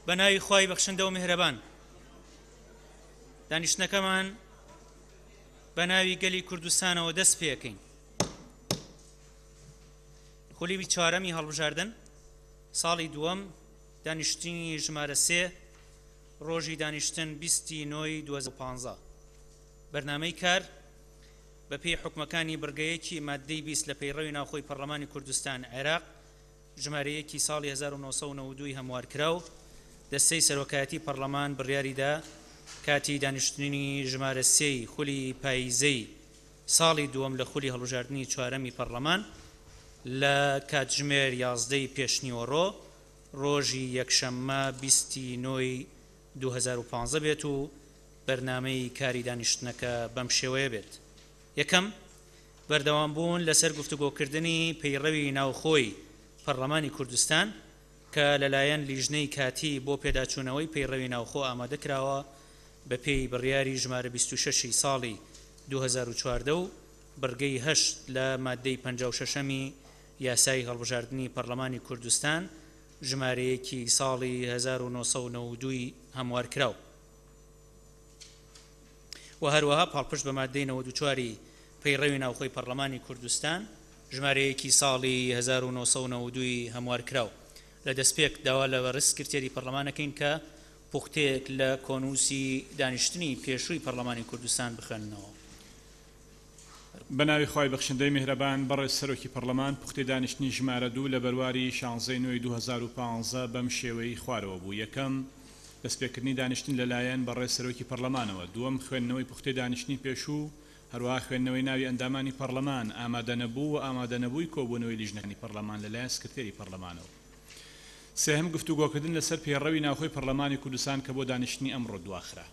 بەناوی خوای بەخشندە و میهرەبان دانیشتنەکەمان بەناوی گەلی کوردستانەوە دەست پێکەین. خولیوی چوارەمی هەڵبژاردن ساڵی دووەم دانیشتنی ژمارە 3 ڕۆژی دانیشتن 29/2015 بەرنامەی کار بە پێی حکومەکانی بڕگەیەکی مادەی 20 لە پەیڕەوی ناوخۆی پەرلەمانی کوردستان عێراق ژمارەیەکی ساڵی 1992 هەموارکراو دەستەی سەرۆکایەتی پەرلەمان بڕیاریدا کاتی دانیشتنی ژمارە 3 خولی پاییزەی ساڵی دووەم لە خولی هەڵبژاردننی چوارەمی پەرلەمان لە کاتژمێر 11 پێشنیوەڕۆ ڕۆژی یەکشەممە 29/2015 بێت و بەرنامەی کاری دانیشتنەکە بەم شێوەیە بێت. یەکەم بەردەوامبوون لەسەر گفتوگۆکردنی پەیڕەوی ناوخۆی پەرلەمانی کوردستان کە لەلایەن لیژنەی کاتی بۆ پێداچوونەوەی پەیڕەوی ناوخۆ ئامادەکراوە بە پێی بڕیاری ژمارە 26 ساڵی 2014 و بڕگەی 8 لە مادەی 56 یاسای هەڵبژاردننی پەرلەمانی کوردستان ژمارەیەکی ساڵی 1992 هەموارکراو و هەروەها پاڵپشت بە مادەی 94 پەیڕەوی ناوخۆی پەرلەمانی کوردستان ژمارەیەکی ساڵی 1992 هەموارکراو. لە دەستپێک داوا لە بەڕێز سکرتێری پەرلەمانەکەین کە پوختەیەک لە کۆنووسی دانیشتنی پێشووی پەرلەمانی کوردستان بخوێننەوە. بەناوی خوای بەخشندەی میهرەبان بەڕێز سەرۆکی پەرلەمان پوختەی دانیشتنی ژمارە 2 لە بەرواری 16/9/2015 بەم شێوەی خوارەوە بوو. یەکەم دەستپێکردنی دانیشتن لەلایەن بەڕێز سەرۆکی پەرلەمانەوە، دووەم خوێندنەوەی پوختەی دانیشتنی پێشوو، هەروەها خوێندنەوەی ناوی ئەندامانی پەرلەمان، ئامادەنەبوو و ئامادەنەبووی کۆبوونەوەی لیژنەکانی پەرلەمان لەلایەن سکرتێری پەرلەمانەوە. سێهم گفتوگۆکردن لەسەر پەیڕەوی ناوخۆی پەرلەمانی کوردستان کە بۆ دانیشتنی ئەمڕۆ دواخرا.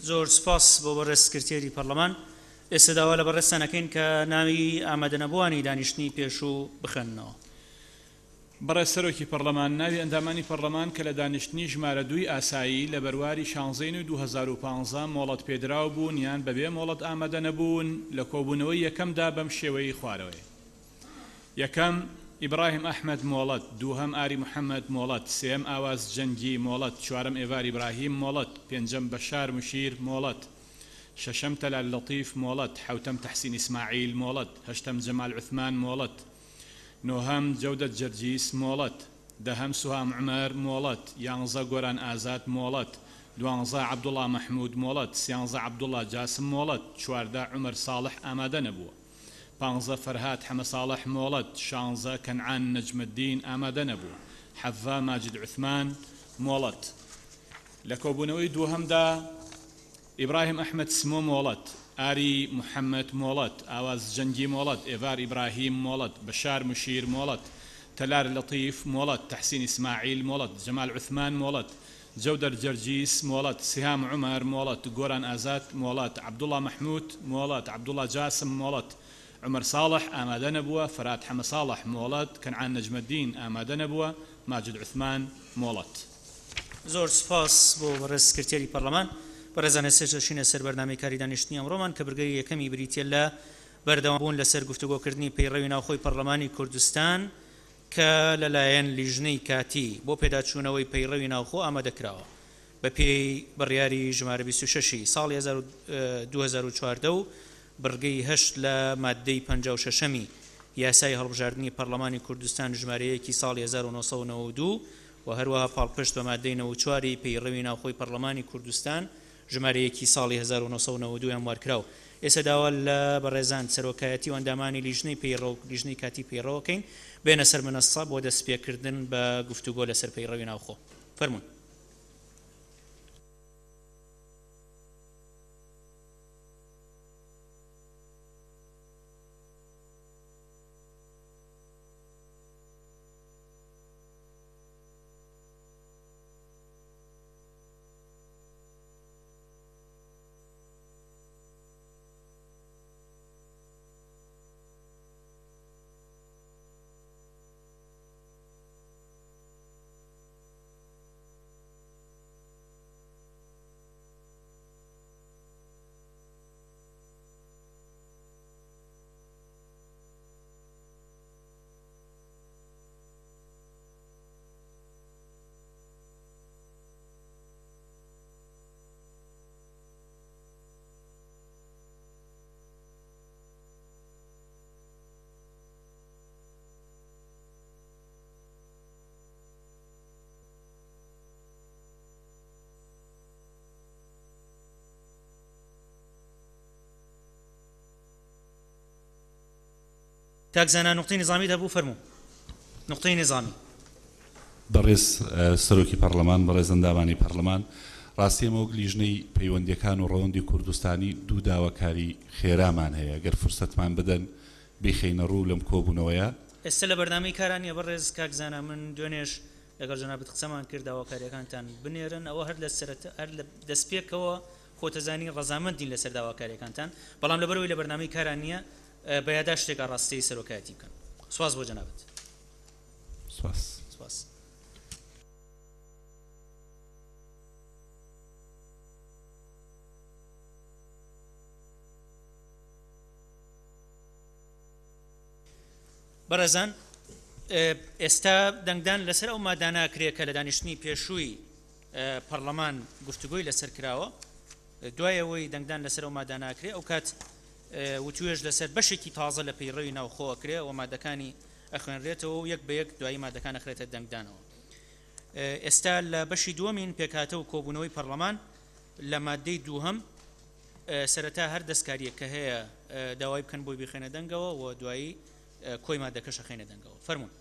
زۆر سپاس بۆ بەڕێز سکرتێری پەرلەمان. ئێستا داوا لە بەڕێستانەکەین کە ناوی ئامادەنەبووانی دانیشتنی پێشوو بخوێننەوە. بەڕێز سەرۆکی پەرلەمان ناوی ئەندامانی پەرلەمان کە لە دانیشتنی ژمارە 2 ئاسایی لە بەرواری 16/9/2015 مۆڵەت پێدراو بوون یان بەبێ مۆڵەت ئامادە نەبوون لە کۆبوونەوەی یەکەمدا بەم شێوەیە خوارەوەی. یەکەم ئیبراهیم ئەحمەد مۆڵەت، دووهەم ئاری محەممەد مۆڵەت، سێم ئاواز جەنگی مۆڵەت، چوارەم ئێوار ئیبراهیم مۆڵەت، پێنجەم بەشار مشیر مۆڵەت، شەشەم تەلال لەطیف مۆڵەت، حەوتەم تەحسین ئیسماعیل مۆڵەت، هەشتەم جەمال عوثمان مۆڵەت، نۆهەم جەودەت جەرجیس مۆڵەت، دەهەم سوهام عومەر مۆڵەت، یانزە گۆران ئازاد مۆڵەت، دوانزە عەبدوڵڵا مەحموود مۆڵەت، سیانزە عەبدوڵڵا جاسم مۆڵەت، چواردە عومەر ساڵح ئامادە نەبووە، پانزە فەرهاد حەمە ساڵح مۆڵەت، شانزە کەنعان نەجمەدین ئامادە نەبووە، حەڤە ماجد عوثمان مۆڵەت. لە کۆبوونەوەی دووهەمدا ئیبراهیم ئەحمەد سمۆ مۆڵەت، ئاری محەممەد مۆڵەت، ئاواز جەنگی مۆڵەت، ئێڤار ئیبراهیم مۆڵەت، بەشار مشیر مۆڵەت، تەلار لەطیف مۆڵەت، تەحسین ئیسماعیل مۆڵەت، جەمال عوثمان مۆڵەت، جەودەر جەرجیس مۆڵەت، سیهام عومەر مۆڵەت، گۆران ئازاد مۆڵەت، عەبدوڵڵا مەحموود مۆڵەت، عەبدوڵڵا جاسم مۆڵەت، عومەر ساڵح ئامادە نەبووە، فەرات حەمە ساڵح مۆڵەت، کەنعان نەجمەدین ئامادە نەبووە، ماجد عوثمان مۆڵەت. زۆر سپاس بۆ بەڕێز سکرتێری پەرلەمان. بەڕێزانە سێژەشینە سەر بەرنامەی کاری دانیشتنی ئەمڕۆمان کە بەرگەی یەکەمی بریتە لە بەردەوامبوون لەسەر گفتوگۆکردنی پەیڕەوی ناوخۆی پەرلەمانی کوردستان کە لەلایەن لیژنەی کاتی بۆ پێداچوونەوەی پەیڕەوی ناوخۆ ئامادەکراوە بە پێی بڕیاری ژمارە 26 ساڵی 2014 و بڕگەی 8 لە مادەی 56 یاسای هەڵبژاردننی پەرلەمانی کوردستان ژمارەیەکی ساڵی 1992 و هەروەها پاڵپشت بە مادەی 94 پەیڕەوی ناوخۆی پەرلەمانی کوردستان ژمارەیەکی ساڵی 1992 هەموارکراو. ئێستا داوا لە بەڕێزان سەرۆکایەتی و ئەندامانی لیژنەی کاتی پەیڕەوەکەین بێنە سەر منەسە بۆ دەستپێکردن بە گفتوگۆ لەسەر پەیڕەوی ناوخۆ. فەرموون. کاکزانا نقطەی نظامی دەبوو فەرموو نقطەی نظامی بەڕێز سەرۆکی پەرلەمان بەڕێز ئەندامانی پەرلەمان ڕاستی ئەمە وەک لیژنەی پەیوەندیەکان و ڕەوەندی کوردستانی دوو داواکاری خێرامان هەیە گەر فرسەتمان بدەن بخەینە ڕوو لەم کۆبوونەوەیە ئێستا لە بەرنامەی کارانیە بەڕێز کاکزانا من دوێنێش لەگەڵ جەنابەت قسەمان کرد داواکاریەکانتان بنێرن ئەوە هەر لە دەستپێکەوە خۆتەزانی ڕەزامەندین لەسەر داواکاریەکانتان بەڵام لەبەرەوەی لە بەرنامەی کارانیە بە یادا شتێکە ڕاستی سەرۆکایەتی بکەن سواز بۆ جەنابەت سواز بەڕێزان ئێستا دەنگدان لەسەر ئەو ماداناکرێت کە لە دانیشتنی پێشووی پەرلەمان گفتوگۆی لەسەر کراوە دوایەوەی دەنگدان لەسەر ئەو ماداناکرێت ئەو کات وتوێژ لەسەر بەشێکی تازە لە پەیڕەوی ناوخۆوەکرێ و مادەکانی ئەخوێنرێتەوە و یەک بە یەک دوایی مادەکان ئەخرێتە دەنگدانەوە ئێستا لە بەشی دووەمین پێکاتە و کۆبوونەوەی پەرلەمان لە مادەی دووهەم سەرەتا هەر دەستکاریە کە هەیە داوای بکەن بۆی بخێنە دەنگەوە و دوایی کۆی مادەکەشە خێنە دەنگەوە فەرموون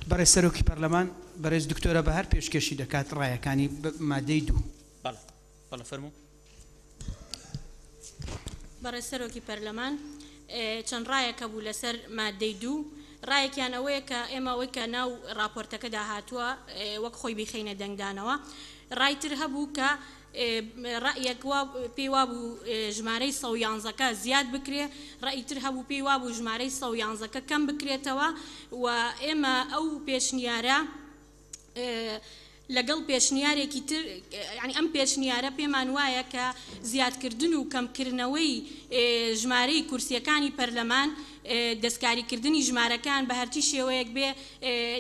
بەڕێز سەرۆکی پەرلەمان بەڕێز دکتۆرە بە هەر پێشکەشی دەکات ڕایەکانی مادەی دوو بەڵێ فەرموو بەڕێز سەرۆکی پەرلەمان چەند ڕایەکە بوو لەسەر مادەی دوو ڕایەکیان ئەوەیە کە ئێمە ئەوەی کە ناو راپۆرتەکەدا هاتووە وەک خۆی بخەینە دەنگدانەوە ڕایتر هەبوو کە ڕەیەک پێی وابوو ژمارەی 111ەکە زیاد بکرێ ڕەیتر هەبوو پێی وابوو ژمارەی 111ەکە کەم بکرێتەوە و ئێمە ئەو پێشنیارە لەگەڵ پێشنیارێکی تر ینی ئەم پێشنیارە پێمان وایە کە زیادکردن و کەمکردنەوەی ژمارەی کورسیەکانی پەرلەمان دەستکاریکردنی ژمارەکان بە هەرچی شێوەیەک بێ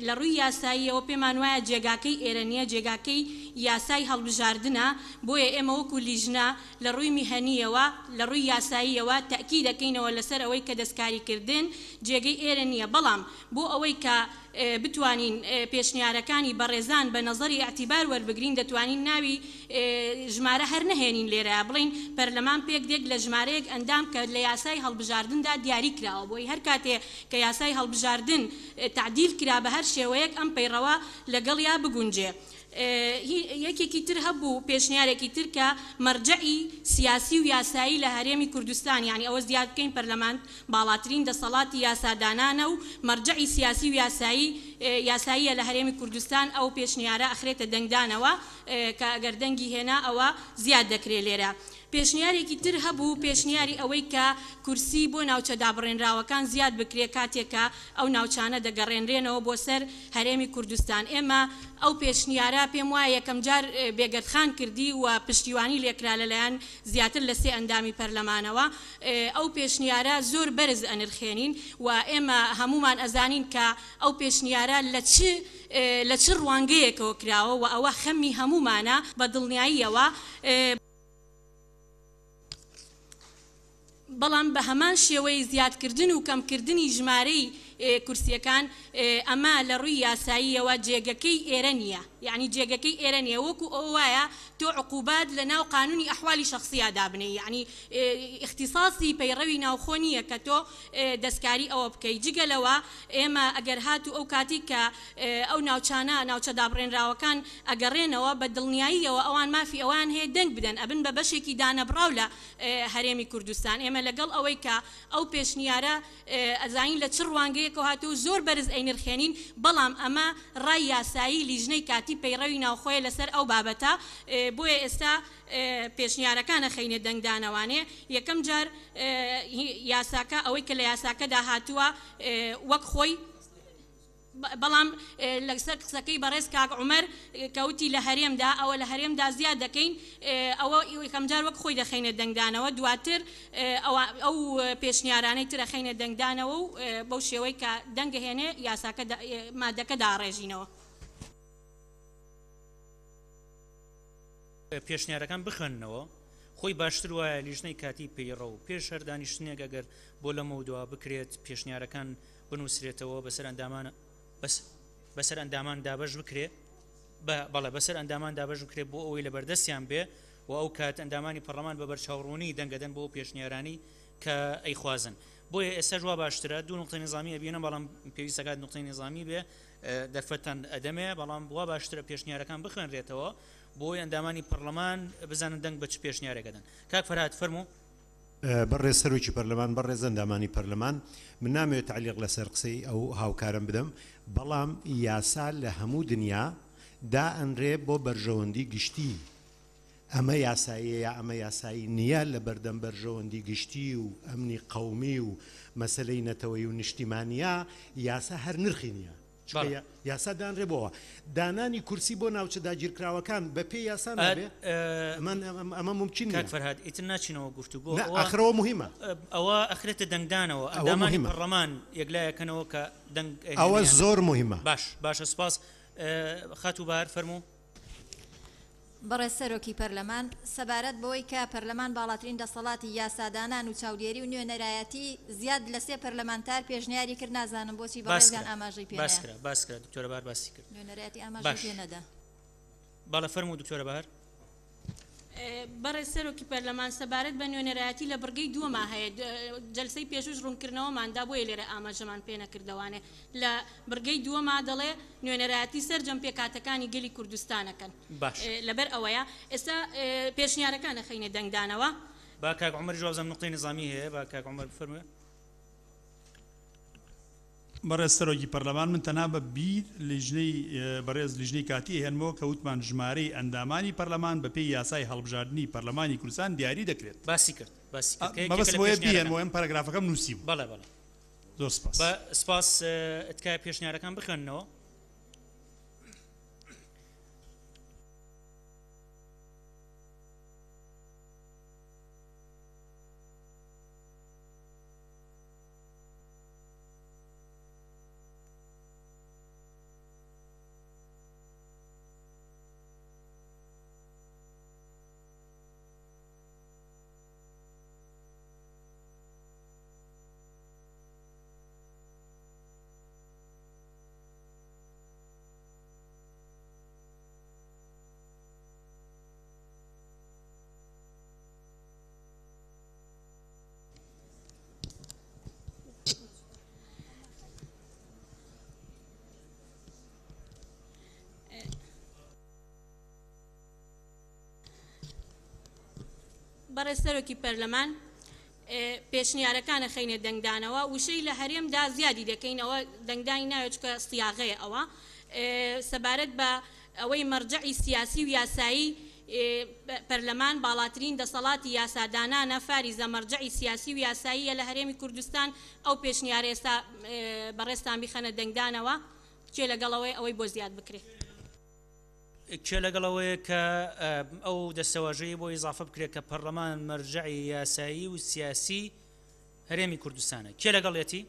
لە ڕووی یاساییەوە پێمان وایە جێگاکەی ئێرەنیە جێگاکەی یاسای هەڵبژاردنە بۆیە ئێمە وەکو لیژنە لە ڕووی میهەنیەوە لە ڕووی یاساییەوە تەکی دەکەینەوە لەسەر ئەوەی کە دەستکاریکردن جێگەی ئێرە نییە بەڵام بۆ ئەوەی کە بتوانین پێشنیارەکانی بەڕێزان بە نەزەری ئاعتیبار وەربگرین دەتوانین ناوی ژمارە هەر نەهێنین لێرە بڵین پەرلەمان پێک دێک لە ژمارەیەک ئەندام کە لە یاسای هەڵبژاردندا دیاری کراوە بۆی هەر کاتێ کە یاسای هەڵبژاردن تعدیل کرا بە هەر شێوەیەک ئەم پەیڕەوە لەگەڵ یا بگونجێ یەکێکی تر هەبوو پێشنیارێکی تر کە مەرجعی سیاسی و یاسایی لە هەرێمی کوردستان یعنی ئەوە زیاد بکەین پەرلەمان باڵاترین دەسەڵاتی یاسادانانە و مەرجعی سیاسی و یاساییە لە هەرێمی کوردستان ئەو پێشنیارە ئەخرێتە دەنگدانەوە کە ئەگەر دەنگی هێنا ئەوە زیاد دەکرێت لێرە پێشنیارێکی تر هەبوو پێشنیاری ئەوەی کە کورسی بۆ ناوچە دابڕێنراوەکان زیاد بکرێ کاتێکە ئەو ناوچانە دەگەڕێنرێنەوە بۆ سەر هەرێمی کوردستان ئێمە ئەو پێشنیارە پێم وایە یەکەم جار بێگەردخان کردی و پشتیوانی لێکرا لەلایەن زیاتر لە 3 ئەندامی پەرلەمانەوە ئەو پێشنیارە زۆر بەرز ئەنرخێنین و ئێمە هەمومان ئەزانین کە ئەو پێشنیارە لە چ ڕوانگەیەکەوە کراوە و ئەوە خەمی هەمومانە بە دڵنیاییەوە بەڵام بە هەمان شێوەی زیادکردن و کەمکردنی ژمارەی کورسیەکان ئەمە لە ڕووی یاساییەوە جێگەکەی ئێرە نییە یعنی جێگەکەی ئێرە نیە وەکو ئەو وایە تۆ عقوبات لە ناو قانونی ئەحوالی شخصیادا بنێ یعنی اختصاصی پەیڕەوی ناوخۆ نییە کە تۆ دەستکاری ئەوە بکەی جگەلەوە ئێمە ئەگەر هاتو ئەو کاتی کە ئەو ناوچانە ناوچە دابڕێنراوەکان ئەگەڕێنەوە بە دڵنیاییەوە ئەوان مافی ئەوان هەیە دەنگ بدەن ئەبن بە بەشێکی دانەبراو لە هەرێمی کوردستان ئێمە لەگەڵ ئەوەی کە ئەو پێشنیارە ئەزانین لە چ ڕوانگەیەکەوە هاتوو زۆر بەرز ئەینرخێنین بەڵام ئەمە ڕای یاسایی لیژنەی کاتی پەیڕەوی ناوخۆیە لەسەر ئەو بابەتە بۆیە ئێستا پێشنیارەکانە خەینە دەنگدانەوانێ یەکەم جار یاساکە ئەوەی کە لە یاساکەدا هاتووە وەک خۆی بەڵام لەسەر قسەکەی بەڕێز کاک عومەر کەوتی لە هەرێمدا ئەوە لە هەرێمدا زیاد دەکەین ئەوە یەکەم جار وەک خۆی دەخەینە دەنگدانەوە دواتر ئەو پێشنیارانەی ترە خەینە دەنگدانەوە و بەو شێوەی کە دەنگهێنێ یاساکە مادەکە داڕێژینەوە پێشنیارەکان بخوێننەوە خۆی باشتر وایە لیژنەی کاتی پەیڕە و پێش هەر دانیشتنێک ئەگەر بۆ لەمەوە دوا بکرێت پێشنیارەکان بنووسرێتەوە بەسەر ئەندامان دابەش بکرێ بەڵێ بەسەر ئەندامان دابەش بکرێت بۆ ئەوەی لە بەردەستیان بێ و ئەو کات ئەندامانی پەرلەمان بە بەرچاوڕوونی دەنگەدەن بۆ پێشنیارانی کە ئەیخوازن بۆیە ئێستا وا باشترە دوو نقطەی نظامی بینە بەڵام پێویستەکات نقطەی نظامی بێ دەرفەتان ئەدەمێ بەڵام وا باشترە پێشنیارەکان بخوێنرێتەوە بۆی ئەندامانی پەرلەمان بزانن دەنگ بە چ پێشنیارێکەدەن کاک فەرهاد فەرموو بەڕێز سەرۆکی پەرلەمان بەڕێز ئەندامانی پەرلەمان من نامەوێت تعلیق لەسەر قسەی ئەو هاوکارم بدەم بەڵام یاسا لە هەموو دنیا دا ئەنرێ بۆ بەرژەوەندی گشتی ئەمە یاساییە یا ئەمە یاسایی نییە لە بەردەم بەرژەوەندی گشتی و ئەمنی قەومی و مەسلەی نەتەوەی و نیشتیمانیە یاسا هەر نرخی نییە یاسا دانرێ بۆەوە دانانی کورسی بۆ ناوچە داگیرکراوەکان بە پێی یاسا نابێ ئەمە ممکن کاک فەرهاد ئیتر ناچینەوە گفتوگۆ ئاخرەوە مهمە ئەوە ئەخرێتە دەنگدانەوە ئەندامانی پەرلەمان یەکلایەکەنەوە کە دەنگ ئەوە زۆر مهمە باشە سپاس خاتو بار فەرموو بەڕێز سەرۆکی پەرلەمان سەبارەت بەوەی کە پەرلەمان باڵاترین دەسەڵاتی یاسادانان و چاودێری و نوێنەرایەتی زیاد لە سێ پەرلەمانتار پێشنیاری کرد نازانم بۆچی بەڕێزیان ئاماژەی پێ باسکرا دکتۆرە بار باسی کرد نوێنەرایەتی ئاماژەی پێ نەدا باڵە فەرموو دکتۆرە بار بەڕێز سەرۆکی پەرلەمان سەبارەت بە نوێنەرایەتی لە بڕگەی دووەما هەیە جەلسەی پێشوش ڕوونکردنەوەماندا بۆیە لێرە ئاماژەمان پێ نەکردەوانێ لە بڕگەی دووەما دەڵێ نوێنەرایەتی سەرجەم پێکاتەکانی گەلی کوردستانەکەن لەبەر ئەوەیە ئێستا پێشنیارەکان نەخەینە دەنگدانەوە با کاک عومەر جوابزەم نقطەی نظامی هەیە با کاک عومەر بفەرموویە بەڕێز سەرۆکی پەرلەمان من تەنها بە بیر لیژنەی بەڕێز لیژنەی کاتی هێنمەوە کە وتمان ژمارەی ئەندامانی پەرلەمان بە پێی یاسای هەڵبژاردننی پەرلەمانی کوردستان دیاری دەکرێت باسی کرد مەبەست بۆیە بیێنەوە ئەم پاراگرافەکەم نووسیبوو بەڵێ زۆر سپاس سپاس تکایە پێشنیارەکان بخوێننەوە بەڕێز سەرۆکی پەرلەمان پێشنیارەکانە خەینە دەنگدانەوە وشەی لە هەرێمدا زیادی دەکەینەوە دەنگدانی ناوێت کە سیاغەیە ئەوە سەبارەت بە ئەوەی مەرجعی سیاسی و یاسایی پەرلەمان باڵاترین دەسەڵاتی یاسادانانە فاریزە مەرجعی سیاسی و یاساییە لە هەرێمی کوردستان ئەو پێشنیارە ئێستا بەڕێستان بیخەنە دەنگدانەوە چێ لەگەڵەوەی ئەوەی بۆ زیاد بکرێت چێ لەگەڵەوەیە کە ئەو دەستەواژەیە بۆ ئیزافە بکرێت کە پەرلەمان مەرجعی یاسایی و سیاسی هەرێمی کوردستانە کێ لەگەڵێتی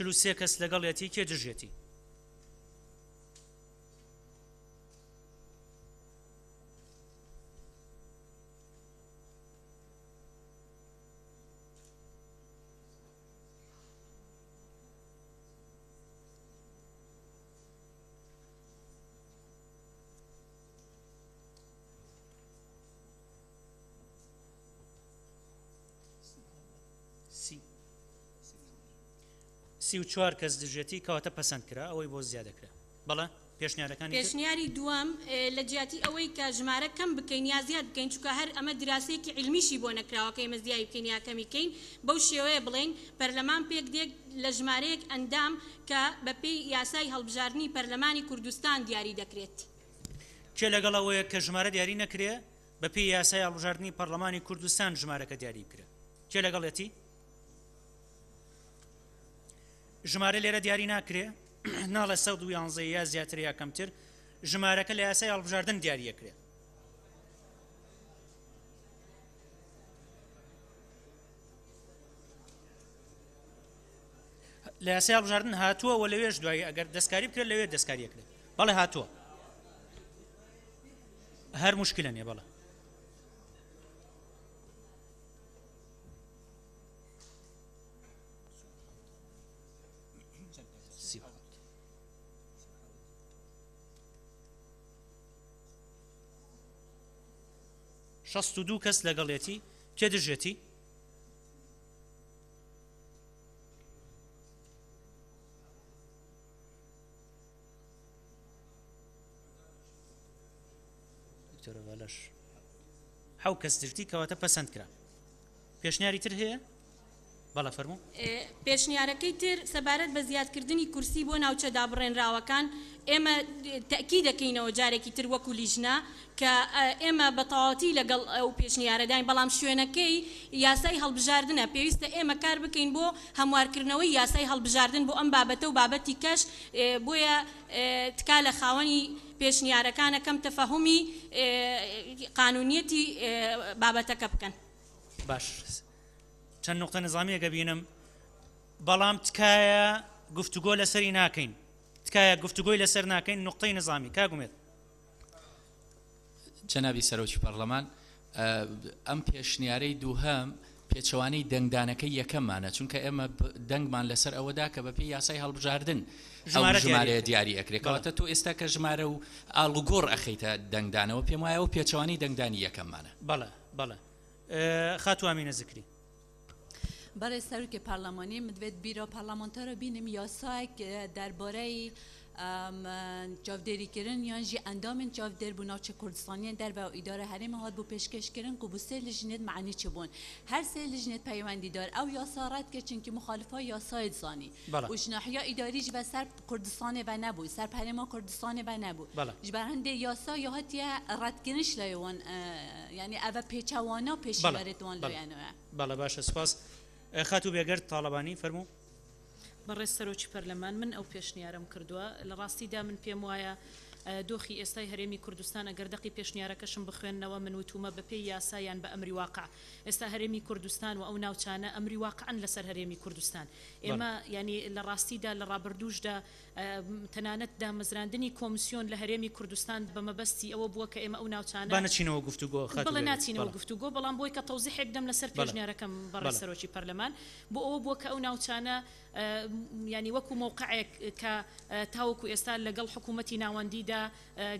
چلو سێ کەس لەگەڵێتی کێ دژێتی سی و چوار کەس دژێتی کەواتە پەسەند کرا ئەوەی بۆ زیادەکرا بەڵێ پێشنیارەکانی پێشنیاری دووەم لە جیاتی ئەوەی کە ژمارە کەم بکەین یا زیاد بکەین چونکە هەر ئەمە دراسەیەکی علمیشی بۆ نەکراوە کە ئێمە زیای بکەین یا کەمی بکەین بەو شێوەیە بڵێن پەرلەمان پێک دێک لە ژمارەیەک ئەندام کە بەپێی یاسای هەڵبژاردننی پەرلەمانی کوردستان دیاری دەکرێت کێ لەگەڵەوەیە کە ژمارە دیاری نەکرێ بەپێی یاسای هەڵبژاردننی پەرلەمانی کوردستان ژمارەکە دیاری بکرێ کێ لەگەڵێتی ژمارە لێرە دیاری ناکرێ ناڵە 111 یا زیاتر یا کەمتر ژمارەکە لە یاسای هەڵبژاردن دیاریەکرێ لە یاسای هەڵبژاردن هاتووە و لەوێش دوایی ئەگەر دەستکاری بکرێت لەوێ دەستکاری کرێت بەڵێ هاتووە هەر مشکلە نیە بەڵێ شەست و دوو کەس لەگەڵێتی تێدژێتی بالاش حەو کەس دژتی کەواتە پەسەند کرا پێشنیاری تر هەیە بەڵە فەرموو پێشنیارەکەی تر سەبارەت بە زیادکردنی کورسی بۆ ناوچە دابڕێنراوەکان ئێمە تەکی دەکەینەوە جارێکی تر وەکو لیژنا کە ئێمە بە تەواوەتی لەگەڵ ئەو پێشنیارەداین بەڵام شوێنەکەی یاسای هەڵبژاردنە پێویستە ئێمە کار بکەین بۆ هەموارکردنەوەی یاسای هەڵبژاردن بۆ ئەم بابەتە و بابەتی کەش بۆیە تکا لە خاوەنی پێشنیارەکانە کەم تەفەهومی قانونیەتی بابەتەکە بکەن باش چەند نقطە نظامیەکە بینم بەڵام تکایە گفتوگۆ لەسەری ناکەین تکایە گفتوگۆی لەسەر ناکەین نقطەی نظامی کاگومێت جەنابی سەرۆکی پەرلەمان ئەم پێشنیارەی دووهەم پێچەوانەی دەنگدانەکەی یەکەممانە چونکە ئێمە دەنگمان لەسەر ئەوەدا کە بەپێی یاسای هەڵبژاردن ژمارە دیاری ئەکرێتەوەتە تۆ ئێستا کە ژمارە و ئاڵوگۆڕ ئەخەیتە دەنگدانەوە پێم وایە و پێچەوانی دەنگدانی یەکەممانە بەڵێ بەڵێ خاتوامینە زکری برای سەرۆکی پارلمانی مدوێت بیرۆ پارلمانتەرە بینیم یاسایەک دەربارەی چاودێریکردن یان جی ئەندامین چاودێر بوو ناوچە کوردستانیان دەربە و ئیدارە هەرێمە هات بۆ پێشکەشکردن و بۆ سێ لژنێت معنی چ بوون هەر سێ لژنێت پەیوەندیدار ئەو یاسا ڕەت کرد چونکی مخالفای یاسای زانی و ژناحیا ئیداریش بە سەر کوردستانی بە نەبوو سەر هەرێما کوردستانی بە نەبوو جبر هەندێک یاسا یا هەتیە ڕەتکردنش لەوان یعنی ئەوە پێچەوانە پێشیوەرێتوان لەوێنەوە بەڵێ باشە سپاس خاتو بێگەرد تاڵەبانی فەرموو بەڕێز سەرۆکی پەرلەمان من ئەو پێشنیارم کردووە لە ڕاستیدا من پێم وایە دۆخی ئێستای هەرێمی کوردستان ئەگەر دەقی پێشنیارەکەشم بخوێننەوە من وتومە بەپێی یاسایان بە ئەمری واقع ئێستا هەرێمی کوردستان و ئەو ناوچانە ئەمری واقعن لەسەر هەرێمی کوردستان ئێمە ینی لە ڕاستیدا لە ڕابردووشدا تەنانەت دامەزراندنی کۆمیسیۆن لە هەرێمی کوردستان بە مەبەستی ئەوە بووە کە ئێمە ئەو ناوچانە نەچینەوە گفتوگۆ بڵێ ناچینەوە گفتوگۆ بەڵام بۆی کە تەوزیحێک دەم لەسەر پێشنیارەکەم بەڕێز سەرۆکی پەرلەمان بۆ ئەوە بووە کە ئەو ناوچانە ینی وەکو موقعێک کە تاوەکو ئێستا لەگەڵ حکوومەتی ناوەندیدا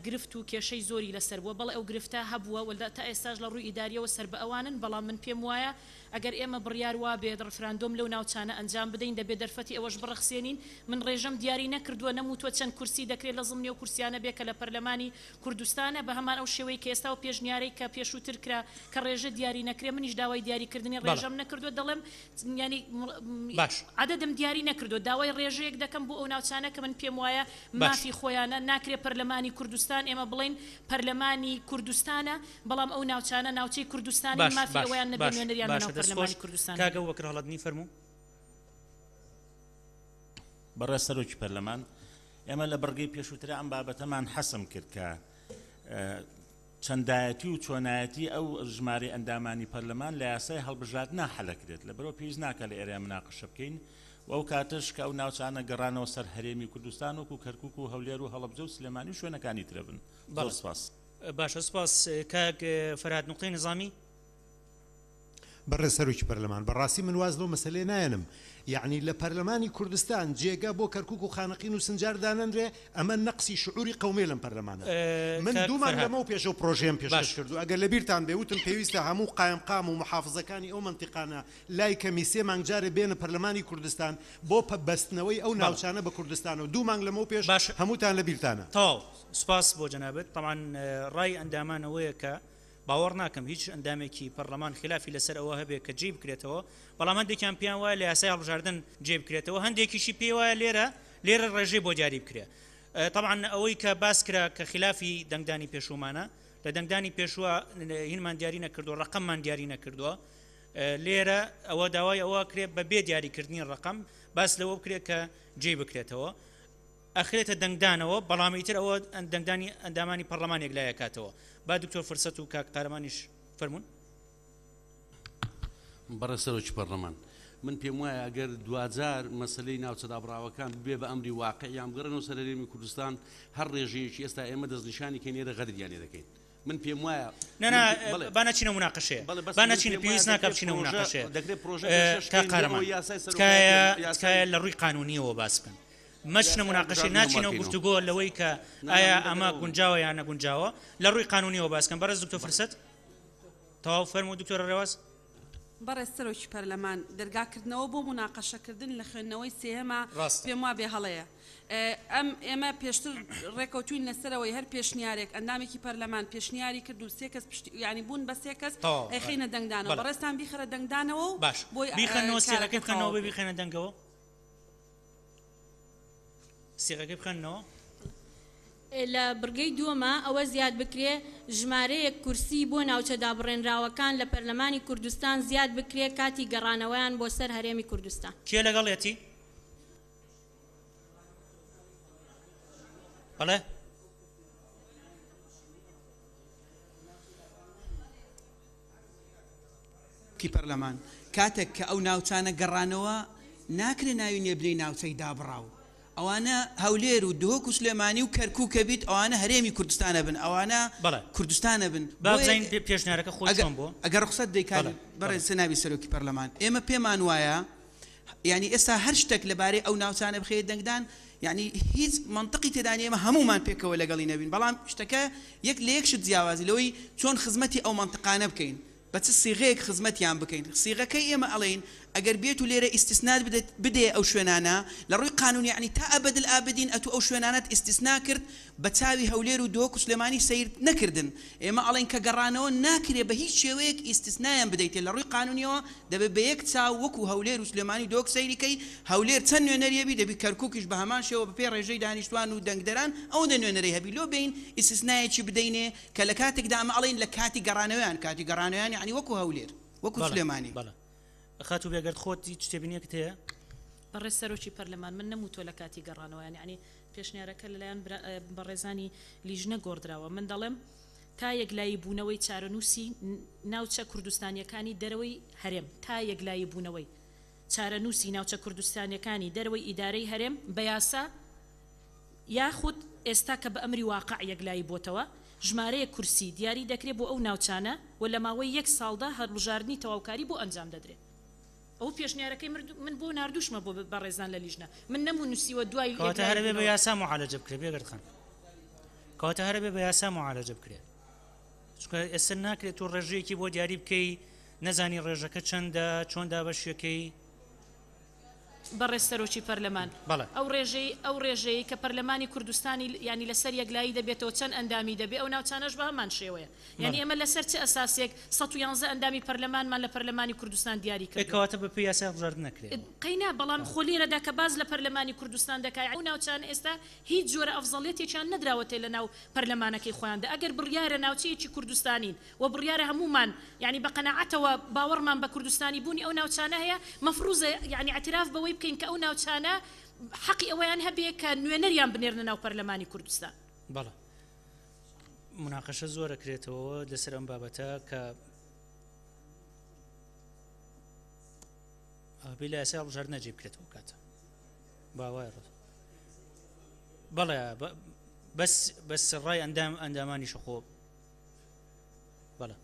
گرفت و کێشەی زۆری لەسەر بووە بەڵێ ئەو گرفتە هەبووە وەدا تا ئێستاش لە ڕووی ئیداریەوە سەر بە ئەوانن بەڵام من پێم وایە ئەگەر ئێمە بڕیار وا بێت ڕفراندۆم لەو ناوچانە ئەنجام بدەین دەبێت دەرفەتی ئەوەش بڕەخسێنین من ڕێژەم دیاری نەکردووە نەموتوە چەند کورسی دەکرێت لە زمنی و کورسیانە بێ کە لە پەرلەمانی کوردستانە بە هەمان ئەو شێوەی کە ئێستا و پێشنیارەی کە پێشووتر کرا کە ڕێژە دیاری نەکرێ منیش داوای دیاریکردنی ڕێژەم نەکردووە دەڵێم ینی عەدەدەم دیاری نەکردووە داوای ڕێژەیەک دەکەم بۆ ئەو ناوچانە کە من پێم وایە مافی خۆیانە ناکرێت پەرلەمانی کوردستان ئێمە بڵین پەرلەمانی کوردستانە بەڵام ئەو ناوچانە ناوچەی کوردستانی مافی ئەویان نەبێت نوێنەریان ناو پەرلەمانی کوردستان کاگە وەکرهڵەتنی فەرموو بەڕێز سەرۆکی پەرلەمان ئێمە لە بەرگەی پێشووترە ئەم بابەتەمان حەسم کرد کە چەندایەتی و چۆنایەتی ئەو ژمارەی ئەندامانی پەرلەمان لە یاسای هەڵبژاردنە حەلەکرێت لەبەرەوە پێویست ناکە لە ئێرە مناقەشە بکەین و ئەو کاتەش کە ئەو ناوچانە گەڕانەوە سەر هەرێمی کوردستان وەکو کەرکووک و هەولێر و هەڵەبجە و سلێمانی و شوێنەکانی ترە بن زۆر سپاس باشە سپاس کاک فەرهاد نقطەی نظامی بەڕێز سەرۆکی پەرلەمان بەڕاستی من واز لەو مەسەلەی نایەنم یعنی لە پەرلەمانی کوردستان جێگا بۆ کەرکووک و خانەقین و سنجار دانەنرێ ئەمە نەقسی شعوری قەومێ لەم پەرلەمانە من دوومان لەمە و پێشەوە پرۆژەیەم پێشکەش کردو ئەگەر لە بیرتان بێوتم پێویستە هەموو قایمقام و محافزەکانی ئەو منتیقانە لای کەمیسێ مانگجارێ بێنە پەرلەمانی کوردستان بۆ بەستنەوەی ئەو ناوچانە بە کوردستانەوە دوو مانگ لەمە و پێش هەمووتان لە بیرتانە تەواو سپاس بۆ جەنابەت طبعاً ڕای ئەندامانەوەیە کە باوەڕ ناکەم هیچ ئەندامێکی پەرلەمان خلافی لەسەر ئەوە هەبێت کە جێ بکرێتەوە بەڵام هەندێکیان پێیان وایە لە یاسای هەڵبژاردن جێ بکرێتەوە هەندێکیشی پێی وایە لێرە ڕێژەی بۆ جاری بکرێ طبعاً ئەوەی کە باس کرا کە خلافی دەنگدانی پێشومانە لە دەنگدانی پێشووە هینمان دیاری نەکردو ڕقممان دیاری نەکردووە لێرە ئەوە داوای ئەوە کرێت بە بێ دیاریکردنی ڕقم باس لەوە بکرێت کە جێ بکرێتەوە ئەخرێتە دەنگدانەوە بەڵامی تر ئەوە دەنگدانی ئەندامانی پەرلەمانێک لایەکاتەوە با دکتۆر فرسەت و کاک قارەمانیش فەرموون بەڕێز سەرۆکی پەرلەمان من پێم وایە ئەگەر دوجار مەسلەی ناوچەدابراوەکان بێ بە ئەمری واقعیان بگەڕێنەوە سەر هەرێمی کوردستان هەر ڕێژەیەکی ئێستا ئێمە دەستنیشانی کەنێرە غەریان لێ دەکەین من پێم وایە با نەچینە مناقەشەیە با نەچینە پێویست ناکە بچینە مناقەشەیە تکایە لە ڕووی قانونیەوە باس بکەن مەچنە مناقەشەی ناچینە و گفتوگۆ لەوەی کە ئایا ئەمە گونجاوە یان نەگونجاوە لە ڕووی قانونیەوە باسکەن بەڕێز دکتۆر فرسەت تەواو فەرموو دکتۆر ڕێواز بەڕێز سەرۆکی پەرلەمان دەرگاکردنەوە بۆ مناقەشەکردن لە خوێندنەوەی سێهەمە پێم وا بێ هەڵەیە ئێمە پێشتر ڕێکەوتوین لەسەرەوەی هەر پێشنیارێک ئەندامێکی پەرلەمان پێشنیاری کرد و سێ کەس ینی بوون بە سێ کەس ئەخینە دەنگدانەوە بەڕێستان بیخەرە دەنگدانەوە و باش بیخەنەوە سێغەکە بخەنەوە بێ بیخێنە دەنگەوە سێغەکە بخەنەوە لە بڕگەی دووەمە ئەوە زیاد بکرێ ژمارەیەک کورسی بۆ ناوچە دابڕێنراوەکان لە پەرلەمانی کوردستان زیاد بکرێ کاتی گەڕانەوەیان بۆ سەر هەرێمی کوردستان کێ لەگەڵێتی بەڵێ کی پەرلەمان کاتێک کە ئەو ناوچانە گەڕانەوە ناکرێ ناوی نێبلەی ناوچەی دابڕاو ئەوانە هەولێر و دهۆک و سلێمانی و کەرکووکە بیت ئەوانە هەرێمی کوردستانە بن ئەوانە کوردستانە بن بابزین پێشنیارەکە خۆی چۆن بۆ ئەگەر ڕخسەت دەیکات بەڕێز سەناوی سەرۆکی پەرلەمان ئێمە پێمان وایە یعنی ئێستا هەر شتێک لەبارەی ئەو ناوچانە بخێت دەنگدان یعنی هیچ منطقی تێدانی ئێمە هەمومان پێکەوە لەگەڵی نەبین بەڵام شتەکە یەک لە یەک شت جیاوازی لەوەی چۆن خزمەتی ئەو منطقانە بکەین بە چ سیغەیەک خزمەتیان بکەین سیغەکەی ئێمە ئەڵێن ئەگەر بێت و لێرە ئیستیسنات بدێ ئەو شوێنانە لە ڕووی قانون یعنی تا ئەبد الئابدین ئەتو ئەو شوێنانەت ئیستیسنا کرد بە چاوی هەولێر و دۆک و سلێمانی سیر نەکردن ئێمە ئەڵێن کە گەڕانەوە ناکرێ بە هیچ شێوەیەک ئیستیسنایان بدەیتێ لە ڕووی قانونیەوە دەبێت بە یەک چاو وەکو هەولێر و سلێمانی دۆک سەیریکەی هەولێر چەند نوێنەریەبی دەبی کەرکووکیش بە هەمان شێوە بە پێ ڕێژەی دانیشتوان و دەنگدەران ئەو نوێنەرەی هەبی لۆ بین ئیستیسنایەکی بدەینێ کە لە کاتێکدا ئەمە ئەڵێن لە کاتی گەڕانەوەیان یعنی وەکو هەولێر وەکو سلێمانی خاتو بێگەرت خۆت هیچ شتێبینیەکت هەیە بەڕێز سەرۆکی پەرلەمان من نەموتۆ لە کاتی گەڕانەوە یعنی پێشنیارەکە لەلایەن بەڕێزانی لیژنە گۆڕدراوە من دەڵێم تا یەکلایی بوونەوەی چارەنووسی ناوچە کوردستانیەکانی دەرەوەی هەرێم تا یەکلایی بوونەوەی چارەنووسی ناوچە کوردستانیەکانی دەرەوەی ئیدارەی هەرێم بە یاسا یاخود ئێستا کە بە ئەمری واقع یەکلایی بۆتەوە ژمارەیە کورسی دیاری دەکرێت بۆ ئەو ناوچانە و لە ماوەی یەک ساڵدا هەڵبژاردننی تەواوکاری بۆ ئەنجام دەدرێت ئەو پێشنیارەکەی من بۆ نردوشمە بۆ بەڕێزان لە لیژنە من نەمونووسیوە دوای کەواتە هەرەبێ بە یاسا معالەجە بکرێت بێگەرت خان کەواتە هەرەبێ بە یاسا معالەجە بکرێت چونکە ئێستا ناکرێت و ڕێژەیەکی بۆ دیاری بکەی نەزانی ڕێژەکە چەندە چۆن دابەشیەکەی بەڕێز سەرۆکی پەرلەمان ئەو ڕێژەیە کە پەرلەمانی کوردستانی ینی لەسەر یەکلایی دەبێتەوە چەند ئەندامی دەبێت ئەو ناوچانەش بە هەمان شێوەیە یعنی ئێمە لەسەر چه ئەساسێک 111 ئەندامی پەرلەمانمان لە پەرلەمانی کوردستان دیاری کردووە کەواتە بە پێی یاسا هەڵبژاردن نەکرێت قەینا بەڵام خۆلیرەدا کە باز لە پەرلەمانی کوردستان دەکای ئەو ناوچان ئێستا هیچ جۆرە ئەفزەڵێتێکیان نەدراوەتێ لە ناو پەرلەمانەکەی خۆیاندا ئەگەر بڕیارە ناوچەیەکی کوردستانین و بڕیارە هەمومان ینی بە قەناعەتەوە باوەڕمان بە کوردستانی بوونی ئەو ناوچانە هەیە مەفروزە ینی اعتراف بەوەی بکەین کە ئەو ناوچانە حەقی ئەوەیان هەبێ کە نوێنەریان بنێرنە ناو پەرلەمانی کوردستان بەڵێ مناقەشە زۆرە کرێتەوە لەسەر ئەم بابەتە کە بێ لە یاسا هەڵبژاردن نەجێ بکرێتەوە کاتە باوایە بەڵێ بەس ڕای ئەندامانی شەخۆ بەڵێ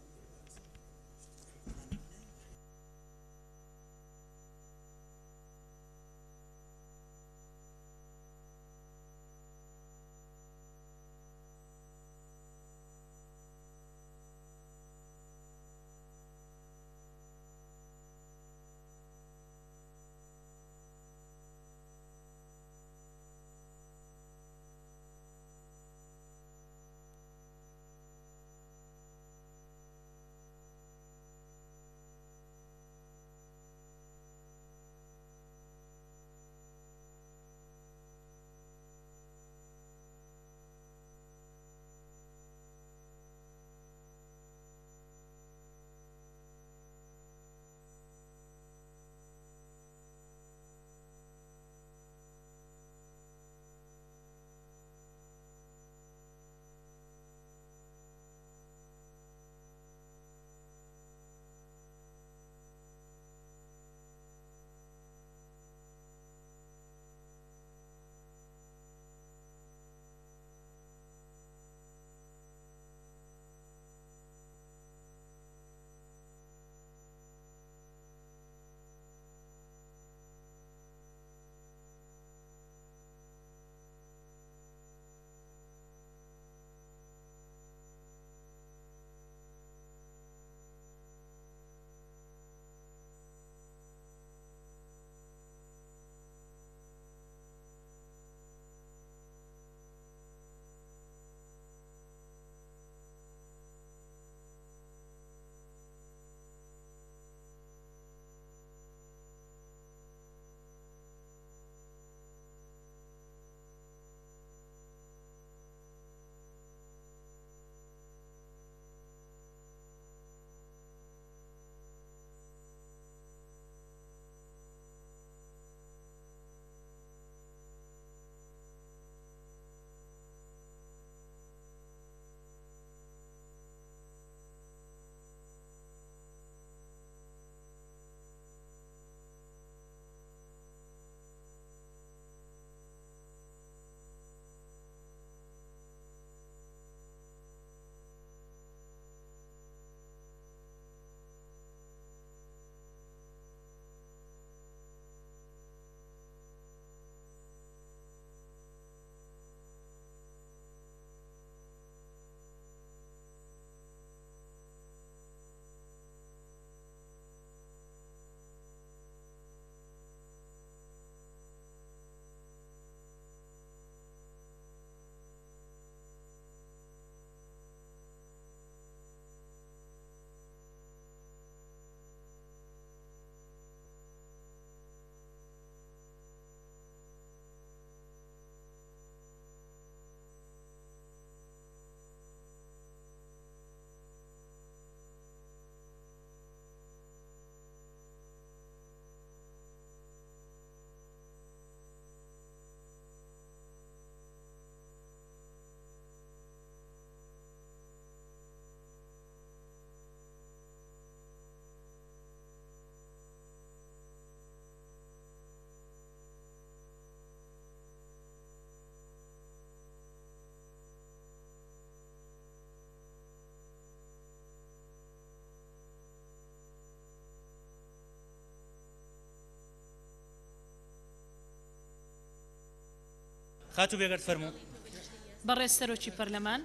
خاتو بێگەرت فەرموو بەڕێز سەرۆکی پەرلەمان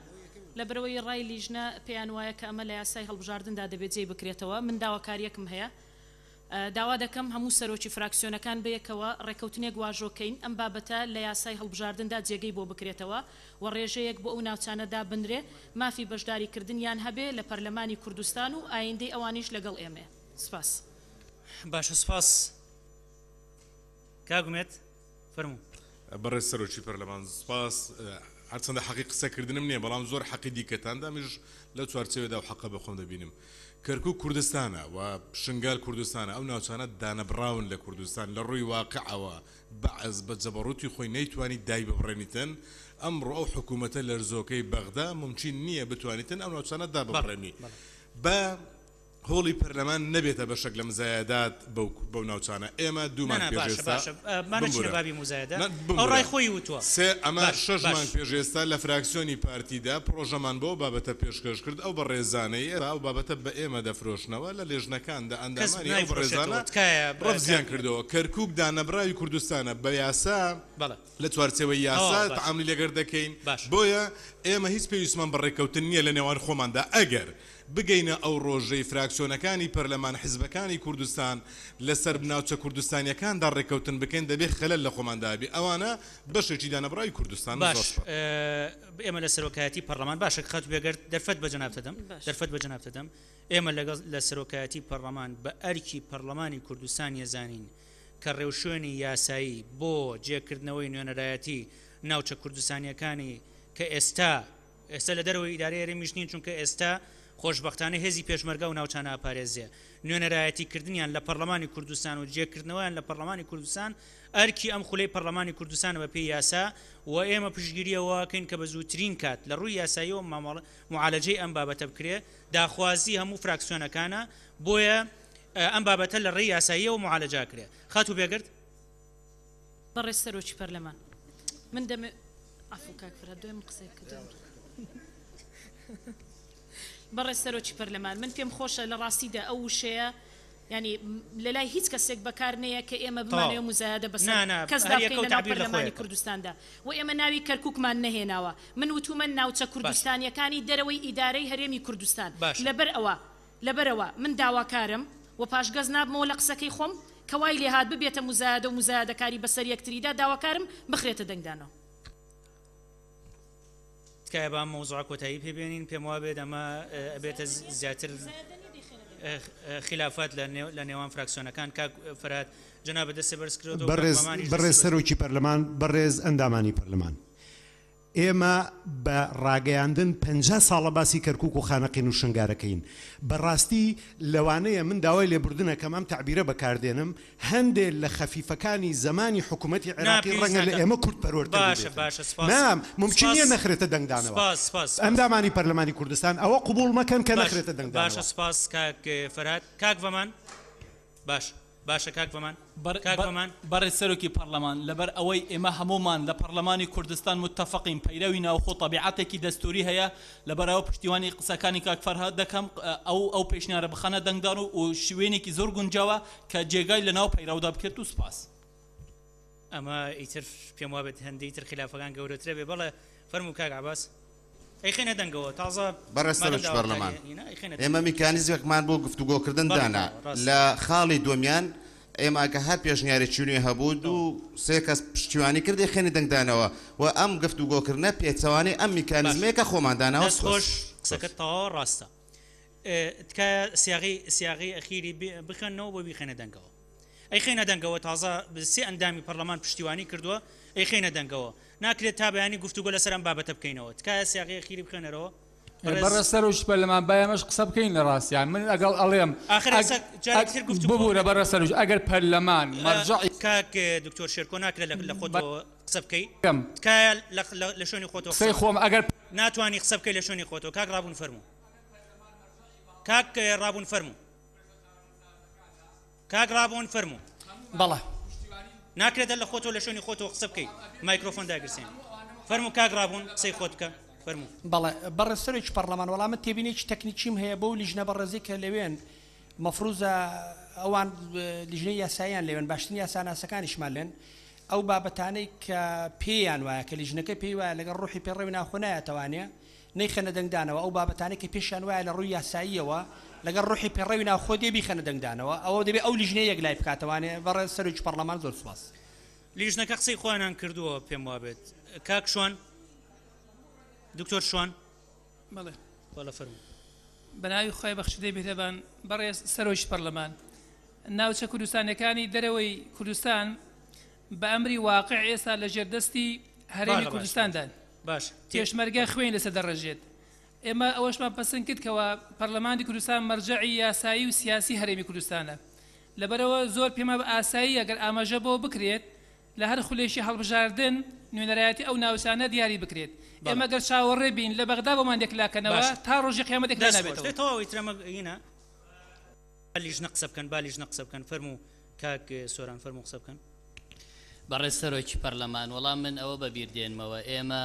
لەبەرەوەی ڕای لیژنە پێیان وایە کە ئەمە لە یاسای هەڵبژاردندا دەبێت جێی بکرێتەوە من داواکاریەکم هەیە داوا دەکەم هەموو سەرۆکی فراکسیۆنەکان بەیەکەوە ڕێکەوتنێک واژۆکەین ئەم بابەتە لە یاسای هەڵبژاردندا جێگەی بۆ بکرێتەوە و ڕێژەیەک بۆ ئەو ناوچانەدا بنرێ مافی بەشداریکردنیان هەبێ لە پەرلەمانی کوردستان و ئایندەی ئەوانیش لەگەڵ ئێمە سپاس باشە سپاس کاگومێت فەرموو بەڕێز سەرۆکی پەرلەمان سپاس هەرچەندە حەقی قسەکردنم نییە بەڵام زۆر حەقی دیکەتاندا میش لە چوارچێوەدا و حەقە بەخۆم دەبینم کەرکووک کوردستانە و شنگال کوردستانە ئەو ناوچانە دانەبراون لە کوردستان لە ڕووی واقعەوە بەعز بە جەبەڕوتی خۆی نەیتوانی دای ببڕێنیتن ئەمڕۆ ئەو حکوومەتە لەرزۆکەی بەغدا ممکن نییە بتوانیتن ئەو ناوچانە دا ببڕێنی بە هۆڵی پەرلەمان نەبێتە بەشێک لە مزایدات بەو ناوچانە ئێمە دوومان پێشێستا ئەو ڕای خۆی وتووە سێ ئەمە شەژمان پێشێستا لە فراکسیۆنی پارتیدا پرۆژەمان بۆ بابەتە پێشکەش کرد ئەو بە ڕێزانەی ئەو بابەتە بە ئێمە دەفرۆشنەوە لە لێژنەکاندا ئەندامانی ئەو ڕێزانە ڕەفزیان کردەوە کەرکووک دانەبراوی کوردستانە بە یاسا لە چوارچێوەی یاسا تەعاملی لەگەر دەکەین بۆیە ئێمە هیچ پێویستمان بەڕێکەوتن نییە لە نێوان خۆماندا ئەگەر بگەینە ئەو ڕۆژەی فراکسیۆنەکانی پەرلەمان حیزبەکانی کوردستان لەسەر بناوچە کوردستانیەکاندا ڕێکەوتن بکەین دەبێت خەلەل لە خۆماندابی ئەوانە بەشێکی دانەبڕاوی کوردستان باش ئێمە لە سەرۆکایەتی پەرلەمان باشە خەت بێگەر دەرفەت بەجەنابتەدەم ئێمە لە سەرۆکایەتی پەرلەمان بە ئەرکی پەرلەمانی کوردستان یەزانین کە ڕێوشێنی یاسایی بۆ جێکردنەوەی نوێنەرایەتی ناوچە کوردستانیەکانی کە ئێستا لە دەرەوەی ئیدارەی هەرێمیش نین چونکە ئێستا خۆشببختانە هێزی پێشمەرگە و ناوچانە ئاپارێزیە نوێنەرایەتیکردنیان لە پەرلەمانی کوردستان و جێکردنەوەیان لە پەرلەمانی کوردستان ئەرکی ئەم خولەی پەرلەمانی کوردستانە بە پێی یاسا و ئێمە پشتگیریەوەکەین کە بە زووترین کات لە ڕووی یاساییەوە معالەجەی ئەم بابەتە بکرێ داخوازی هەموو فراکسیۆنەکانە بۆیە ئەم بابەتە لە ڕێی یاساییەوە معالەجا کرێ خاتو بێگرت بەڕێز سەرۆکی پەرلەمان من دەمێ ئافو کاکفرە دوێم قسەی کردم بەڕێز سەرۆکی پەرلەمان من پێم خۆشە لە ڕاستیدا ئەو وشەیە ینی لەلای هیچ کەسێک بەکار نەیە کە ئێمە بمانەوە مزایدە بەسەر کەسدا بکەین لە پەرلەمانی کوردستاندا و ئێمە ناوی کەرکووکمان نەهێناوە من وتومە ناوچە کوردستانیەکانی دەرەوەی ئیدارەی هەرێمی کوردستان لەبەرەوە من داواکارم و پاشگەز نابمەوە لە قسەکەی خۆم کەوای لێهات ببێتە مزایدە و مزایدەکاری بەسەر یەکتریدا داواکارم بخرێتە دەنگدانەوە تکایە بام مۆزوع کۆتایی پێبێنین پێم وا بێت ئەمە بێتە زیاتر خلافات لە نێوان فراکسیۆنەکان کاک فەرهاد جەنابە دەستێ بەرز کردەوە بەڕێز سەرۆکی پەرلەمان بەڕێز ئەندامانی پەرلەمان ئێمە بە ڕاگەیاندن 50 ساڵە باسی کەرکووک و خانەقین و شنگارەکەین بەڕاستی لەوانەیە من داوای لێبوردنەکەم ئەم تعبیرە بەکاردێنم هەندێک لە خەفیفەکانی زمانی حکوومەتی عێراقی ڕەنگە لە ئێمە کورد پەروەردە ممکن نیە نەخرێتە دەنگدانەوە ئەندامانی پەرلەمانی کوردستان ئەوە قبول مەکەن کە نەخرێتە دەنگدانەوە باشە سپاس کاک فەرهاد کاک ڤەمان باشە کاک ڤەمان بەڕێز سەرۆکی پەرلەمان لەبەر ئەوەی ئێمە هەمومان لە پەرلەمانی کوردستان متتەفەقین پەیرەوی ناوخۆ تەبیعەتێکی دەستوری هەیە لەبەرەوە پشتیوانی قسەکانی کاک فەرهاد دەکەم ئەو پێشنیارە بخەنە دەنگدان و شوێنێکی زۆر گونجاوە کە جێگای لە ناو پەیراودا بکرێت و سپاس ئەمە ئیتر پێم وابێت هەندێک تر خلافەکان گەورەترە بێ بەڵێ فەرموو کاک عەباس ئەیخێنە دەنگەوە تازە بەڕێز سەرۆکی پەرلەمان ئێمە میکانیزمێکمان بۆ گفتوگۆکردن دانا لە خاڵی دومیان ئێمە کە هەر پێشنیارێکی نوێ هەبوو و سێ کەس پشتیوانی کردی خێنی دەنگدانەوە و ئەم گفتوگۆکردنە پێچەوانی ئەم میکانیزمێکە خۆماندانەوە خۆش قسەکەت تەواو ڕاستە تکایە سیاغی ئەخیری بخەنەوە بۆ بیخێنە دەنگەوە ئەیخێنە دەنگەوە تازە سێ ئەندامی پەرلەمان پشتیوانی کردووە ئەیخێنە دەنگەوە ناکرێت تا بەیانی گفتوگۆ لەسەر ئەم بابەتە بکەینەوە تکایە سیاغی ئەخیری بخێنەرەوە بەڕێز سەرۆکی پەرلەمان بایەمەش قسە بکەین لە ڕاستیان من ئەگەڵ ئەڵێم ببوورە بەڕێز سەرۆکی ئەگەر پەرلەمان مەرجەعی کاک دکتۆر شێرکۆ ناکرێت لە خۆتەوە قسە بکەی تکایە لە شوێنی خۆتەوە قسەی خۆم ئەگەر ناتوانی قسە بکەی لە شوێنی خۆتەوە کاک ڕابوون فەرموو کاک ڕابوون فەرموو بەڵێ ناکرێتە لە خۆتەوە لە شوێنی خۆتەوە قسە بکەی مایکرۆفۆن داگرسێن فەرموو کاک ڕابوون قسەی خۆت بکە فەرموو بەڵێ بەڕێز سەرۆکی پەرلەمان وەڵامە تێبینێکی تەکنیکیم هەیە بۆ لیژنە بەڕێزی کە لەوێن مەفروزە ئەوان لیژنەی یاساییان لەوێن باشترین یاساناسەکانیشمان لێن ئەو بابەتانەی کە پێیان وایە کە لیژنەکە پێی وایە لەگەڵ ڕوحی پێڕەوی ناوخۆنایەتەوانێ نەیخەنە دەنگدانەوە ئەو بابەتانەی کە پێشیان وایە لە ڕووی یاساییەوە لەگەڵ ڕوحی پێڕەوی ناوخۆ دێ بیخەنە دەنگدانەوە ئەوە دەبێت ئەو لیژنەیە یەک لای بکاتەوانێ بەڕێ سەرۆکی پەرلەمان زۆر سوپاس. لیژنەکە قسەی خۆیان کردووە پێم وابێت کاک شوان دکتۆر شوان بەڵێ بەڵە فەرموو بەناوی خۆی بەخشدەی بێتەبان بەڕێز سەرۆکی پەرلەمان ناوچە کوردستانەکانی دەرەوەی کوردستان بە ئەمری واقع ئێستا لە ژێردەستی هەرێمی کوردستاندان باش پێشمەرگە خوێن لەسەر دەڕژێت ئێمە ئەوەشمان پەسەند کرد کەەوە پەرلەمانی کوردستان مەرجەعی یاسایی و سیاسی هەرێمی کوردستانە لەبەرەوە زۆر پێمە بە ئاسایی ئەگەر ئاماژە بۆ بکرێت لە هەر خولێشی هەڵبژاردن نوێنەرایەتی ئەو ناوچانە دیاری بکرێت ئێمە گەر چاوەڕێ بین لە بەغدا بۆمان دێکلاکەنەوە تا ڕۆژی قیامەتێک نابێتەوە ترەمەگەینە لیژنە قسە بکەن با لیژنە قسە بکەن فەرموو کاک سۆران فەرموو قسە بکەن. بەڕێز سەرۆکی پەرلەمان وەڵام من ئەوە بەبیردێنمەوە ئێمە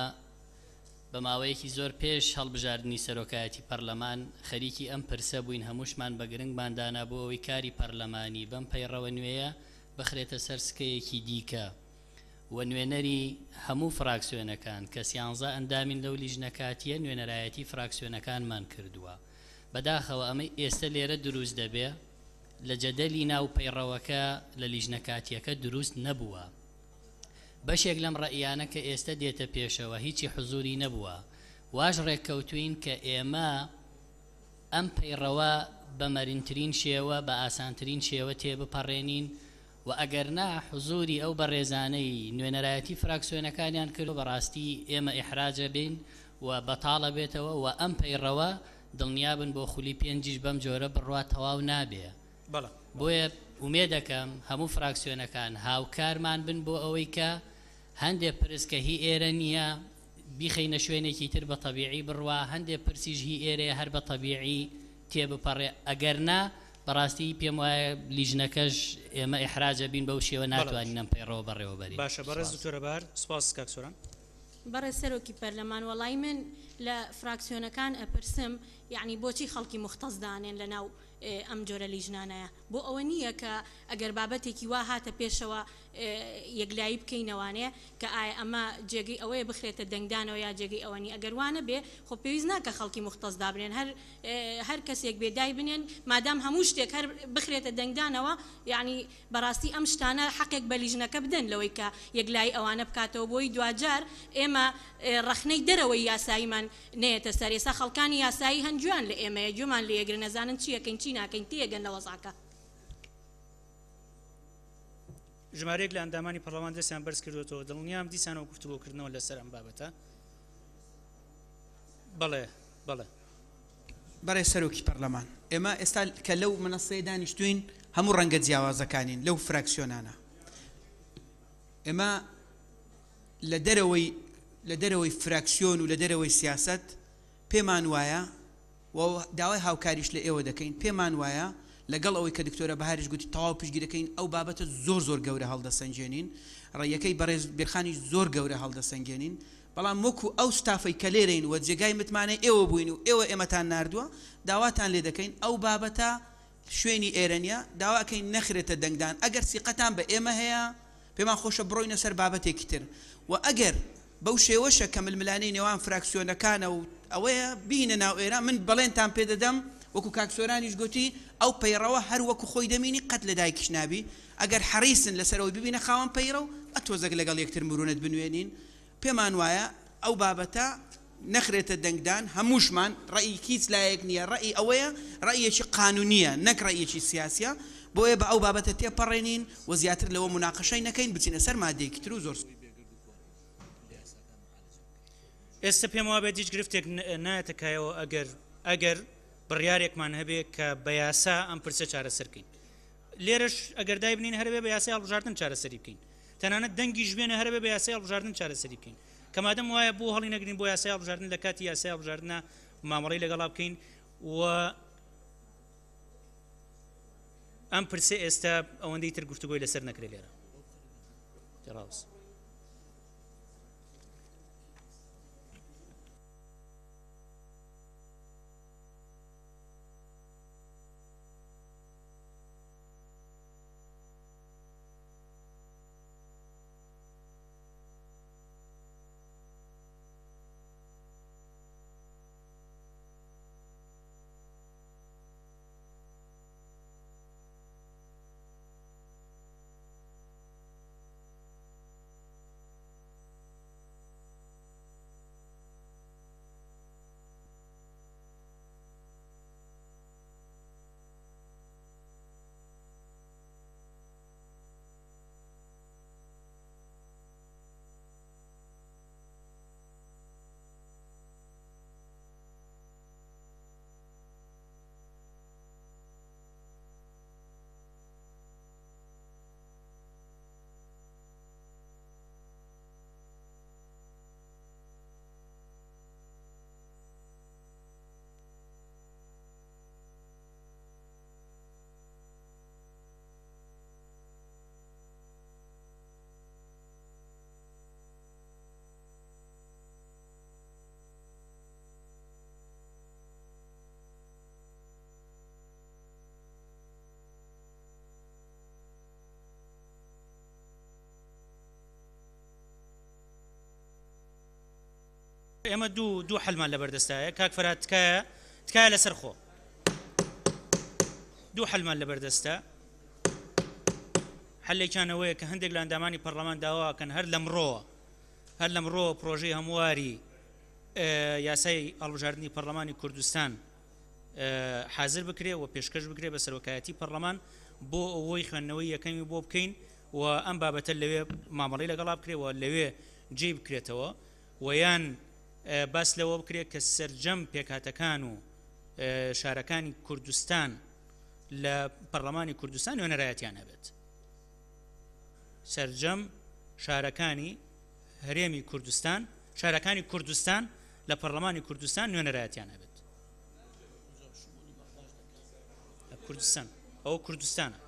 بە ماوەیەکی زۆر پێش هەڵبژاردننی سەرۆکایەتی پەرلەمان خەریکی ئەم پرسە بووین هەمووشمان بە گرنگماندانا بۆ ئەوەی کاری پەرلەمانی بەم پەیڕەوە نوێیە بخرێتە سەر سکەیەکی دیکە و نوێنەری هەموو فراکسیۆنەکان کە 11 ئەندامین لەو لیژنەکاتیە نوێنەرایەتی فراکسیۆنەکانمان کردووە بەداخەوە ئەمە ئێستا لێرە دروست دەبێ لە جەدەلی ناو پەیڕەوەکە لە لیژنەکاتیەکە دروست نەبووە بەشێک لەم ڕەئیانە کە ئێستا دێتە پێشەوە هیچی حزوری نەبووە واژ ڕێککەوتوین کە ئێمە ئەم پەیڕەوە بە مەرینترین شێوە بە ئاسانترین شێوە تێبپەڕێنین و ئەگەر نا حزوری ئەو بەڕێزانەی نوێنەرایەتی فراکسیۆنەکانیان کرد بەڕاستی ئێمە ئیحراجە بین و بەتاڵە بێتەوە و ئەم پەیڕەوە دڵنیابن بۆ خولی پێنجیش بەم جۆرە بڕوا تەواو نابێ بۆیە ومێ دەکەم هەموو فراکسیۆنەکان هاوکارمان بن بۆ ئەوەی کە هەندێک پرس کە هی ئێرە نییە بیخەینە شوێنێکی تر بە تەبیعی بڕوا هەندێک پرسیش هی ئێرەیە هەر بە تەبیعی تێبپەڕێ ئەگەر نا بەڕاستی پێم وایە لیژنەکەش ئێمە ئیحراجە بین بەو شێوە ناتوانین ئەم پەیڕەوە بەڕێوەبەرین. باشە بەڕێز دکتۆرە بەهار سوپاس کاک سۆران. بەڕێز سەرۆکی پەرلەمان وەڵای من لە فراکسیۆنەکان ئەپرسم یعنی بۆچی خەڵکی مختەزدانێن لە ناو ئەم جۆرە لیژنانەیە بۆ ئەوە نییە کە ئەگەر بابەتێکی وا هاتە پێشەوە یەکلایی بکەینەوانێ کە ئایا ئەمە جێگەی ئەوەیە بخرێتە دەنگدانەوە یا جێگەی ئەوەنی ئەگەر وانە بێ خۆ پێویست ناکە خەڵکی مختەزدا بنێن هەر کەسێک بێدای بنێن مادام هەموو شتێک هەر بخرێتە دەنگدانەوە یعنی بەڕاستی ئەم شتانە حەقێک بە لیژنەکە بدەن لەوەی کە یەکلای ئەوانە بکاتەوە بۆی دوجار ئێمە ڕخنەی دەرەوەی یاساییمان نێتە سەر ئێستا خەڵکانی یاسایی هەنجوان لە ئێمەیە جومان لە یەگرن نەزانن چیەکەین چی ناکەین تێگەن لە وەزعەکە. ژمارەیەک لە ئەندامانی پەرلەمان دەستیان بەرز کردوێتەوە دڵنیام دیسانەوە گفتوگۆکردنەوە لەسەر ئەم بابەتە. بەڵێ بەڕێ سەرۆکی پەرلەمان ئێمە ئێستا کە لەو منەسەی دانیشتوین هەموو ڕەنگە جیاوازەکانین لەو فراکسیۆنانە ئێمە لە دەرەوەی فراکسیۆن و لە دەرەوەی سیاست پێمان وایە و داوای هاوکاریش لە ئێوە دەکەین پێمان وایە لەگەڵ ئەوەی کە دکتۆرە بەهاریش گوتی تەواو پشتگی دەکەین ئەو بابەتە زۆر گەورە هەڵدەسەنجێنین ڕێیەکەی بەڕێز بیرخانی زۆر گەورە هەڵدەسەنگێنین بەڵام وەکو ئەو ستافەی کە لێرەین و جێگای متمانەی ئێوە بووین و ئێوە ئێمەتان ناردووە داواتان لێ دەکەین ئەو بابەتە شوێنی ئێرەنیە داواکەین نەخرێتە دەنگدان ئەگەر سیقەتان بە ئێمە هەیە پێمان خۆشە بڕۆینە سەر بابەتێکی تر و ئەگەر بەو شێوەشە کە ململانەی نێوان فراکسیۆنەکانە و ئەوەیە بینە ناو ئێرە من بەڵێنتان پێدەدەم وەکو کاکسۆرانیش گوتی ئەو پەیڕەوە هەر وەکو خۆی دەمینی قەت لە دایکیش نابی ئەگەر حەریسن لەسەرەوەی ببینە خاوەن پەیڕە و ئەتۆزەک لەگەڵ یەکتر مرونەت بنوێنین پێمان وایە ئەو بابەتە نەخرێتە دەنگدان هەمووشمان ڕەئی هیچ لایەک نییە ڕەئی ئەوەیە ڕەیەکی قانونیە نەک ڕەیەکی سیاسیە بۆیە بە ئەو بابەتە تێپەڕێنین و زیاتر لەوە مناقەشەی نەکەین بچینە سەر مادەیەکی تر و زۆر ئێستا پێم وابێت هیچ گرفتێک نایەتەکایەوە ئەگەر بڕیارێکمان هەبێ کە بە یاسا ئەم پرسە چارەسەرکەین لێرەش ئەگەر دای بنین هەربێ بە یاسای هەڵبژاردن چارەسەری بکەین تەنانەت دەنگیش بێنە هەربێ بە یاسای هەڵبژاردن چارەسەری بکەین کەمادەم وایە بۆ هەڵی نەگرین بۆ یاسای هەڵبژاردن لە کاتی یاسای هەڵبژاردنە مامەڵەی لەگەڵا بکەین و ئەم پرسە ئێستا ئەوەندەی تر گفتوگۆی لەسەر نەکرێت لێرە ئێمە دوو حەلمان لەبەردەستایە کاک فەرات تکایە لەسەر خۆ دوو حەلمان لەبەردەستە حەلێکیانەوەیە کە هەندێک لە ئەندامانی پەرلەمان داواکەن هەر لەمڕۆ پرۆژەی هەمواری یاسای هەڵبژاردننی پەرلەمانی کوردستان حاضر بکرێ و پێشکەش بکرێ بە سەرۆکایەتی پەرلەمان بۆ ئەوەی خوێندنەوەی یەکەمی بۆ بکەین و ئەم بابەتە لەوێ مامەڵی لەگەڵا بکرێەوە لەوێ جێ بکرێتەوە و یان باس لەوە بکرێت کە سەرجەم پێکهاتەکان و شارەکانی کوردستان لە پەرلەمانی کوردستان نوێنەرایەتیان هەبێت سەرجەم شارەکانی هەرێمی کوردستان شارەکانی کوردستان لە پەرلەمانی کوردستان نوێنەرایەتیان هەبێت کوردستان ئەو کوردستانە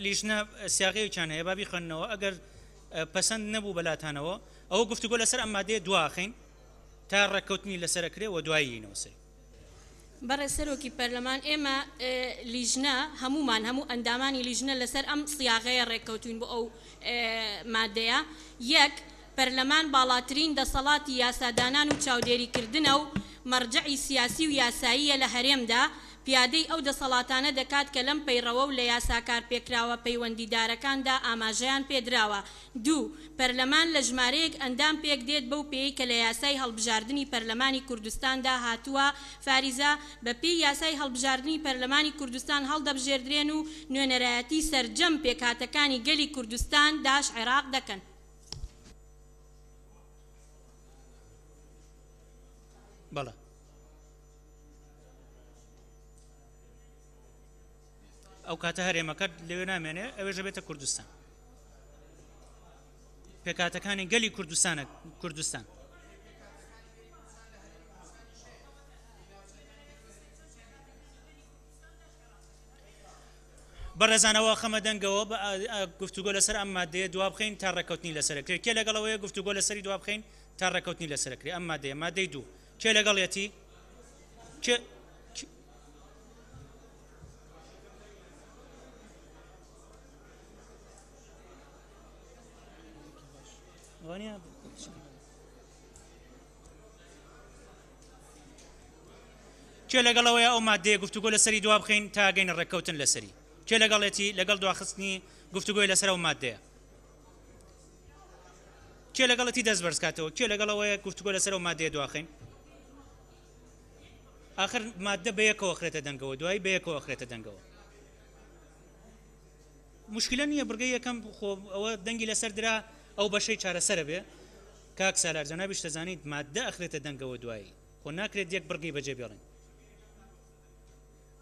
لیژنە سیاغەیەکیان هەیە بابی خوێندنەوە ئەگەر پەسەند نەبوو بەلاتانەوە ئەوە گفتوگۆ لەسەر ئەم مادەیە دواخین تا ڕێککەوتنی لەسەرەکرێ و دوایینەوە سەر بەڕێ سەرۆکی پەرلەمان ئێمە لیژنە هەمومان هەموو ئەندامانی لیژنە لەسەر ئەم سیاغەیە ڕێککەوتوین بۆ ئەو مادەیە یەک پەرلەمان باڵاترین دەسەڵاتی یاسادانان و چاودێریکردنە و مەرجعی سیاسی و یاساییە لە هەرێمدا پیادەی ئەو دەسەڵاتانە دەکات کە لەم پەیڕەوە و لە یاساکار پێکراوە پەیوەندیدارەکاندا ئاماژەیان پێدراوە. دوو پەرلەمان لە ژمارەیەک ئەندام پێک دێت بەو پێی کە لە یاسای هەڵبژاردننی پەرلەمانی کوردستاندا هاتووە فاریزە بە پێی یاسای هەڵبژاردننی پەرلەمانی کوردستان هەڵدەبژێردرێن و نوێنەرایەتی سەرجەم پێکهاتەکانی گەلی کوردستان داش عێراق دەکەن. بەڵێ ئەو کاتە هەرێمەکە لەوێ نامێنێ ئەوێژە بێتە کوردستان پێکاتەکانی گەلی کوردستانە کوردستان بەڕێزانەوە خەمە دەنگەوە گفتوگۆ لەسەر ئەم مادەیە دواب بخەین تا ڕێککەوتنی لەسەرکرێت کێ لەگەڵەوەیە گفتوگۆ لەسەری دواب بخەین تا ڕێککەوتنی لەسەرکرێت ئەم مادەیە مادەی دوو کێ لەگەڵێتی کێ لەگەڵەوەی ئەو مادەیە گفتوگۆ لەسەری دواب بخەین تا گەینە ڕێککەوتن لەسەری کێ لەگەڵێتی لەگەڵ دواخستنی گفتوگۆی لەسەر ئەو مادەیە کێ لەگەڵەتی دەست بەرزکاتەوە کێ لەگەڵەوەیە گفتوگۆ لەسەر ئەو مادەیە دواخین آخر مادە بەیەکەوە خرێتە دەنگەوە دوای بەیەکەوە خرێتە دەنگەوە مشکلە نییە بڕگەی یەکەم خۆ ئەوە دەنگی لەسەر درا ئەو بەشەی چارەسەرە بێ کاک سالار جەنابیش دەزانیت مادە ئەخرێتە دەنگەوە دوایی خۆ ناکرێت یەک بڕگەی بەجێ بێڵێن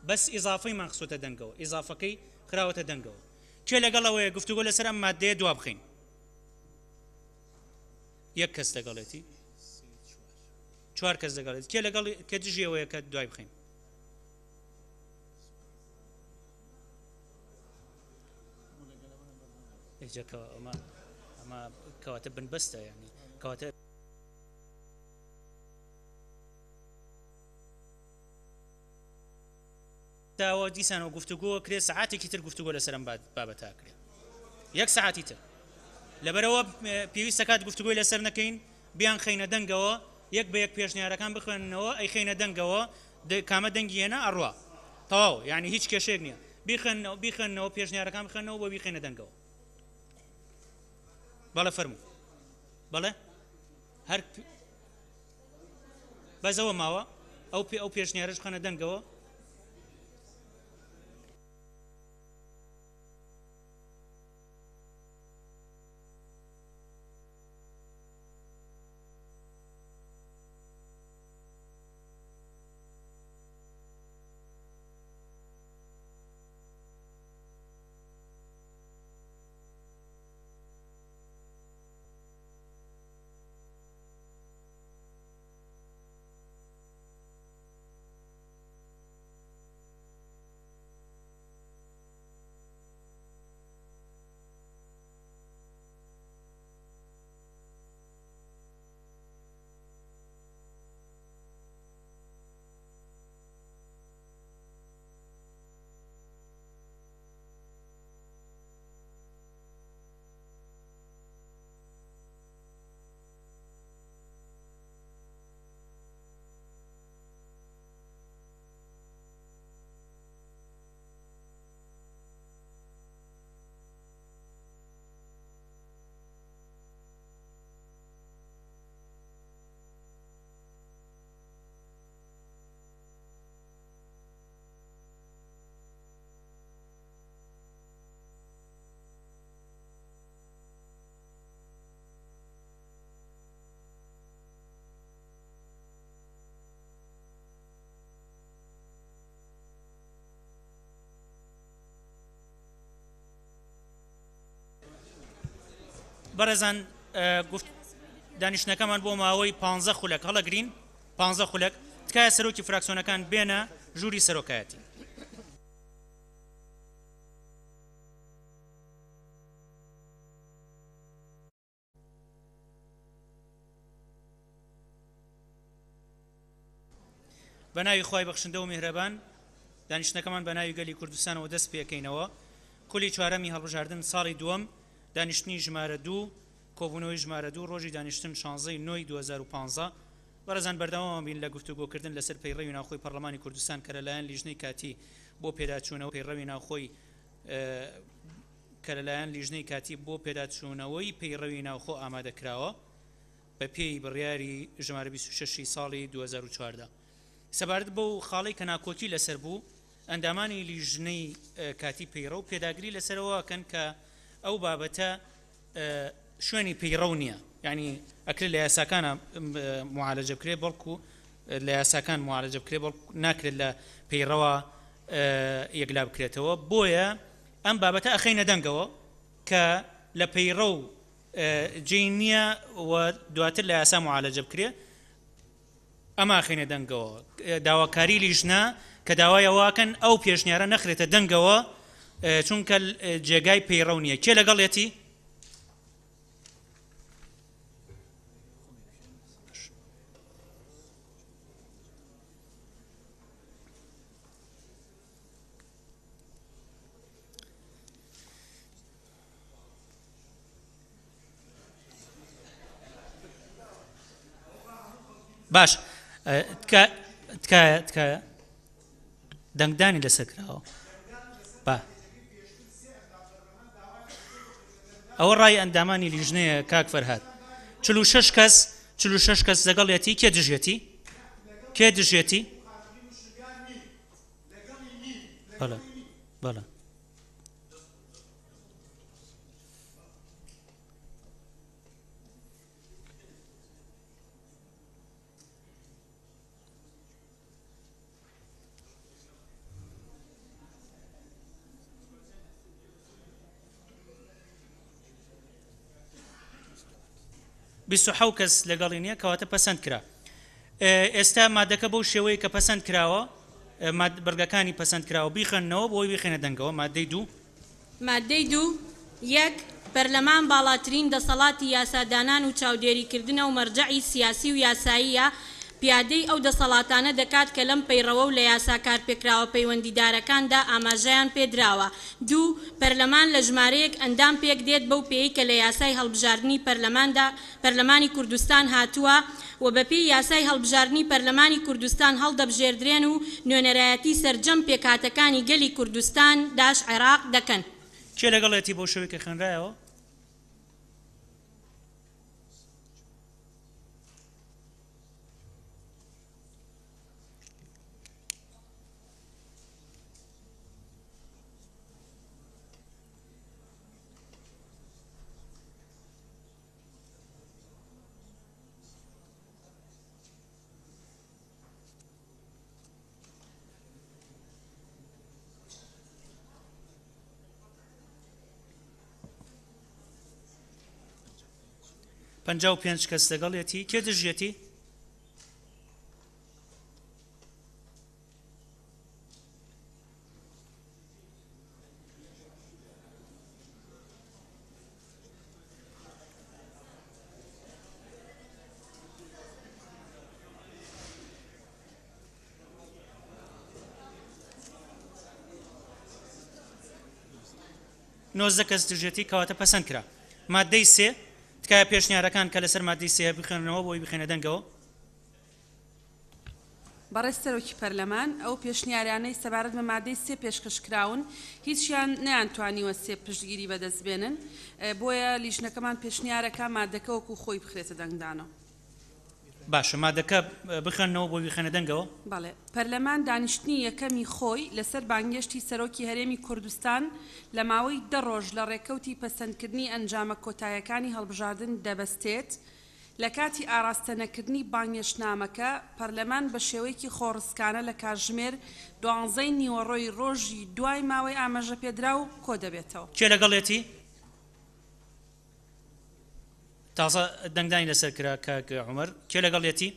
بەس ئیزافەی ماخسوتە دەنگەوە ئیزافەکەی خراوەتە دەنگەوە کێ لەگەڵەوەیە گفتوگۆ لەسەر ئەم مادەیە دوا بخەین یەک کەس لەگەڵێتی 4 کەس لەگەڵێت کێ لەگەڵ کە دژیەوەیە کە دوای بخەین ئەمە کەواتە بنبەستە یعنی کەواتە داوە دیسانەوە گفتوگۆ کرێ سعاتێکی تر گفتوگۆ لەسەر ئەم بابەتە کرێ یەک سعاتی تر لەبەرەوە پێویستە کات گفتوگۆی لەسەر نەکەین بیان خەینە دەنگەوە یەک بە یەک پێشنیارەکان بخوێننەوە ئەی خەینە دەنگەوە کامە دەنگی هێنا ئەڕوا تەواو یعنی هیچ کێشێک نییە بیخەنەوە پێشنیارەکان بخەنەوە بۆ بیخەینە دەنگەوە بەڵێ فەرموو بەڵێ هەر بەزەوە ماوە ئەو پێشنیارش بخەنە دەنگەوە بەڕێزان گفت دانیشتنەکەمان بۆ ماوەی 15 خولەک هەڵەگرین 15 خولەک تکایە سەرۆکی فراکسیۆنەکان بێنە ژووری سەرۆکایەتی بە ناوی خۆی بەخشندە و میهرەبان دانیشتنەکەمان بە ناوی گەلی کوردستانەوە دەست پێکەینەوە کولی چوارەمی هەڵبژاردن ساڵی دووەم دانیشتنی ژمارە 2 کۆبوونەوەی ژمارە 2 ڕۆژی دانیشتن 16 نۆی 2015 بەڕێزان بەردەوام بین لە گفتوگۆکردن لەسەر پەیڕەوی ناوخۆی پەرلەمانی کوردستان کە لەلایەن لیژنەی کاتی بۆ پێداچوونەوە پەیڕەوی ناوخۆی کە لەلایەن لیژنەی کاتی بۆ پێداچوونەوەی پەیڕەوی ناوخۆ ئامادەکراوە بە پێی بڕیاری ژمارە 26 ساڵی 2014 سەبارەت بەو خاڵی کە ناکۆکی لەسەر بوو ئەندامانی لیژنەی کاتی پەیڕە و پێداگری لەسەرەوەکەن کە ئەو بابەتە شوێنی پەیڕە نییە یعنی ئەکرێت لە یاساکانە معالەجە بکرێت بەڵکو لە یاساکان معالەجە بکرێت بەڵکو ناکرێت لە پەیڕەوە یەکلا بکرێتەوە بۆیە ئەم بابەتە ئەخەینە دەنگەوە کە لە پەیڕە و جێی نییە و دواتر لە یاسا معالەجە بکرێت ئەما خەینە دەنگەوە داواکاری لیژنە کە داوای ئەوواکەن ئەو پێشنیارە نەخرێتە دەنگەوە چونکە جێگای پەیڕە نییە کێ لەگەڵێتی باش تکایە دەنگدانی لەسەر کراوە با ئەوە ڕای ئەندامانی لیژنەیە کاک فەرهاد 46 کەس لەگەڵێتی کێ دژێتی کێ دژێتی بەڵێ 27 کەس لەگەڵی نییە کەواتە پەسەند کرا. ئێستا مادەکە بەو شێوەیە کە پەسەند کراوە بەرگەکانی پەسەند کراوە بیخەنەوە بۆی بخێنە دەنگەوە. مادەی دوو یەک پەرلەمان باڵاترین دەسەڵاتی یاسادانان و چاودێریکردنە و مەرجەعی سیاسی و یاساییە پیادەی ئەو دەسەڵاتانە دەکات کە لەم پەیڕەوە و لە یاساکار پێکراوە پەیوەندیدارەکاندا ئاماژەیان پێدراوە. دوو پەرلەمان لە ژمارەیەک ئەندام پێک دێت بەو پێی کە لە یاسای هەڵبژاردننی پەرلەمانی کوردستان هاتووە و بەپێی یاسای هەڵبژاردننی پەرلەمانی کوردستان هەڵدەبژێردرێن و نوێنەرایەتی سەرجەم پێکهاتەکانی گەلی کوردستان داش عێراق دەکەن. چێ لەگەڵێتی بۆ شەوەی کە خوێنرایەوە؟ پنجا و پێنج کەس لەگەڵێتی کێ دژێتی؟ نۆزدە کەس دژێتی کەواتە پەسەند کرا. مادەی سێ تکایە پێشنیارەکان کە لەسەر مادەی سێ بخێنەوە بۆی بخێنە دەنگەوە. بەڕێز سەرۆکی پەرلەمان ئەو پێشنیارانەی سەبارەت بە مادەی سێ پێشکەشکراون هیچیان نەیانتوانیوە سێ پشتگیری بەدەست بێنن، بۆیە لیژنەکەمان پێشنیارەکە مادەکە وەکو خۆی بخرێتە دەنگدانەوە. باشە مادەکە بخێنەوە بۆی بخێنە دەنگەوە. بەڵێ پەرلەمان دانیشتنی یەکەمی خۆی لەسەر بانگێشتی سەرۆکی هەرێمی کوردستان لە ماوەی 10 ڕۆژ لە ڕێکەوتی پەسەندکردنی ئەنجامە کۆتاییەکانی هەڵبژاردن دەبەستێت. لە کاتی ئاراستەنەکردنی بانگێشتنامەکە پەرلەمان بە شێوەیەکی خۆڕسکانە لە کاتژمێر 12 نیوەڕۆی ڕۆژی دوای ماوەی ئاماژە پێدرا و کۆ دەبێتەوە. کێ لەگەڵێتی؟ تازە دەنگدانی لەسەر کرا کاک عومەر. کێ لەگەڵێتی؟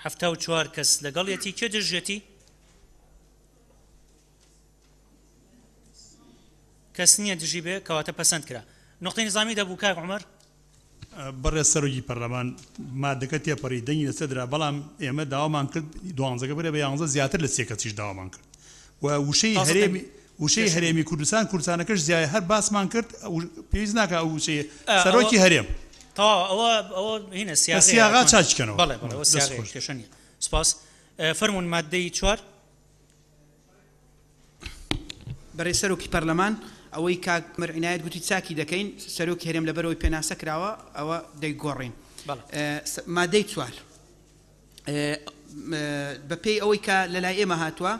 هەفتە و چوار کەس لەگەڵێتی کێ دژێتی؟ کەس نییە دژی بێ کەواتە پەسەند کرا. نقطەی نظامی دەبوو کاک عومەر. بەڕێز سەرۆکی پەرلەمان مادەکە تێپەڕی دەنگی لەسەردرا، بەڵام ئێمە داوامان کرد 12 بێ بە 11 زیاتر لە 3 کەسیش داوامان کرد و وشەی هەرێمی کوردستان کوردستانەکەش زیای هەر باسمان کرد پێویست ناکە ئەو وشەیە سەرۆکی هەرێم ئەوە هینە سیاغا چاچکەنەوە. بەڵێ کێشە نیە. سپاس. فەرموون مادەی 4. بەڕێز سەرۆکی پەرلەمان ئەوەی کاک مەرعینایەت گوتی چاکی دەکەین سەرۆکی هەرێم لەبەرەوەی پێناسە کراوە ئەوە دەیگۆڕین. مادەی 4 بەپێی ئەوەی کە لەلای ئێمە هاتووە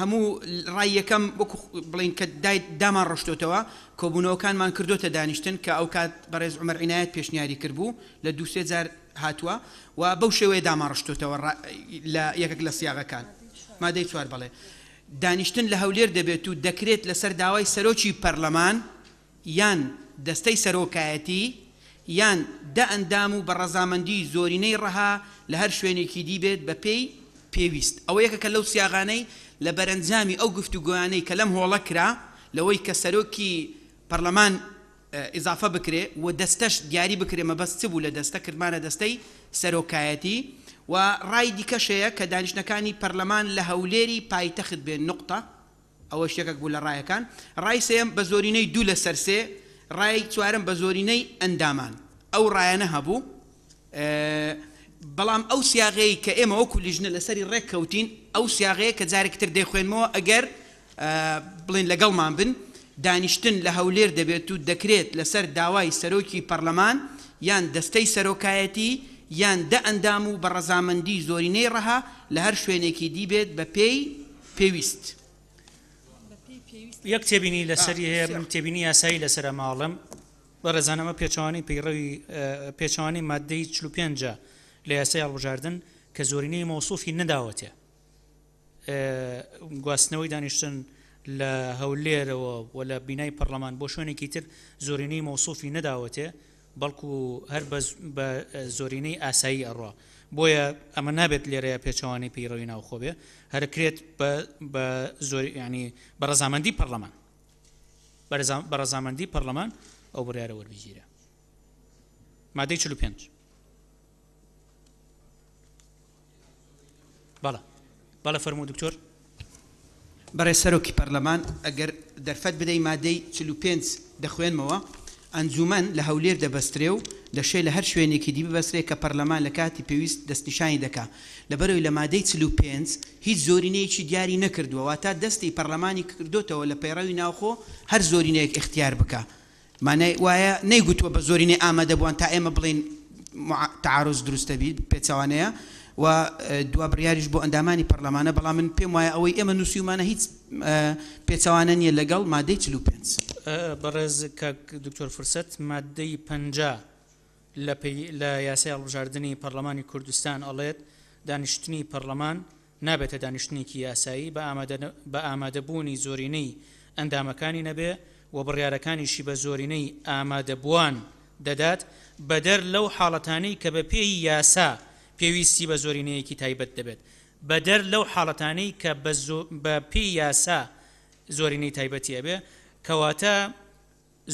هەموو ڕای یەکەم وەکو بڵین کە دامان ڕۆشتۆتەوە کۆبوونەوەکانمان کردوتە دانیشتن کە ئەو کات بەڕێز عومەر عینایەت پێشنیاری کردبوو لە 2-3 جار هاتووە و بەو شێوەیە دامان ڕۆشتۆتەوە لە یەکێک لە سیاغەکان. مادەی 4 بەڵێ دانیشتن لە هەولێر دەبێت و دەکرێت لەسەر داوای سەرۆکی پەرلەمان یان دەستەی سەرۆکایەتی یان دە ئەندام و بە ڕەزامەندی زۆرینەی ڕەها لە هەر شوێنێکی دی بێت بە پێی پێویست. ئەوە یەکە کە لەو سیاغانەی لە بەرەنجامی ئەو گفتوگویانەی کە لەم هۆڵە کرا لەوەی کە سەرۆکی پەرلەمان ئیزافە بکرێ و دەستەش دیاری بکرێ مەبەست بوو لە دەستە کردمانە دەستەی سەرۆکایەتی و ڕای دیکەشەیە کە دانیشتەکانی پەرلەمان لە هەولێری پایتەخت بێن نقطە ئەوە شتێکێک بوو لە ڕایەکان. ڕای سێم بە زۆرینەی 2 لەسەر 3، ڕای چوارم بە زۆرینەی ئەندامان. ئەو ڕایانە هەبوو، بەڵام ئەو سیاغەیە کە ئێمە وەکو لیژنە لەسەری ڕێککەوتین ئەو سیاغەیە کە جارێکتر دەیخوێنمەوە ئەگەر بڵین لەگەڵمان بن دانیشتن لە هەولێر دەبێت و دەکرێت لەسەر داوای سەرۆکی پەرلەمان یان دەستەی سەرۆکایەتی یان دە ئەندام و بە ڕەزامەندی زۆرینەی ڕەها لە هەر شوێنێکی دی بێت بە پێی پێویست. یەک تێبینی لەسەری هەیە من تێبینی یاسایی لەسەر ماڵم بە ڕێزانەمە پێچوانی پەیڕەوی پێچوانی مادەی 45 لە یاسای هەڵبژاردن کە زۆرینەی مەوسوفی نەداوەتێ گواستنەوەی دانیشتن لە هەولێرەوە و لە بینای پەرلەمان بۆ شوێنێکی تر زۆرینەی مەوسوفی نەداوەتێ بەڵکو هەر بە زۆرینەی ئاسایی ئەڕوا بۆیە ئەمە نابێت لێرەیە پێچوانی پەیڕەوی ناوخۆ بێ هەرکرێت بە زۆر ینی بە ڕەزامەندی پەرلەمان بە ڕەزامەندی پەرلەمان ئەو بڕیارە وەربگیرە. مادەی 45 بەڵە فەرموو دکتۆر. بەڕێز سەرۆکی پەرلەمان ئەگەر دەرفەت بدەی مادەی 45 دەخوێنمەوە ئەنجومەن لە هەولێر دەبەسترێ و دەشێ لە هەر شوێنێکی دی ببەسترێ کە پەرلەمان لە کاتی پێویست دەستنیشانی دەکا لەبەرەوەی لە مادەی 45 هیچ زۆرینەیەکی دیاری نەکردووە واتە دەستی پەرلەمانی کردوتەوە لە پەیڕەوی ناوخۆ هەر زۆرینەیەک اختیار بکە مانای وایە نەیگوتووە بە زۆرینەی ئامادەبووان تا ئێمە بڵین تعارض دروستە بیت پێچەوانەیە و دوا بڕیاریش بۆ ئەندامانی پەرلەمانە بەڵام من پێم وایە ئەوەی ئێمە نووسیمانە هیچ پێچەوانە نیە لەگەڵ مادەی 45. بەڕێز کاک دکتۆر فرسەت مادەی 50 لە یاسای هەڵبژاردنی پەرلەمانی کوردستان ئەڵێت دانیشتنی پەرلەمان نابێتە دانیشتنێکی یاسایی بە ئامادەبوونی زۆرینەی ئەندامەکانی نەبێ و بڕیارەکانیشی بە زۆرینەی ئامادەبووان دەدات بەدەر لەو حاڵەتانەی کە بە پێی یاسا پێویستی بە زۆرینەیەکی تایبەت دەبێت بەدەر لەو حاڵەتانەی کە بە پێی یاسا زۆرینەی تایبەتی ئەبێ کەواتە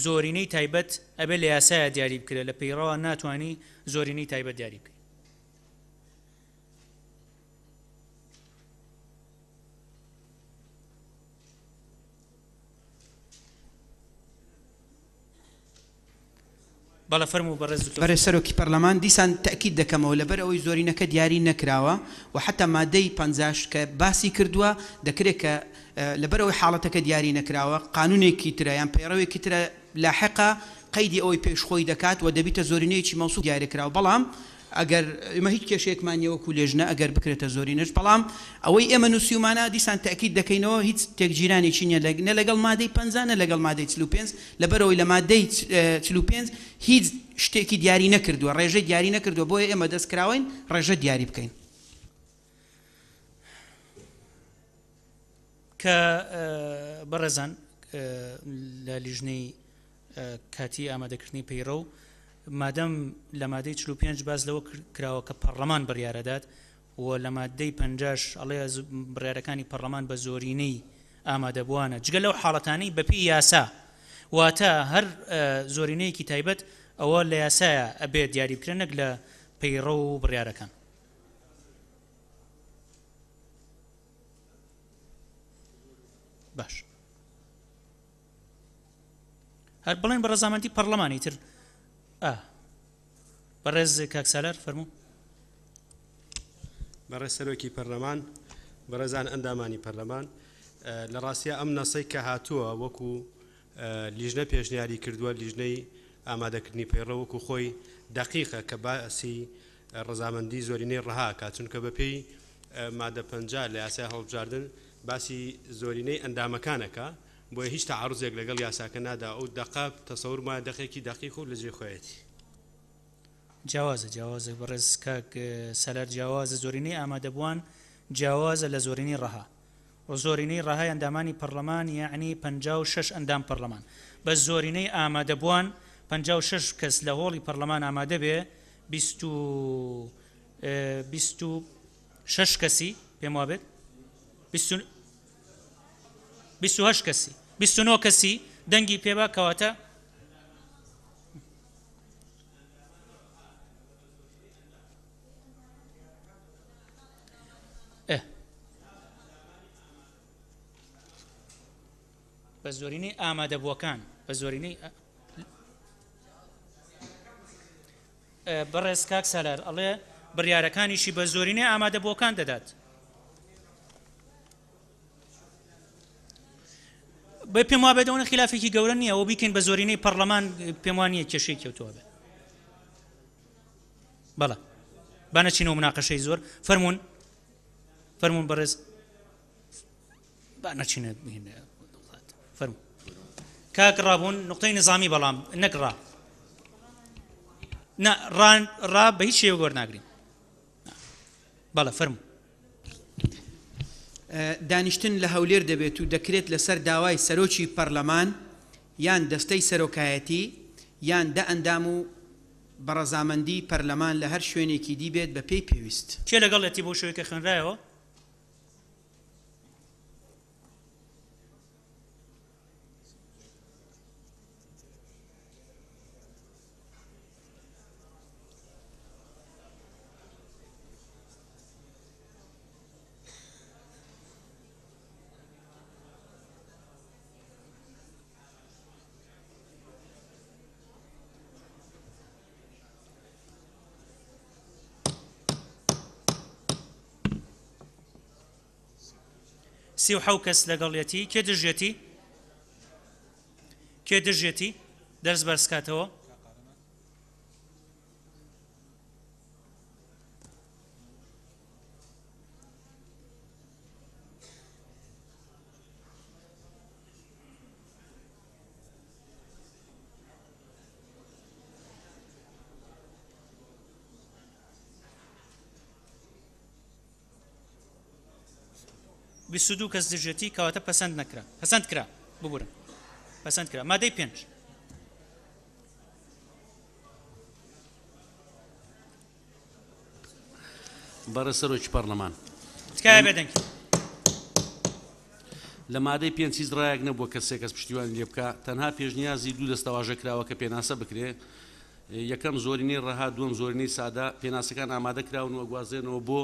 زۆرینەی تایبەت ئەبێ لە یاسایە دیاری بکرێت لە پەیڕەوە ناتوانی زۆرینەی تایبەت دیاری بکەیت. بەڕێز سەرۆکی پەرلەمان دیسان تاکید دەکەمەوە لەبەر ئەوەی زۆرینەکە دیاری نەکراوە و حتا مادەی 50 کە باسی کردووە دەکرێت کە لەبەرەوەی حاڵەتەکە دیاری نەکراوە قانونێکی ترە یان پەیڕەوێکی ترە لاحقا قەیدی ئەوەی پێشخۆی دەکات و دەبیتە زۆرینەیەکی مەوسوف دیاریکراوە بەڵام ئەگەر ئێمە هیچ کێشەیەکمانیەوە و لێژنە ئەگەر بکرێتە زۆرینەش بەڵام ئەوەی ئێمە نووسیمانە دیسان تاکید دەکەینەوە هیچ تێکگیرانێکی نیە نە لەگەڵ مادەی 50 نە لەگەڵ مادەی 45 لەبەرەوەی لە مادەی 45 هیچ شتێکی دیاری نەکردووە ڕێژەی دیاری نەکردووە بۆیە ئێمە دەستکراوین ڕێژە دیاری بکەین. کە بەڕێزان لە لیژنەی کاتی ئامادەکردنی پەیڕە و مادەم لە مادەی 45 باز لەوە کراوە کە پەرلەمان بڕیارەدات و لە مادەی 50 ئەڵێ بڕیارەکانی پەرلەمان بە زۆرینەی ئامادەبووانە جگە لەو حاڵەتانەی بەپی یاسا واتە هەر زۆرینەیەکی تایبەت ئەوە لە یاسایە ئەبێت دیاری بکرێن نەک لە پەیڕە و بڕیارەکان. باش هەر بڵێن بە ڕەزامەندی پەرلەمانی تر بەڕێز کاک سالار فەرموو. بەڕێز سەرۆکی پەرلەمان بەڕێزان ئەندامانی پەرلەمان لە ڕاستیە ئەم نەسەی کە هاتووە وەکو لیژنە پێشنیاری کردووە لیژنەی ئامادەکردنی پەیڕە وەکو خۆی دقیقە کە باسی ڕەزامەندی زۆرینەی ڕەهاکە چونکە بەپێی مادە 50 لە یاسای هەڵبژاردن باسی زۆرینەی ئەندامەکانەکە بۆیە هیچ تعارضێک لەگەڵ یاساکە نادا ئەو دقاب تەسەورمان دقێکی دقیق و لەجێ خۆیەتی جیاوازە بەڕێز کاک سەلەر جیاوازە زۆرینەی ئامادەبووان جیاوازە لە زۆرینەی ڕەها و زۆرینەی ڕەهای ئەندامانی پەرلەمان یعنی 56 ئەندام پەرلەمان بە زۆرینەی ئامادەبووان 56 کەس لە هۆڵی پەرلەمان ئامادە بێ 26 کەسی پێم وابێت 28 کەسی 29 کەسی دەنگی پێبا کەواتە بە زۆرینەی ئامادەبووەکان بە زۆرینەی بەڕێز کاک سالار ئەڵێ بڕیارەکانیشی بە زۆرینەی ئامادەبووەکان دەدات. بە پێم وا بێتەوە خلافێکی گەورە نییە ئەوە بیکەین بە زۆرینەی پەرلەمان پێم وانە کێشەی کەوتووە بێ بەڵێ با نەچینەوە مناقەشەی زۆر فەرمونون بەڕێز با نەچینە فەرموون کاک ڕابوون نقطەی نظامی بەڵام نەکڕا ڕا بە هیچ شێوە گۆرناگرین بەڵێ فەرموون دانیشتن لە هەولێر دەبێت و دەکرێت لەسەر داوای سەرۆکی پەرلەمان یان دەستەی سەرۆکایەتی یان دە ئەندام و بەڕەزامەندی پەرلەمان لە هەر شوێنێکی دی بێت بە پێی پێویست کێ لەگەڵەتی بۆ شوێکە خوێنرایەوە سی و حەو کەس لەگەڵیەتی کێ دژێتی دەرز بەرزکاتەوە بیست و کەس دژێتی کەواتە پەسەند کرا ببورن پەسەند کرا مادەی 5 بەڕێز سەرۆکی پەرلەمان تکایە بێدەنگ لە مادەی 5 هیچ ڕایەک نەبووە کەسێک کەس پشتیوانی لێ بکە تەنها پێشنیازی دوو دەستەواژە کراوە کە پێناسە بکرێ یەکەم زۆرینەی ڕەها دووەم زۆرینەی سادا پێناسەکان ئامادە کراون و ئەگوازێنەوە بۆ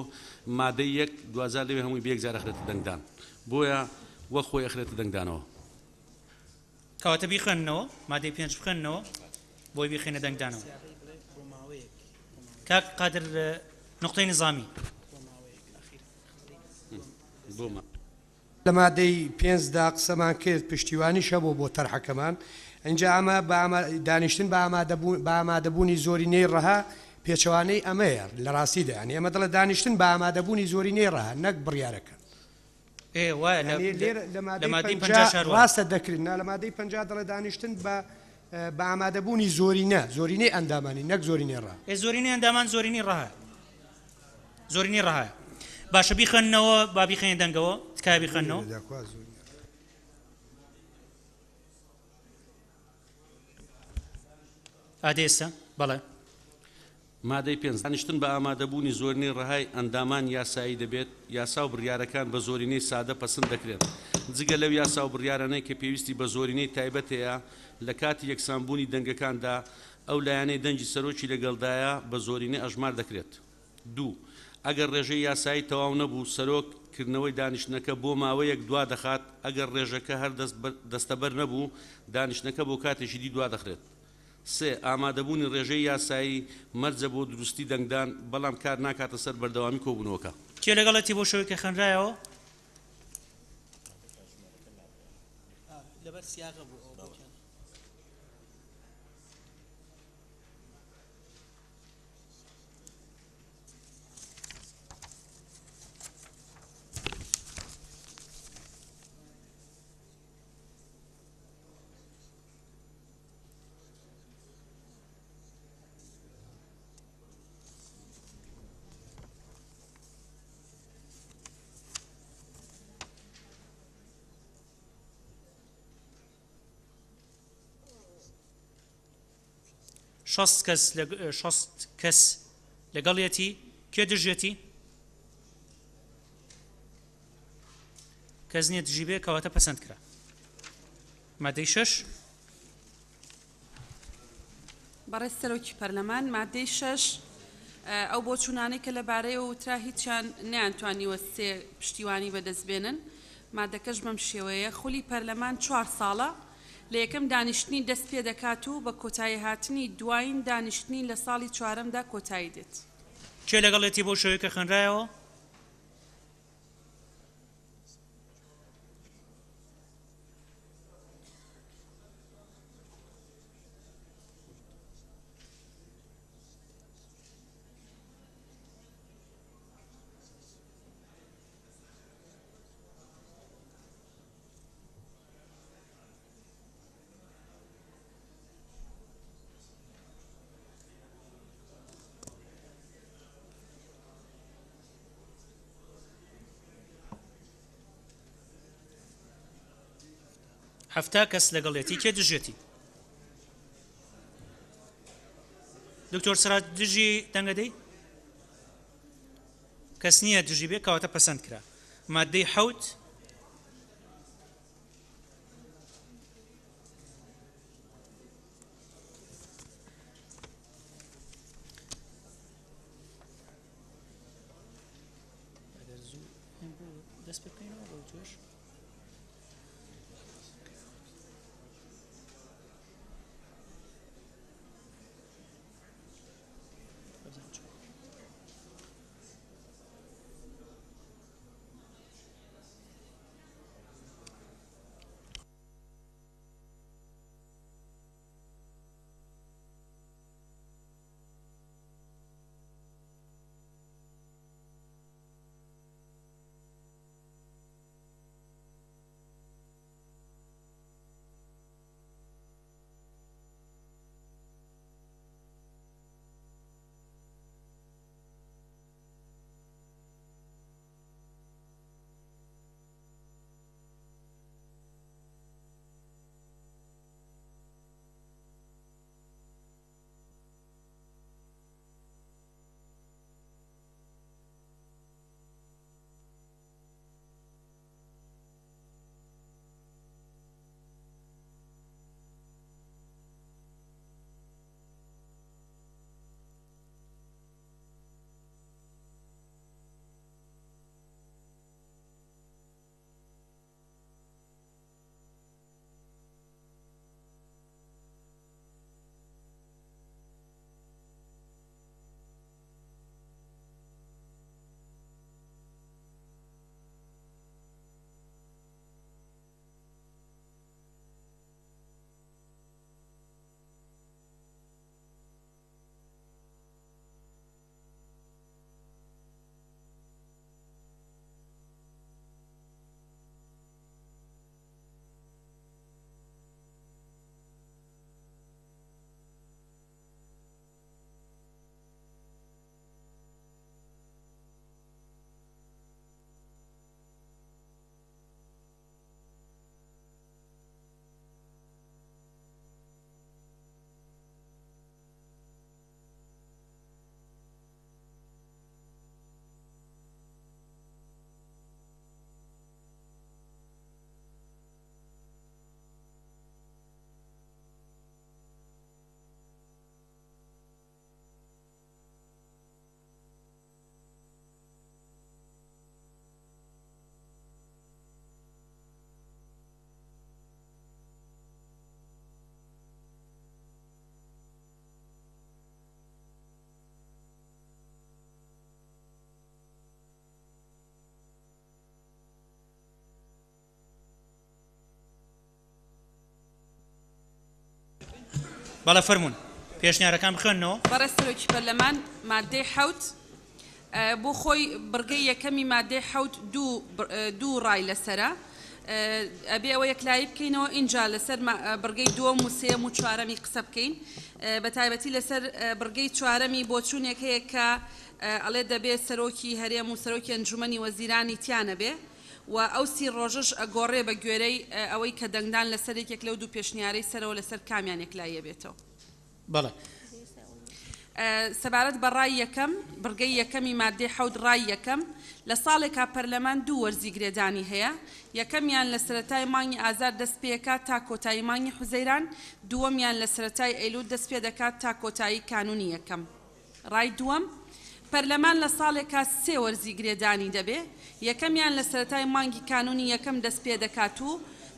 مادەی 1 دوازار لەوێ هەمووی بە یەکجار ئەخرێتە دەنگدان بۆیە وە خۆی ئەخرێتە دەنگدانەوە کەواتە بیخوێننەوە مادەی 5 بخوێننەوە بۆی بیخێنە دەنگدانەوە کاک قادر نقطەی نظامی لە مادەی 5دا قسەمان کرد پشتیوانی شەبوو بۆ تەرحەکەمان اینجا ئەمە دانیشتن بە ئامادەبوونی زۆرینەی ڕەها پێچەوانەی ئەمەیە لە ڕاستیدا ینی ئەمە دەڵێ دانیشتن بە ئامادەبوونی زۆرینەی ڕەها نەک بڕیارەکە ڕاستە دەکرێت لە مادەی 5 دەڵێ دانیشتن بە ئامادەبوونی زۆرینەی ئەندامانی نەک زۆرینەی ڕەها زۆرینەی ئەندامان زۆرینەی ڕەها باشە بیخەنەوە با بیخێنە دەنگەوە تکای بیخەنەوە ئادێستا بەڵێ مادەی 5 دانیشتن بە ئامادەبوونی زۆرینەی ڕەهای ئەندامان یاسایی دەبێت یاسا و بڕیارەکان بە زۆرینەی سادە پەسەند دەکرێت جگە لەو یاسا و بڕیارانەی کە پێویستی بە زۆرینەی تایبەت هەیە لە کاتی یەکسانبوونی دەنگەکاندا ئەو لایەنەی دەنجی سەرۆکی لەگەڵدایە بە زۆرینەی ئەژمار دەکرێت دوو ئەگەر ڕێژەی یاسایی تەواو نەبوو سەرۆککردنەوەی دانیشتنەکە بۆ ماوەیەک دوا دەخات ئەگەر ڕێژەکە هەر دەستەبەر نەبوو دانیشتنەکە بۆ کاتێکی دی دوا دەخرێت سێ ئامادەبوونی ڕێژەی یاسایی مەرجە بۆ دروستی دەنگدان بەڵام کار ناکاتە سەر بەردەوامی کۆبوونەوەکە کێ لەگەڵەتی بۆ شەوەی کە خوێنرایەوە لەبەر سیاغە بوو شەست کەس لەگەڵیەتی کێ دژێتی کەس نییە دژی بێ کەواتە پەسەند کرا مادەی 6 بەڕێز سەرۆکی پەرلەمان مادەی 6 ئەو بۆ چوونانەی کە لەبارەیە وترا هیچیان نەیانتوانیوە سێ پشتیوانی بەدەستبێنن مادەکەش بەم شێوەیە خولی پەرلەمان 4 ساڵە لە یەکەم دانیشتنی دەست پێ دەکات و بە کۆتایی هاتنی دوایین دانیشتنی لە ساڵی 4دا کۆتایی دێت کێ لەگەڵێتی بۆ شەوەی کە خوێنرایەوە هەفتا کەس لەگەڵێتی کێ دژێتی دکتۆر سرات دژی دەنگەدەی کەس نییە دژی بێ کەواتە پەسەند کرا مادەی حەوت دەست پێ بکەینەوە بۆ توێش بالا فەرموون پێشنیارەکان بخوێنەوە بەڕێستەرۆکی پەرلەمان مادەی حەوت بۆ خۆی بڕگەی یەکەمی مادەی حەوت دوو ڕای لەسەرە ئەبێ ئەوە یەکلایی بکەینەوە اینجا لەسەر بڕگەی دووەم و سێم و چوارەمی قسە بکەین بە تایبەتی لەسەر بڕگەی چوارەمی بۆ چوونێک هەیە کە ئەڵێ دەبێت سەرۆکی هەرێم و سەرۆکی ئەنجومەنی وەزیرانی تیانە بێ و ئەو سی ڕۆژش ئەگۆڕێ بە گوێرەی ئەوەی کە دەنگدان لەسەر یەکێک لەو دوو پێشنیارەی سەرەوە لەسەر کامیان یەکلایە بێتەوە بەڵێ سەبارەت بە ڕای یەکەم بڕگەی یەکەمی مادەی حەوت ڕای یەکەم لە ساڵێکا پەرلەمان دوو وەرزی گرێدانی هەیە یەکەمیان لە سەرەتای مانگی ئازار دەست پێ دەکات تا کۆتایی مانگی حوزەیران دووەمیان لە سەرەتای ئەیلول دەست پێ دەکات تا کۆتایی کانونی یەکەم ڕای دووەم پەرلەمان لە ساڵێکا سێ وەرزی گرێدانی دەبێ یەکەمیان لە سەرەتای مانگی کانونی یەکەم دەست پێ دەکات و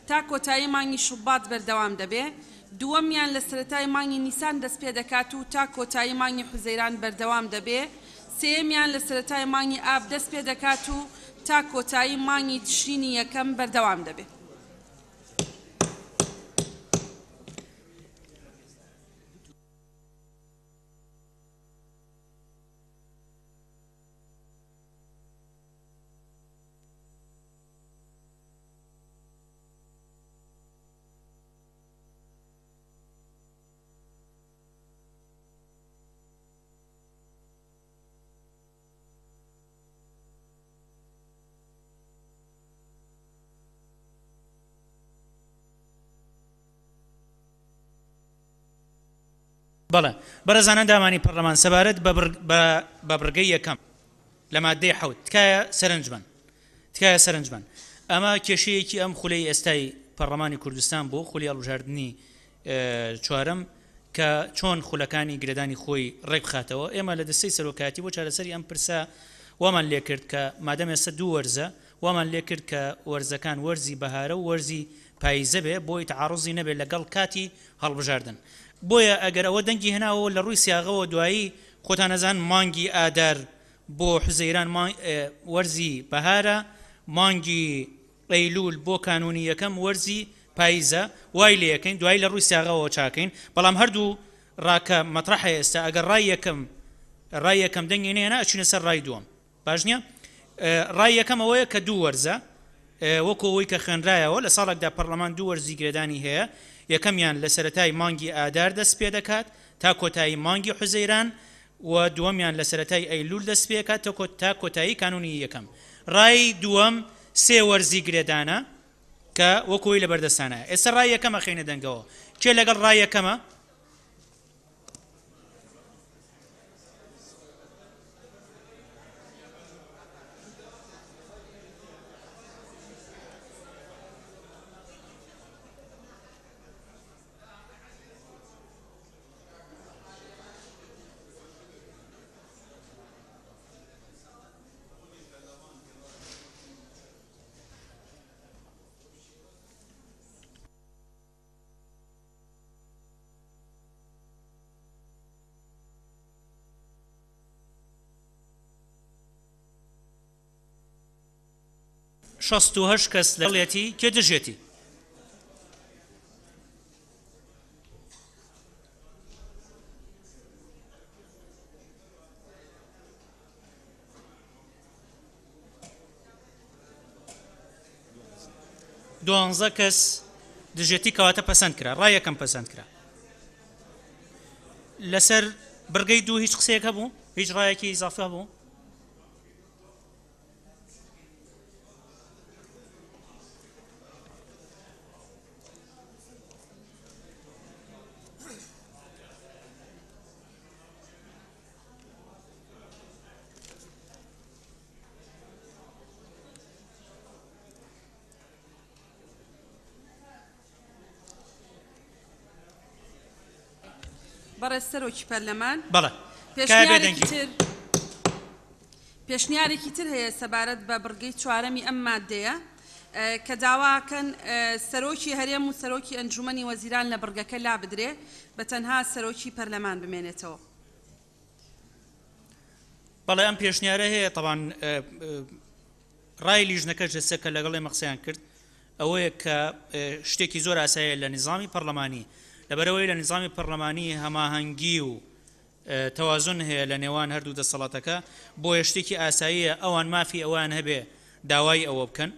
تا کۆتایی مانگی شوبات بەردەوام دەبێ دووەمیان لە سەرەتای مانگی نیسان دەست پێ دەکات و تا کۆتایی مانگی حوزەیران بەردەوام دەبێ سێمیان لە سەرەتای مانگی ئاب دەست پێ دەکات و تا کۆتایی مانگی تشرینی یەکەم بەردەوام دەبێ بەڵێ بەرەزانە دامانی پەرلەمان سەبارەت بە بڕگەی یەکەم لە مادەی حەوت تکایە سەرنجبن ئەمە کێشەیەکی ئەم خولەی ئێستای پەرلەمانی کوردستان بۆ خولی هەڵبژاردننی چوارەم کە چۆن خولەکانی گرێدانی خۆی ڕێک بخاتەوە ئێمە لە دەستەی سەرۆکاتی بۆ چارەسەری ئەم پرسە وامان لێ کرد کە مادەم ئێستا دوو وەرزە وامان لێ کرد کە وەرزەکان وەرزی بەهارە و وەرزی پاییزە بێ بۆی تعاڕوزی نەبێت لەگەڵ کاتی هەڵبژاردن بۆیە ئەگەر ئەوە دەنگی هێناوە لە ڕووی سیاغەوە دوایی خۆتان نەزان مانگی ئادار بۆ حوزەیران وەرزی بەهارە مانگی ئەیلول بۆ کانونی یەکەم وەرزی پاییزە وای لێ یەکەین دوایی لە ڕووی سیاغەوە چاکەین بەڵام هەردوو ڕاکە مەطرحە ئێستا ئەگەر ڕای یەکەم دەنگی نێنە ئەچینە سەر ڕای دووەم باش نییە ڕای یەکەم ئەوەیە کە دوو وەرزە وەکو ئەوەی کە خوێنرایەوە لە ساڵێکدا پەرلەمان دوو وەرزی گرێدانی هەیە یەکەمیان لە سەرەتای مانگی ئادار دەست پێ دەکات تا کۆتایی مانگی حوزەیران و دووەمیان لە سەرەتای ئەیلول دەست پێ دەکات تا کۆتایی کانونی یەکەم ڕای دووەم سێ وەرزی گرێدانە کە وەکوی لە بەردەستانە ئێستا ڕای یەکەمە خێنە دەنگەوە کێ لەگەڵ ڕای یەکەمە شەست و هەشت کەس لەڵێتی کێ دژێتی دوانزە کەس دژێتی کەواتە پەسەند کرا ڕای یەکەم پەسەند کرا لەسەر بڕگەی دوو هیچ قسەیەک هەبوو هیچ ڕایەکی ئیزافە هەبوو بەڕێز سەرۆکی پەرلەمان بەڵێ پێشنیارێکی تر هەیە سەبارەت بە بڕگەی چوارەمی ئەم مادەیە کە داواکەن سەرۆکی هەرێم و سەرۆکی ئەنجومەنی وەزیران لە بڕگەکە لا بدرێ بە تەنها سەرۆکی پەرلەمان بمێنێتەوە بەڵێ ئەم پێشنیارە هەیە طبعاً ڕای لیژنەکەش دەسە کە لەگەڵ ئێمە قسەیان کرد ئەوەیە کە شتێکی زۆر ئاساییە لە نظامی پەرلەمانی لەبەرەوەی لە نظامی پەرلەمانی هەماهەنگی و تەوازن هەیە لە نێوان هەردوو دەسەڵاتەکە بۆ شتێکی ئاساییە ئەوان مافی ئەوان هەبێ داوای ئەوە بکەن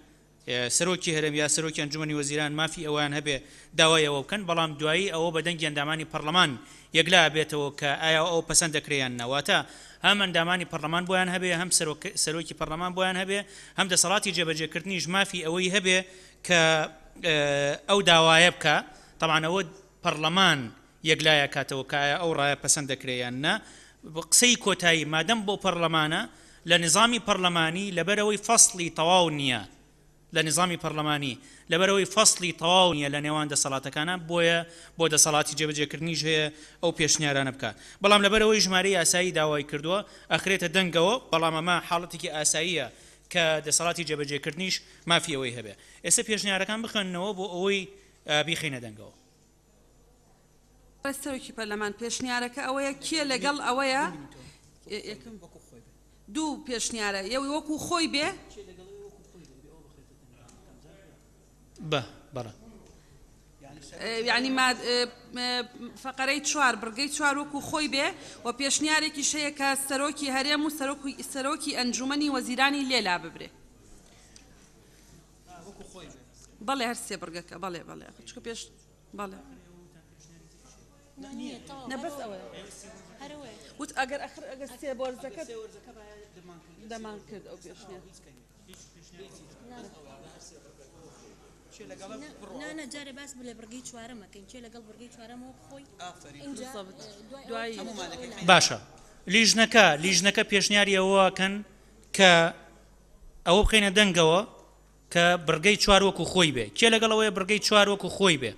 سەرۆکی هەرێم یا سەرۆکی ئەنجومەنی وەزیران مافی ئەوان هەبێ داوای ئەوە بکەن بەڵام دوایی ئەوە بە دەنگی ئەندامانی پەرلەمان یەکلا بێتەوە کە ئایا ئەو پەسەند دەکرێیان نەواتە هەم ئەندامانی پەرلەمان بۆیان هەبێ هەم سەرۆکی پەرلەمان بۆیان هەبێ هەم دەسەڵاتی جێبەجێکردنیش مافی ئەوەی هەبێ کە ئەو داوایە بکە طبعاً ئەوە پەرلەمان یەکلایە کاتەوە کە ئەو ڕایە پەسەند دەکرێیان نە قسەی کۆتایی مادەم بۆ پەرلەمانە لە نظامی پەرلەمانی لەبەرەوەی فەصلی تەواو نییە لە نظامی پەرلەمانی لەبەرەوەی فەصلی تەواو نییە لە نێوان دەسەڵاتەکانە بۆیە بۆ دەسەڵاتی جێبەجێکردنیش هەیە ئەو پێشنیارانە بکات بەڵام لەبەرەوەی ژمارەی ئاسایی داوای کردووە ئەخرێتە دەنگەوە بەڵام ئەمە حاڵەتێکی ئاساییە کە دەسەڵاتی جێبەجێکردنیش مافی ئەوەی هەبێ ئێستا پێشنیارەکان بخەنەوە بۆ ئەوەی بیخینە دەنگەوە سەرۆکی پەرلەمان پێشنیارەکە ئەوەیە کێ لەگەڵ ئەوەیە دوو پێشنیارە یەوی وەکو خۆی بێ بەڵێ یعنی فەقەرەی چوار بڕگەی چوار وەکو خۆی بێ و پێشنیارێکی شەیە کە سەرۆکی هەرێم و سەرۆکی ئەنجومەنی وەزیرانی لێلا ببرێ بەڵێ هەر سێ بڕگەکە بەڵێ بەڵێ چکە پێش بەڵێ نەبەس ئەوەیە وت ئەگەر سێ بۆرزەکە دەمان کرد ئەو پێشنیار نانا جاري باس بلا برقي شوارما كاين شي لقل برقي شوارما خوي باشە لیژنەکە پێشنیاری ئەوەکەن کە ئەوە بخینە دەنگەوە کە بڕگەی چوار وەکو خۆی بێ کێ لەگەڵەوەی بڕگەی چوار وەکو خۆی بێ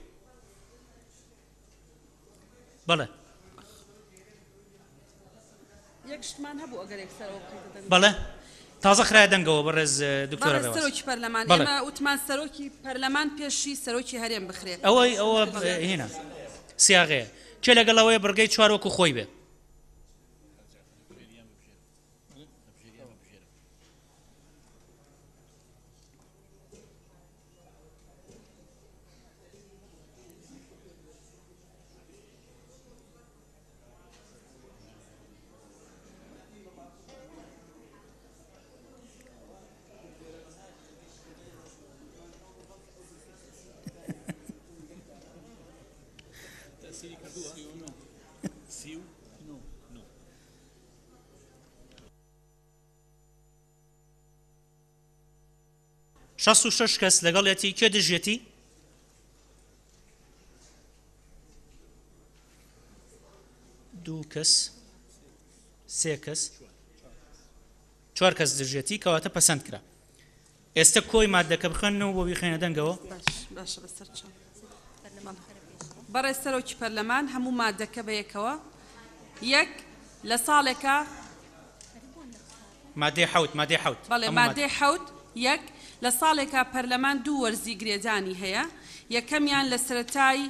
بەڵێ بەڵێ تازە خراە دەنگەوە بەڕێز دکتۆر سەرۆکی پەرلەمان ئێمە وتمان سەرۆکی پەرلەمان پێشی سەرۆکی هەرێم بخرێت ئەوە هێنا سیاغەیە کێ لەگەڵەوەی بڕگەی چوار وەکو خۆی بێ شەست و شەش کەس لەگەڵێتی کێ دژێتی دوو کەس سێ کەس چوار کەس دژێتی کەواتە پەسەند کرا ئێستا کۆی مادەکە بخەن و بۆ بیخێنە دەنگەوە باشە بەسەر بەڕێز سەرۆکی پەرلەمان هەموو مادەکە بەیەکەوە یەک لە ساڵێکە مادەی حەوت بەڵێ مادەی حەوت یەک لە ساڵێکە پەرلەمان دوو وەرزی گرێدانی هەیە یەکەمیان لە سەرەتای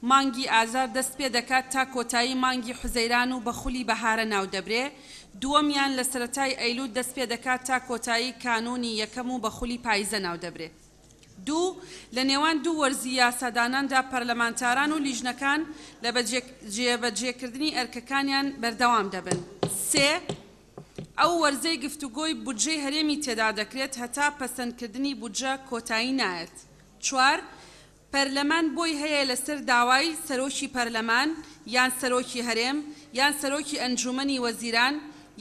مانگی ئازار دەست پێ دەکات تا کۆتایی مانگی حوزەیران و بە خولی بەهارە ناو دەبرێ دووەمیان لە سەرەتای ئەیلوود دەست پێ دەکات تا کۆتایی کانونی یەکەم و بە خولی پاییزە ناو دەبرێ دوو لە نێوان دوو وەرزی یاساداناندا پەرلەمانتاران و لیژنەکان لە جێبەجێکردنی ئەرکەکانیان بەردەوام دەبن سێ ئەو وەرزەی گفتوگۆی بودجەی هەرێمی تێدا دەکرێت هەتا پەسەندکردنی بودجە کۆتایی نایەت چوار پەرلەمان بۆی هەیە لەسەر داوای سەرۆکی پەرلەمان یان سەرۆکی هەرێم یان سەرۆکی ئەنجومەنی وەزیران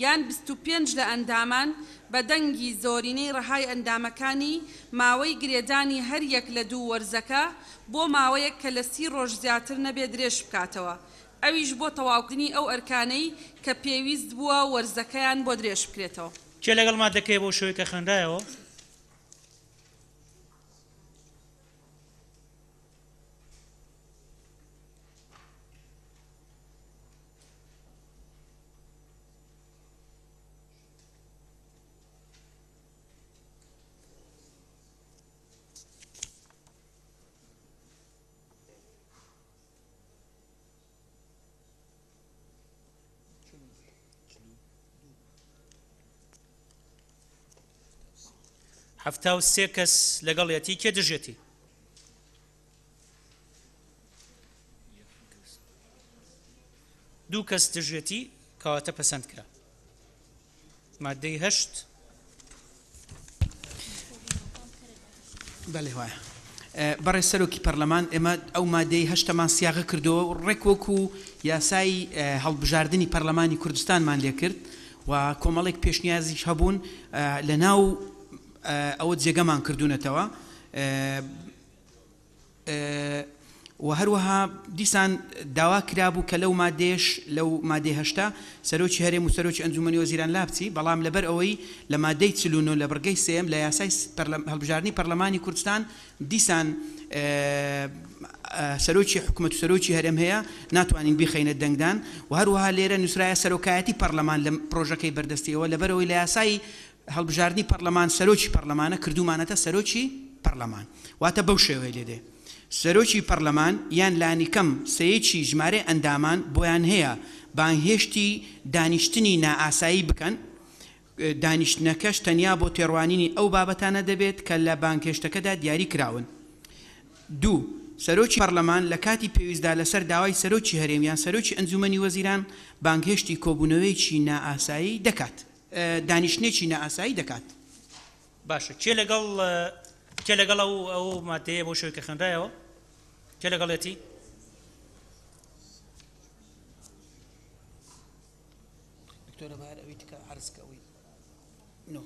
یان 25 لە ئەندامان بە دەنگی زۆرینەی ڕەهای ئەندامەکانی ماوەی گرێدانی هەر یەک لە دوو وەرزەکە بۆ ماوەیەک کە لە 30 ڕۆژ زیاتر نەبێ درێژ بکاتەوە ئەویش بۆ تەواوکردنی ئەو ئەرکانەی کە پێویست بووە وەرزەکەیان بۆ درێژ بکرێتەوە کێ لەگەڵ مادەکەی بۆ شوێی کە خوێندرایەوە هەفتا و سێ کەس لەگەڵێتی کێ دژێتی دوو کەس دژێتی کەواتە پەسەند کرا مادەی هەشت بەڵێ وایە بەڕێز سەرۆکی پەرلەمان ئێمە ئەو مادەی هەشتەمان سیاغە کردەوە و ڕێک وەکو یاسای هەڵبژاردننی پەرلەمانی کوردستانمان لێ کرد و کۆمەڵێک پێشنیازیش هەبوون لە ناو ئەوە جێگەمان کردوونەتەوە و هەروەها دیسان داوا کرابوو کە لەو مادێش لەو مادەی هەشتا سەرۆکی هەرێم و سەرۆکی ئەنجومەنی وەزیران لابچی بەڵام لەبەر ئەوەی لە مادەی چلونۆ لە بڕگەی سێم لە یاسای هەڵبژاردننی پەرلەمانی کوردستان دیسان سەرۆکی حکوومەت و سەرۆکی هەرێم هەیە ناتوانین بیخەینە دەنگدان و هەروەها لێرە نووسرایە سەرۆکایەتی پەرلەمان لە پرۆژەکەی بەردەستیەوە لەبەرەوەی لە یاسای هەڵبژاردننی پەرلەمان سەرۆکی پەرلەمانە کردومانەتە سەرۆکی پەرلەمان واتە بەو شێوەیە لێدێ سەرۆکی پەرلەمان یان لانیکەم سەیەکی ژمارە ئەندامان بۆیان هەیە بانهێشتی دانیشتنی نائاسایی بکەن دانیشتنەکەش تەنیا بۆ تێڕوانینی ئەو بابەتانە دەبێت کە لە بانکێشتەکەدا دیاری کراون دوو سەرۆکی پەرلەمان لە کاتی پێویستدا لەسەر داوای سەرۆکی هەرێم یان سەرۆکی ئەنجومەنی وەزیران بانکێشتی کۆبوونەوەیکی نائاسایی دەکات دانیشتنێکی نائاسایی دەکات باشە کێ لەگەڵ ئەو مادەیە بۆ شوێی کە خوێندرایەوە کێ لەگەڵێتی دکتۆرە باید ئەوی تکە عەرزکەوەی نۆ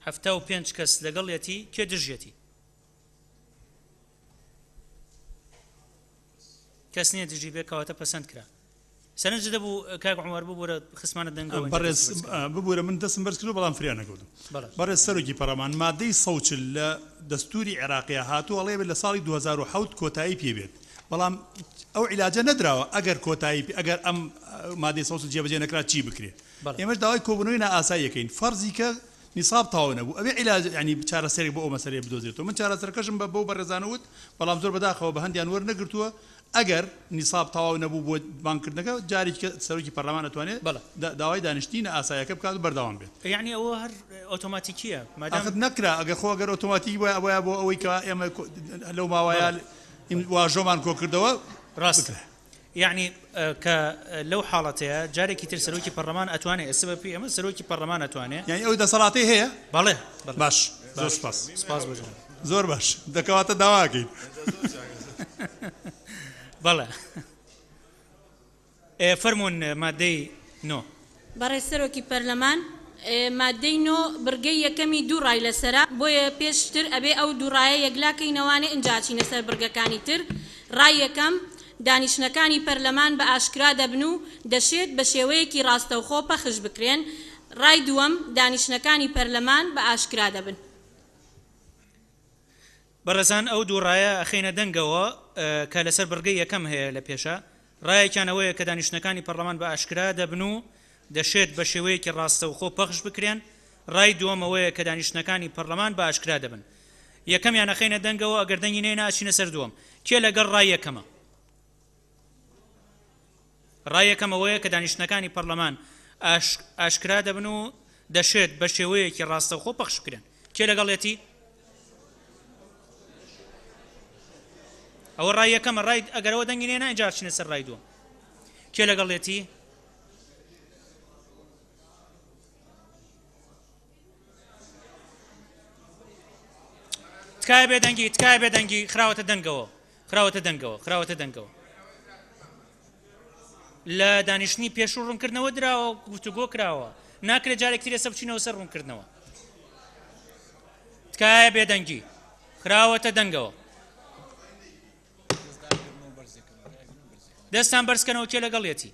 هەفتە و پێنج کەس لەگەڵیەتی کێ دژێتی کەس نییە دژی بێ کەواتە پەسەند کرا سەرنج دەبوو کاک عومەر ببوورە خسمانە دەنگەوە ببوورە من دەستم بەرز کرد بەڵام فریان نەکەوتم بەڕێز سەرۆکی پەرلەمان مادەی 140 لە دەستوری عێراقیە هاتووە ئەڵێ لە ساڵی 2007 کۆتایی پێبێت بەڵام ئەو عیلاجە نەدراوە ئەگەر کۆتایی ئەگەر ئەم مادەی 140 جێبەجێ نەکرات چی بکرێت ئێمەش داوای کۆبوونەوەی نائاساییەکەین فەرزی کە نیساب تاوا نەبوو ئەبێ عیلاج ینی چارەسەرێک بۆ ئەو مەسەلەیە بدۆزێتەوە من چارەسەرکەشم بە بەو بەڕێزانەوت بەڵام زۆر بەداخەوە بە هەندیان وەرنەگرتووە ئەگەر نیساب تاوا نەبوو بۆ بانکردنەکە جارێکی سەرۆکی پەرلەمان ئەتوانێت داوای دانیشتنی ئاساییەکە بکات و بەردەوام بێت یعنی ئەوە هەر ئۆتۆماتیکیە ئاخر نەکرا ئەگەر خۆ ئەگەر ئۆتۆماتیک وایە ئەوەیە بۆ ئەوەی کە ئێمە لەو ماوەیە واژۆمان کۆکردەوە ڕاست یعنی کە لەو حاڵەتەیە جارێکی تر سەرۆکی پەرلەمان ئەتوانێت ئێستا بە ئەمە سەرۆکی پەرلەمان ئەتوانێت یعنی ئەو دەسەڵاتی هەیە بەڵێ باش زۆر سپاس زۆر باش دەکەواتە داواکەین بەڵێ فەرمونون مادەی نۆ بەڕێز سەرۆکی پەرلەمان مادەی نۆ برگەی یەکەمی دوو ڕای لەسەرا بۆیە پێشتر ئەبێ ئەو دووڕایە یەکلاکەینەوانێ ئنجاچینە سەر برگەکانی تر ڕای یەکەم دانیشتەکانی پەرلەمان بە ئاشکرا دەبن و دەشێت بە شێوەیەکی ڕاستەوخۆ پەخش بکرێن ڕای دووەم دانیشتەکانی پەرلەمان بە ئاشکرا دەبن بەڕێزان ئەو دوو ڕایە ئەخینە دەنگەوە کە لەسەر بەرگەی یەکەم هەیە لە پێشە ڕایەکیانەوەیە کە دانیشتەکانی پەرلەمان بە ئاشکرا دەبن و دەشێت بە شێوەیەکی ڕاستەوخۆ پەخش بکرێن ڕای دووەمەوەیە کە دانیشتەکانی پەرلەمان بە ئاشکرا دەبن یەکەمیان ئەخینە دەنگەوە ئەگەر دەنگی نێنە ئاچینە سەر دووەم کێ لەگەڵ ڕای یەکەمە ڕای یەکەمەوەیە کە دانیشتەکانی پەرلەمان ئاشکرا دەبن و دەشێت بە شێوەیەکی ڕاستەوخۆ پەخش بکرێن کێ لەگەڵێتی ئەوە ڕای یەکەمە ڕای ئەگەرەوە دەنگی نێنە ئینجا چینە سەر ڕای دووەم کێ لەگەڵێتی تکایە بێدەنگی خراوەتە دەنگەوە لە دانیشتنی پێشوو ڕوونکردنەوە دراوە گفتوگۆ کراوە ناکرێت جارێکی لەسەر بچینەوە سەر ڕوونکردنەوە تکایە بێدەنگی خراوەتە دەنگەوە دەستان بەرزکەنەوە کێ لەگەڵێتی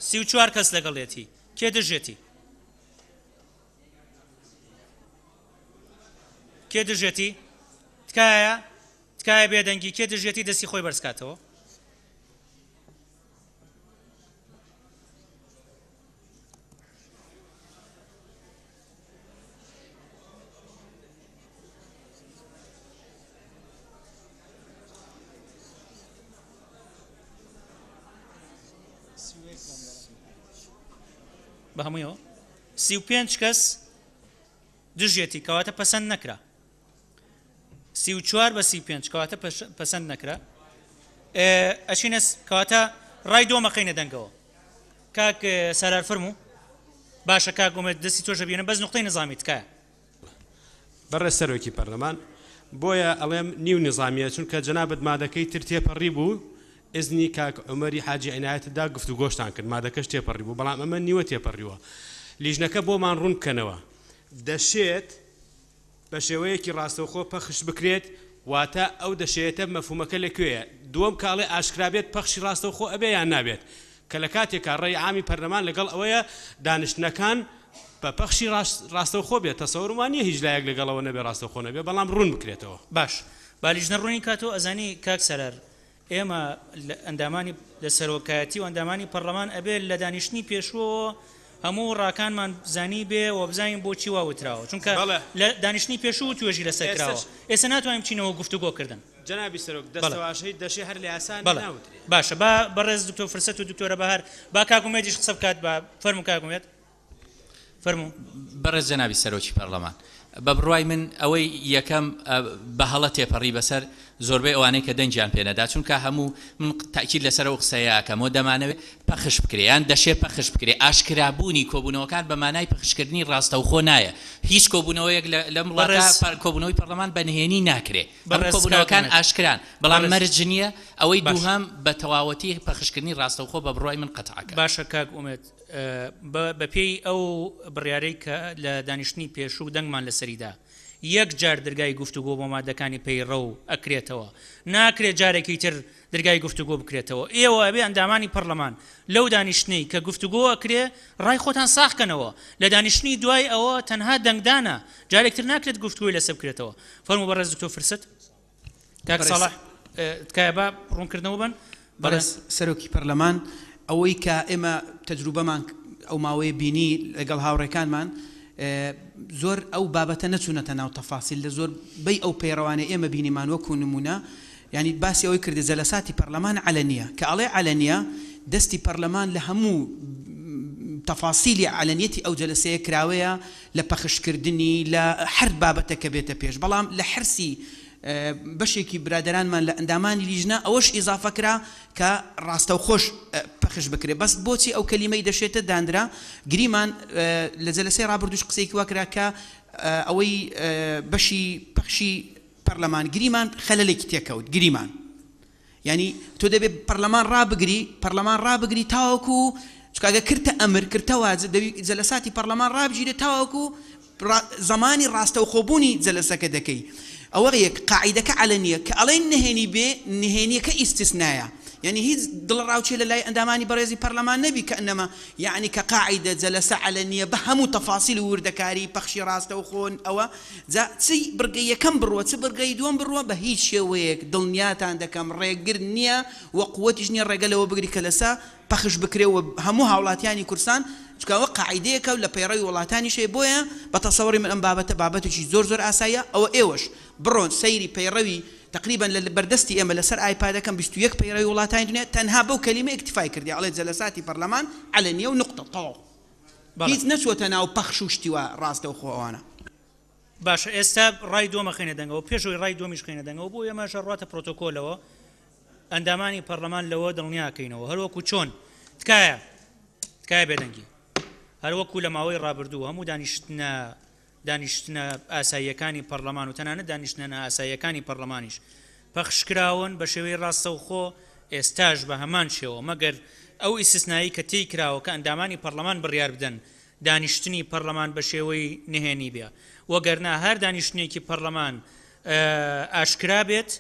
سی و چوار کەس لەگەڵێتی کێ دژێتی تکایە بێدەنگی کێ دژێتی دەستی خۆی بەرزکاتەوە بە هەموویەوە 35 کەس دژێتی کەواتە پەسەند نەکرا 34 بە 35 کەواتە پەسەند نەکرا ئەچینە کەواتە ڕای دۆمەقینە دەنگەوە کاک سەرار فەرموو باشە کاک گومێت دەستی تۆژە بێنە بەس نقطەی نظامی تکایە بەڕێز سەرۆکی پەرلەمان بۆیە ئەڵێم نیو نظامیە چونکە جەنابەت مادەکەی تر تێپەڕی بوو ئزنی کاک عومەری حاجی عنایەتدا گفتوگۆشتان کرد مادەکەش تێپەڕی بوو بەڵام ئەمە نیوە تێپەڕیوە لیژنەکە بۆمان ڕوون بکەنەوە دەشێت بە شێوەیەکی ڕاستەوخۆ پەخش بکرێت واتە ئەو دەشێتە مەفهومەکە لەکوێیە دووەم کاڵێ ئاشکرابێت پەخشی ڕاستەوخۆ ئەبێ یان نابێت کە لە کاتێکا ڕێی عامی پەرلەمان لەگەڵ ئەوەیە دانیشتنەکان بە پەخشی ڕاستەوخۆ بێت تەسەوڕمان نییە هیچ لایەک لەگەڵەوە نەبێ ڕاستەوخۆ نەبێ بەڵام ڕوون بکرێتەوە باش با لیژنە ڕوونی کاتەوە ئەزانی کاک سەرار ئێمە ئەندامانی لە سەرۆکایەتی و ئەندامانی پەرلەمان ئەبێت لە دانیشتنی پێشوە هەموو ڕاکانمان زانی بێ و بزانین بۆچی واوتراوە چونکە لە دانیشتنی پێشوو توێژی لەسەرکراوە ئێستا ناتوانین بچینەوە گفتوگۆکردن جەنابی سەرۆک دەستەواشەی دەشێ هەر لە یاسان ناوترێت باشە بەڕێز دکتۆر فرسەت و دکتۆرە بەهار با کاکومێتیش قسە بکات بە فەرموو کاکومێت فەرموو بەڕێز جەنابی سەرۆکی پەرلەمان بە بڕوای من ئەوەی یەکەم بە هەڵە تێپەڕی بەسەر زۆربەی ئەوانەی کە دەنجیان پێنەدا چونکە هەموو من تاکید لەسەر ئەو قسەیەکەمەوە دەمانەوێت پەخش بکرێیان دەشێت پەخش بکرێ ئاشکرابوونی کۆبوونەوەکان بە مانای پەخشکردنی ڕاستەوخۆ نایە هیچ کۆبوونەوەیەک لە وڵاتە کۆبوونەوەی پەرلەمان بەنهێنی ناکرێ ئەم کۆبوونەوەکان ئاشکران بەڵام مەرج نییە ئەوەی دووهەم بە تەواوەتی پەخشکردنی ڕاستەوخۆ بە بڕوای من قەتعاکە باشە کاک ئومێد بەپێی ئەو بڕیارەی کە لە دانیشتنی پێشوو دەنگمان لەسەریدا یەک جار دەرگای گفتوگۆ بۆ مادەکانی پەیڕە و ئەکرێتەوە ناکرێت جارێکی تر دەرگای گفتوگۆ بکرێتەوە ئێوە ئەبێ ئەندامانی پەرلەمان لەو دانیشتنەی کە گفتوگۆ ئەکرێ ڕای خۆتان ساخکەنەوە لە دانیشتنی دوای ئەوە تەنها دەنگدانە جارێکتر ناکرێت گفتوگۆی لەسەر بکرێتەوە فەرموو بەڕێز دکتۆر فرست کاک ساڵح تکایە با ڕوونکردنەوە بن بەڕێز سەرۆکی پەرلەمان ئەوەی کە ئێمە تەجروبەمان ئەو ماوەیە بینی لەگەڵ هاوڕێکانمان زۆر ئەو بابەتە نەچوونەتە ناو تەفاسیل لە زۆر بەی ئەو پەیڕەوانەی ئێمە بینیمان وەکو نمونە ینی باسی ئەوەی کردی جەلەساتی پەرلەمان علەنیە کە ئەڵێ علەنیە دەستی پەرلەمان لە هەموو تەفاسیلی علەنیەتی ئەو جەلسەیە کراوەیە لە پەخشکردنی لە هەر بابەتە کە بێتە پێش بەڵام لە حرسی بەشێکی برادرانمان لە ئەندامانی لیژنە ئەوەش ئیزافەکرا کە ڕاستەوخۆش پەخش بکرێ بەس بۆچی ئەو کەلیمەی دەشێتە دانرا گریمان لە جەلسەی ڕابردوش قسەیەکی وەکرا کە ئەوەی بەشی پەخشی پەرلەمان گریمان خەلەلێکی تێکەوت گریمان ینی تۆ دەبێت پەرلەمان ڕابگری تاوەکو چکاگە کردە ئەمر کردەوە جەلساتی پەرلەمان ڕابگیرێ تاوەکو زمانی ڕاستەوخۆبوونی جەلسەکە دەکەی ئەوە یەک قاعیدەکە علەنیە کە ئەڵێن نهێنی بێ نهێنیەکە ئیستیسنایە يعني هي دل راوتشي للاي انداماني بريزي برلمان نبي كانما يعني كقاعده جلسه علنيه بهمو تفاصيل وردكاري بخشي راسته وخون او ذا سي برقيه كم بروا برقيه دوم بروا بهيج شويك دنيات عندك ريقرنيا وقوتجني الرجل وبقري كلسا بخش بكري وهمو هاولاتياني كرسان چکە قاعدەیەکە لە پەیڕەوی وڵاتانی شێ بۆیە بە تەسەوری من ئەم بابەتێکی زۆر ئاساییە ئەوە ئێوەش بڕۆن سەیری پەیڕەوی تقریبا لە بەردەستی ئێمە لەسەر ئایپادەکەم 21 پەیڕەوی وڵاتانی دنیا تەنها بەو کەلیمە ئیکتیفای کردی ئەڵێ جەلەساتی پەرلەمان علەنیە و نقطە تەواو هیچ نەچوەتە ناو پەخش و شتیوە ڕاستەوخۆ ئەوانە باشە ئێستا ڕای دووەمە خێنە دەنگەوە پێشەوەی ڕای دووەمیش خێنە دەنگەوە بۆ ئێمە ڕاتە پرۆتۆکۆلەوە ئەندامانی پەرلەمان لەوە دڵنیاکەینەوە هەروەکو چۆن تکایە بێدەنگی هەروەکو لە ماوەی ڕابردوو هەموو دانیشتنە ئاساییەکانی پەرلەمان و تەنانەت دانیشتنە ئاساییەکانی پەرلەمانیش پەخشکراون بە شێوەی ڕاستەوخۆ ئێستاش بە هەمان شێوە مەگەر ئەو ئیسtisnایی کە تێی کراوە کە ئەندامانی پەرلەمان بڕیار بدەن دانیشتنی پەرلەمان بە شێوەی نهێنی بێ وەگەرنا هەر دانیشتنێکی پەرلەمان ئاشکرا بێت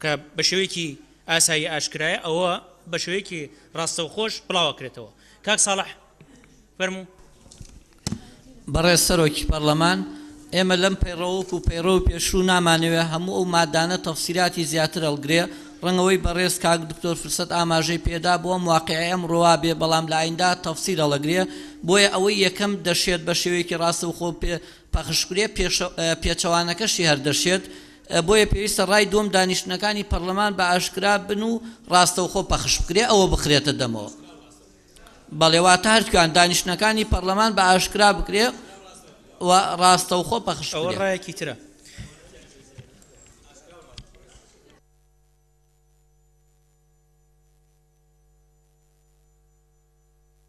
کە بە شێوەیەکی ئاسایی ئاشکرایە ئەوە بە شێوەیەکی ڕاستەوخۆش بڵاوەکرێتەوە کاک ساڵح فەرموو بەڕێز سەرۆکی پەرلەمان ئێمە لەم پەیڕەوەک و پەیڕەو پێشوو نامانەوێ هەموو ئەو مادانە تەفسیراتی زیاتر هەڵگرێ ڕەنگەوەی بەڕێز کاک دکتۆر فرسەت ئاماژەی پێدا بۆ واقعی ئەم ڕوا بێ بەڵام لە ئایندا تەفسیر هەڵەگرێ بۆیە ئەوەی یەکەم دەشێت بە شێوەیەکی ڕاستەوخۆ پەخشکرێ پێچەوانەکەشی هەردەشێت بۆیە پێویستە ڕای دووەم دانیشتنەکانی پەرلەمان بە ئاشکرا بن و ڕاستەوخۆ پەخش بکرێ ئەوە بخرێتە دەمەوە بەڵێواتە هەرکوان دانیشتنەکانی پەرلەمان بە ئاشکرا بکرێ و ڕاستەوخۆ پەخش بکرێ ئەوە ڕایەکی ترە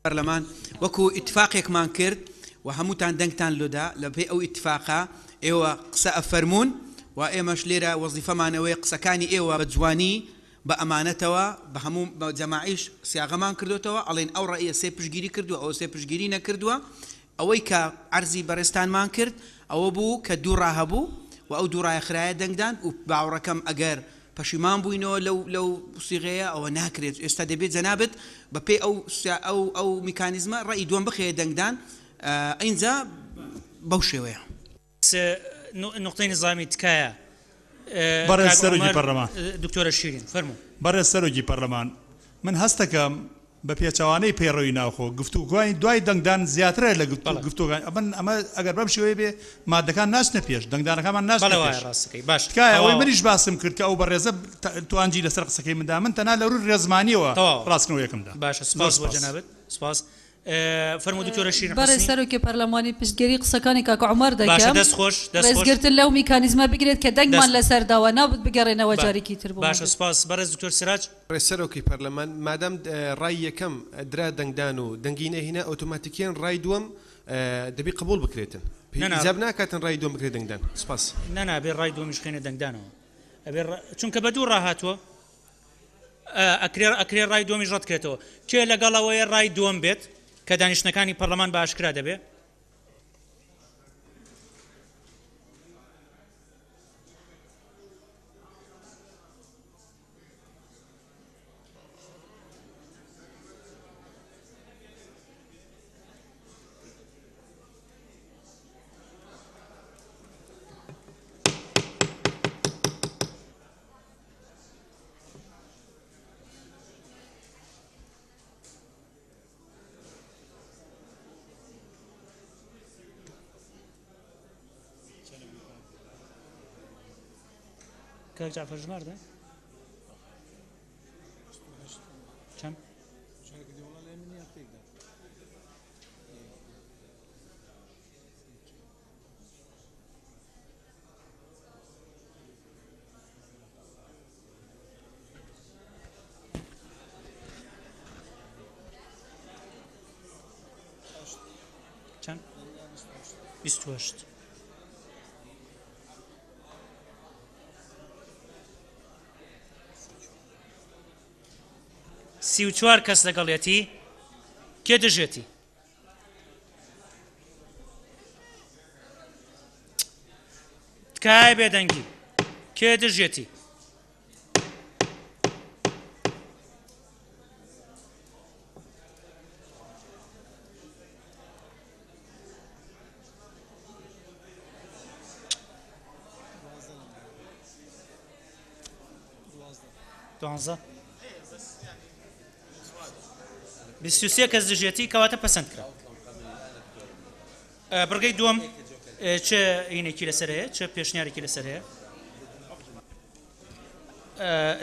پەرلەمان وەکو ئیتفاقێکمان کرد و هەمووتان دەنگتان لۆدا لە پێی ئەو ئیتفاقا ئێوە قسە ئەفەرمونون و ئێمەش لێرە وەزیفەمانەوەی قسەکانی ئێوە بە جوانی بە ئەمانەتەوە بە هەموو جەماعیش سیاغەمان کردوتەوە ئەڵێن ئەو ڕائیە سێ پشگیری کردووە ئەو سێ پشگیری نەکردووە ئەوەی کە عەرزی بەڕێستانمان کرد ئەوە بوو کە دوو ڕاهەبوو و ئەو دوو ڕایە خرایە دەنگدان و باوەڕەکەم ئەگەر پەشیمان بووینەوە لەو سیغەیە ئەوە ناکرێت ئێستا دەبێت جەنابەت بە پێی ئەو میکانیزمە ڕای دووەم بخەیە دەنگدان ئەینجا بەو شێوەیە نقطەی نظامی تکایە بەڕێز سەرۆکی پەرلەمان دکتۆرە شیرین فەرموو بەڕێز سەرۆکی پەرلەمان من هەستەکەم بە پێچەوانەی پەیڕەوی ناوخۆ گفتوگوانی دوای دەنگدان زیاترە لە گفتوگوان ئەمە ئەگەر بەم شێوەیە بێ مادەکان ناچنە پێش دەنگدانەکانمان ناچنە پێش تکایە ئەوەی منیش باسم کرد کە ئەو بەڕێزە توانجی لەسەر قسەکەی مندا من تەنها لە ڕووی ڕێزمانیەوە ڕاستکردنەوە یەکەمدا باشە سپاس بۆ جەنابەت سپاس فەرموو دکتۆرە شیرین بەڕێ سەرۆکی پەرلەمانی پشتگیری قسەکانی کاک عومەر دەکەم باشە دەست خۆش ڕێزگرتن لەو میکانیزمە بگرێت کە دەنگمان لەسەرداوە نابێت بگەڕێنەوە جارێکی تر بوو باشە سپاس بەڕێز دکتۆر سراج ڕێسەرۆکی پەرلەمان مادام ڕای یەکەم درا دەنگدان و دەنگی نەهێنا ئۆتۆماتیکیان ڕای دووەم دەبی قبول بکرێتن حیزاب ناکاتن ڕای دووەم بکرێت دەنگدان سپاس نەنابێ ڕای دووەمیش خێنە دەنگدانەوە چونکە بە دوو ڕاهاتوە ئەکرێ ڕای دووەمیش ڕەتکرێتەوە کێ لەگەڵەوەی ڕای دووەم بێت کە دانیشتەکانی پەرلەمان بە ئاشکرا دەبێت كاك جعفر جمار ده كم كم 28 34 کەس لەگەڵێتی کێ دەژێتی تکای بێدەنگی کێ دەژێتی دوانزە 23 کەس دژێتی کەواتە پەسەند کرا بڕگەی دووەم چه عینێکی لەسەر هەیە چه پێشنیارێکی لەسەر هەیە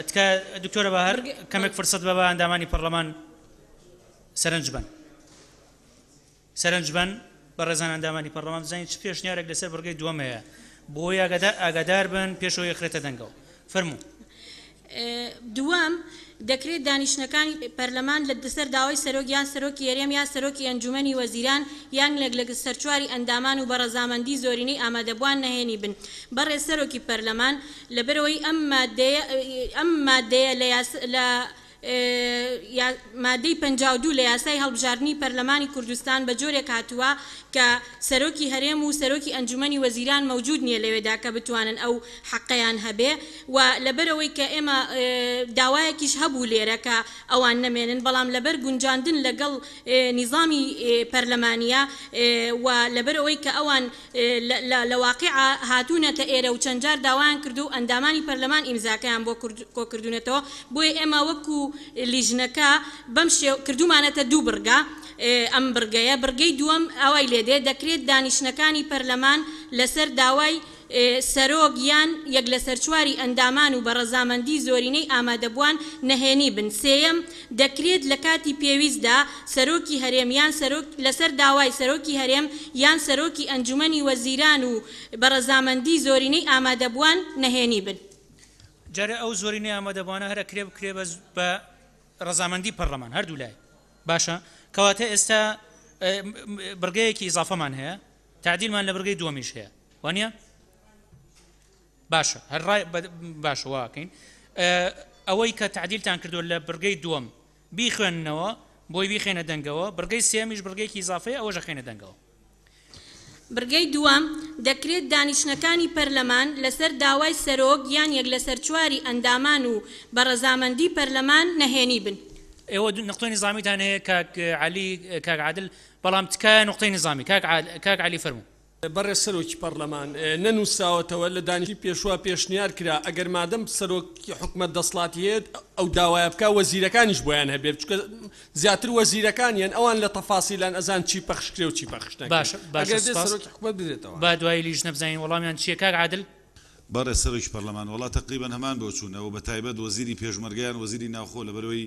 تکە دکتۆرە بەهار کەمێک فرسەت بە ئەندامانی پەرلەمان سەرنج بن بە ڕێزان ئەندامانی پەرلەمان بزانین چ پێشنیارێک لەسەر بڕگەی دووەم هەیە بۆی ئاگادار بن پێشەوە یەخرێتە دەنگەوە فەرموو دوام دەکرێت دانیشتەکانی پەرلەمان لە دەسەر داوای سەرۆکیان سەرۆکی هەرێم یا سەرۆکی ئەنجومەنی وەزیران یان لەگەڵ سەرچواری ئەندامان و بەڕەزامەندی زۆرینەی ئامادەبووان نەهێنی بن بەڕێ سەرۆکی پەرلەمان لەبەرەوەی ئەم مادەیە لە مادەی 52 لە یاسای هەڵبژاردننی پەرلەمانی کوردستان بە جۆرێک هاتووە کە سەرۆکی هەرێم و سەرۆکی ئەنجومەنی وەزیران مەوجود نییە لەوێدا کە بتوانن ئەو حەقەیان هەبێ و لەبەرەوەی کە ئێمە داوایەکیش هەبوو لێرە کە ئەوان نەمێنن بەڵام لەبەر گونجاندن لەگەڵ نیظامی پەرلەمانیە و لەبەرەوەی کە ئەوان لە واقعە هاتوونەتە ئێرە و چەند جار داوایان کردو و ئەندامانی پەرلەمان ئیمزاکەیان بۆ کۆکردوونەتەوە بۆیە ئێمە وەکو لیژنەکە بەم شێو کردومانەتە دوو بڕگا ئەم بڕگەیە بڕگەی دووەم ئەوەی لێدێ دەکرێت دانیشتەکانی پەرلەمان لەسەر داوای سەرۆک یان یەک لە سەرچواری ئەندامان و بەڕەزامەندی زۆرینەی ئامادەبووان نەهێنی بن سێیەم دەکرێت لە کاتی پێویستدا سەرۆکی هەرێم یان لەسەر داوای سەرۆکی هەرێم یان سەرۆکی ئەنجومەنی وەزیران و بەڕەزامەندی زۆرینەی ئامادەبووان نەهێنی بن جارێ ئەو زۆرینەی ئامادەبووانە هەرە کرێ بە ڕەزامەندی پەرلەمان هەردوو لای باشە کەواتە ئێستا بڕگەیەکی ئیزافەمان هەیە تعدیلمان لە بڕگەی دووەمیش هەیە وانە باشە هەرڕای باشە واکەین ئەوەی کە تعدیلتان کردو لە بڕگەی دووەم بیخوێننەوە بۆی بیخێنە دەنگەوە بڕگەی سێمیش بڕگەیەکی ئیزافەیە ئەوەشە خێنە دەنگەوە بڕگەی دووەم دەکرێت دانیشتەکانی پەرلەمان لەسەر داوای سەرۆک یان یەک لە سەرچواری ئەندامان و بەڕەزامەندی پەرلەمان نەهێنی بن ئێوە نقطەی نظامیتان هەیە کاک عەلی کاک عادل بەڵام تکایە نقطەی نظامی کاک عەلی فەرموو بەڕێ سەرۆکی پەرلەمان نەنووساوەتەوە لە دانیشتی پێشوا پێشنیار کرا ئەگەر مادەم سەرۆکی حکومەت دەسڵاتی هەیە ئەو داوایە بکە وەزیرەکانیش بۆیان هەبێت چونکە زیاتر وەزیرەکانیان ئەوان لە تەفاسیلان ئەزان چی پەخشکرێ و چی پەخش نەکرێ ئەگەر سەرۆکی حکومەت بدرێتەوە با دوای لیژ نەبزانین وەڵامیان چییە کاک عادل بەڕێ سەرۆکی پەرلەمان وڵات تقریبا هەمان بۆ چوونەوە بە تایبەت وەزیری پێشمەرگیان وەزیری ناوخۆ لەبەرەوەی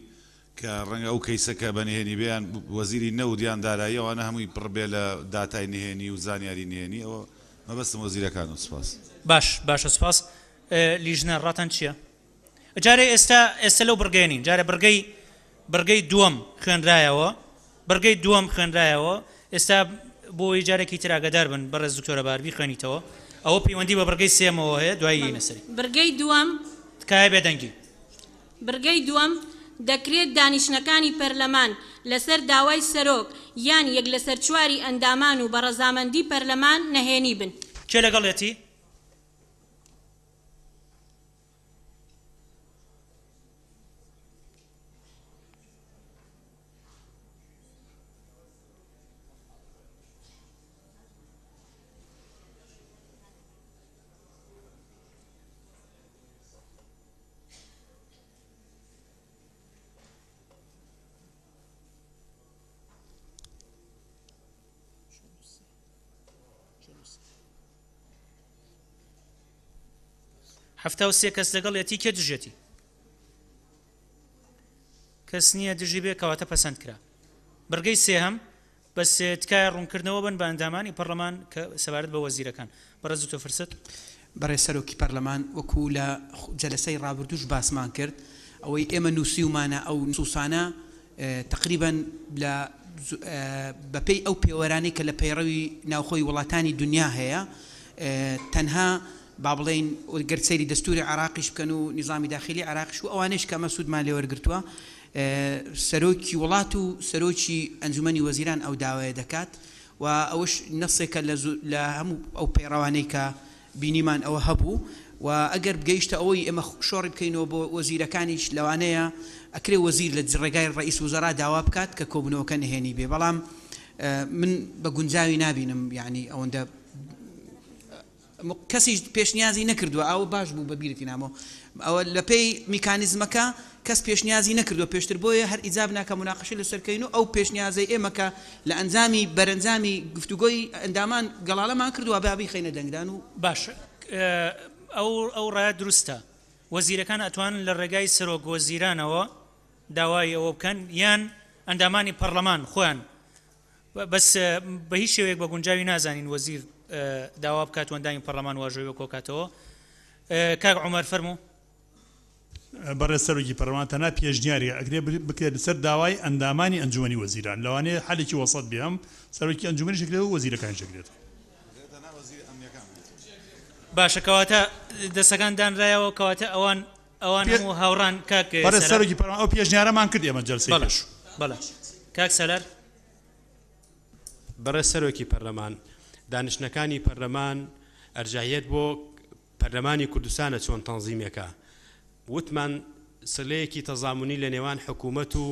کە ڕەنگە ئەو کەیسەکە بەنهێنی بیان وەزیری نەودیان دارایی ئەوانە هەمووی پڕبێ لە داتای نهێنی و زانیاری نهێنی ئەوە مەبەستم وەزیرەکان و سپاس. باشە سپاس. لیژنە ڕاتان چییە؟ جارێ ئێستا لەو بڕگەێنین جارە بەرگەی دووەم خوێنرایەوە ئێستا بۆ جارێکی تراگەدار بن بەڕێز دکتۆرە باربی خوێنیتەوە ئەوە پەیوەندی بە بڕگەی سێمەوە هەیە دوایی نەسەری بڕگەی دووەم تکایە بێدەنگی بڕگەی دووەم دەکرێت دانیشتەکانی پەرلەمان لەسەر داوای سەرۆک یان یەک لەسەر چواری ئەندامان و بەڕەزامەندی پەرلەمان نەهێنی بن. کێ لەگەڵێتی؟ هەفتا و سێ کەس لەگەڵێتی کێ دژێتی؟ کەس نییە دژی بێ کەواتە پەسەند کرا. بەرگەی سێهەم بەس تکایە ڕوونکردنەوە بن بە ئەندامانی پەرلەمان کە سەبارەت بە وەزیرەکان. بەڕێز تۆ فرست بەڕێز سەرۆکی پەرلەمان وەکو لە جەلسەی ڕابردووش باسمان کرد ئەوەی ئێمە نووسیومانە ئەو نووسانە تقریبا لە بەپێی ئەو پێوەرانی کە لە پەیڕەوی ناوخۆی وڵاتانی دنیا هەیە تەنها با بڵێن گەرسەیری دەستوری عراقیش بکەن و نظامی داخلی عراقیش و ئەوانش کە مەسوودمان لێ وەرگرتووە سەرۆکی وڵات و سەرۆکی ئەنجومەنی وەزیران ئەو داوایە دەکات و ئەوش نەسێکە لە هەموو ئەو پەیڕەوانەی کە بینیمان ئەوە هەبوو و ئەگەر بگەیشتە ئەوەی ئێمە شۆڕی بکەینەوە بۆ وەزیرەکانیش لەوانەیە ئەکرێ وەزیر لە ڕێگای ڕئیس وزەرا داوا بکات کە کۆبنەوەکە نهێنی بێ. بەڵام من بە گونجاوی نابینم یعنی ئەوەندە کەسیش پێشنیازی نەکردووە ئەوە باش بوو بە بیرتی نامەوە ئەوە لە پێی میکانیزمەکە کەس پێشنیازی نەکردووە پێشتر بۆیە هەر ئیجاب ناکە مناقەشە لەسەرکەین و ئەو پێشنیازەی ئێمەکە لە ئەنجامی بەرەنجامی گفتوگۆی ئەندامان گەڵاڵەمان کردووە بابی خەینە دەنگدان و باش ئەو ڕایە دروستە وەزیرەکان ئەتوانن لە ڕێگای سەرۆک وەزیرانەوە داوای ئەوە بکەن یان ئەندامانی پەرلەمان خۆیان بەس بە هیچ شێوەیەک بە گونجاوی نازانین وەزیر داوا بکات و ئەندامی پەرلەمان واژۆی کۆکاتەوە. کاک عومەر فەرموو. بەڕێز سەرۆکی پەرلەمان تەنها پێشنیاریە ئەگرێ بکرێت لەسەر داوای ئەندامانی ئەنجومەنی وەزیران لەوانەیە حالێکی وەسەط بێم سەرۆکی ئەنجومەنی شکرێت و وەزیرەکان شکرێت. باشە کەواتە دەسەکان دانرایەوە کەواتە ئەوان هەموو هاوڕان کاک بەڕێز سەرۆکی پەرلەمان ئەو پێشنیارەمان کرد ئێمە جەلسەی پێش. بەڵێ کاک سەلار. بەڕێز سەرۆکی پەرلەمان دانیشتەکانی پەرلەمان ئەرجایەت بۆ پەرلەمانی کوردستانە چۆن تەنزیمێکە وتمان سلەیەکی تەزامونی لە نێوان حکوومەت و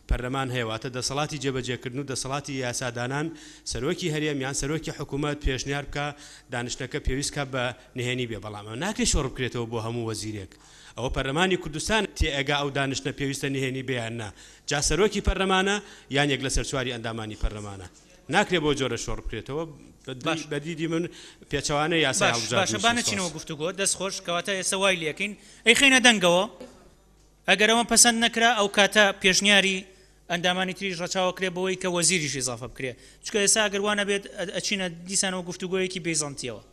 پەرلەمان هەیەواتە دەسەڵاتی جێبەجێکردن و دەسەڵاتی یاسادانان سەرۆکی هەرێم یان سەرۆکی حکوومەت پێشنیار بکە دانیشتەکە پێویستکە بە نهێنی بێ بەڵام ناکرێت شۆڕ بکرێتەوە بۆ هەموو وەزیرێک ئەوە پەرلەمانی کوردستان تێئەگا ئەو دانیشتە پێویستە نهێنی بێیاننا جا سەرۆکی پەرلەمانە یان یەک لەسەر چواری ئەندامانی پەرلەمانە ناکرێت بۆ جۆرە شۆڕ بکرێتەوە بەدیدی من پێچەوانە یاسای هەڵبژاردن. باشە بانەچینەوە گفتوگۆ دەست خۆش کەواتە ئێستا وای لێکین ئەی خەینە دەنگەوە ئەگەر ئەوە پەسەند نەکرا ئەو کاتە پێشنیاری ئەندامانی تریش ڕەچاوە کرێ بەوەی کە وەزیریشی ئیزافە بکرێ چکە ئێستا ئەگەر وانە بێت ئەچینە دیسانەوە گفتوگۆیەکی بێزانتیەوە.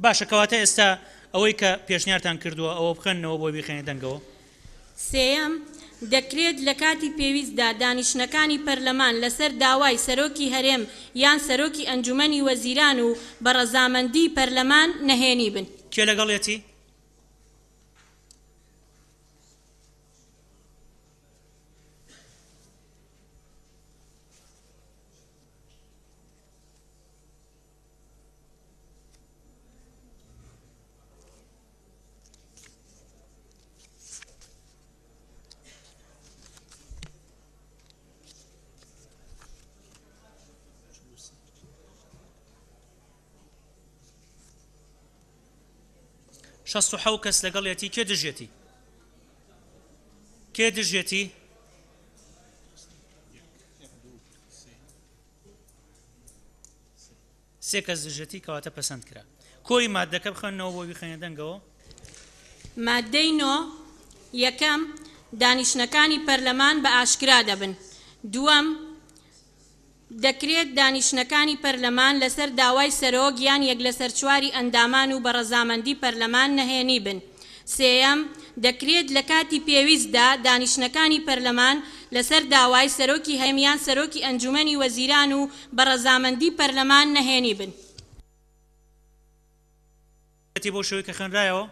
باشە کەواتە ئێستا ئەوەی کە پێشنیارتان کردووە ئەوە بخەنەوە بۆی بخێنێ دەنگەوە. سێەم دەکرێت لە کاتی پێویستدا دانیشتەکانی پەرلەمان لەسەر داوای سەرۆکی هەرێم یان سەرۆکی ئەنجومەنی وەزیران و بەڕەزامەندی پەرلەمان نەهێنی بن. کێ لەگەڵێتی؟ شەست و حەو کەس لەگەڵێتی کێ دژێتی؟ کێ دژێتی؟ سێ کەس دژێتی کەواتە پەسەند کرا. کۆی مادەکە بخەنەوە بۆ بیخەنە دەنگەوە. مادەی 9 یەکەم دانیشتنەکانی پەرلەمان بە ئاشکرا دەبن. دووەم دەکرێت دانیشتنەکانی پەرلەمان لەسەر داوای سەرۆک یان یەک لەسەر چواری ئەندامان و بە ڕەزامەندی پەرلەمان نەهێنی بن. سێەم دەکرێت لە کاتی پێویستدا دانیشتنەکانی پەرلەمان لەسەر داوای سەرۆکی هەمیان سەرۆکی ئەنجومەنی وەزیران و بە ڕەزامەندی پەرلەمان نەهێنی بن. بۆ شوەی کە خوێنرایەوە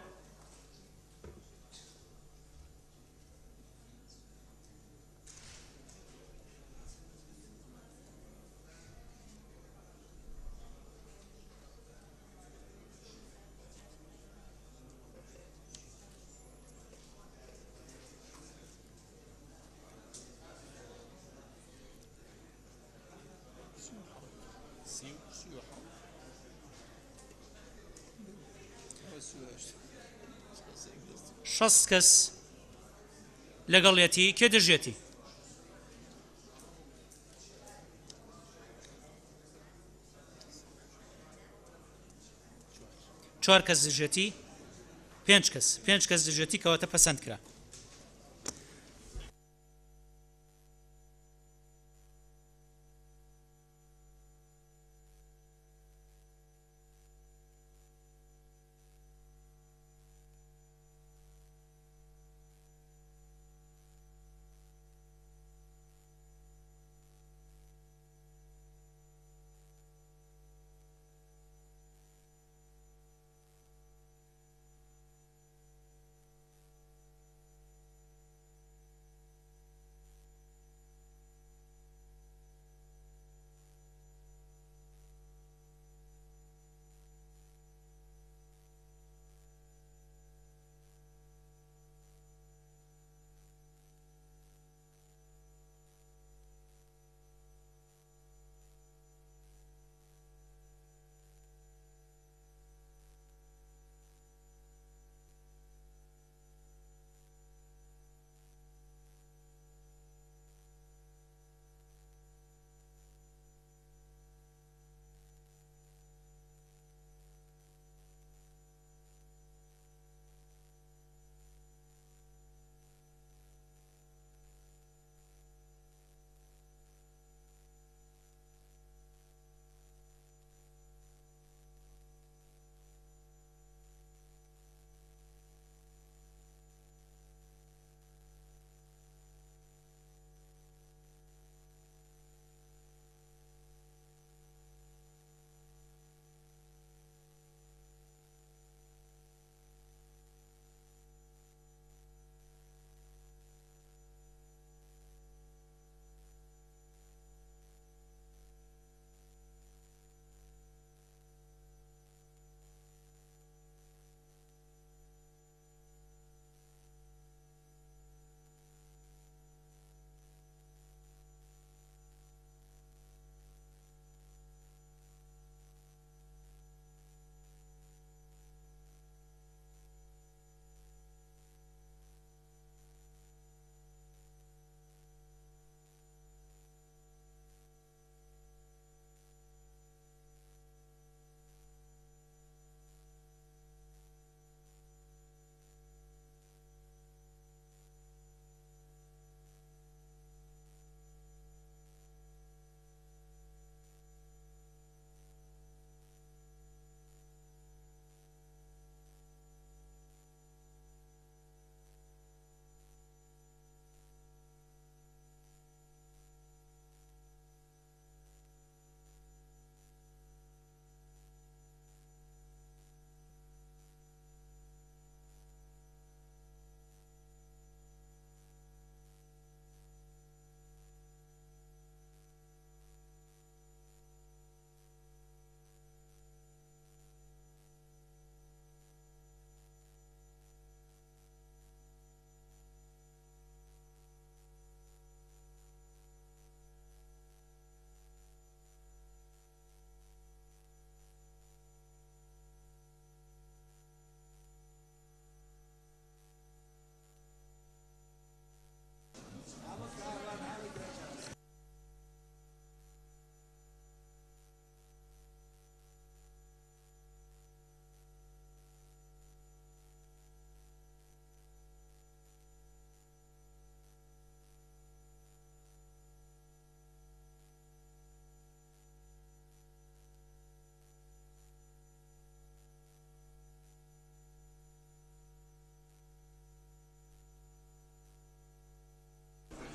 شەست کەس لەگەڵێتی کێ دەژێتی؟ چوار کەس دەژێتی؟ پێنج کەس دەژێتی کەواتە پەسەند کرا.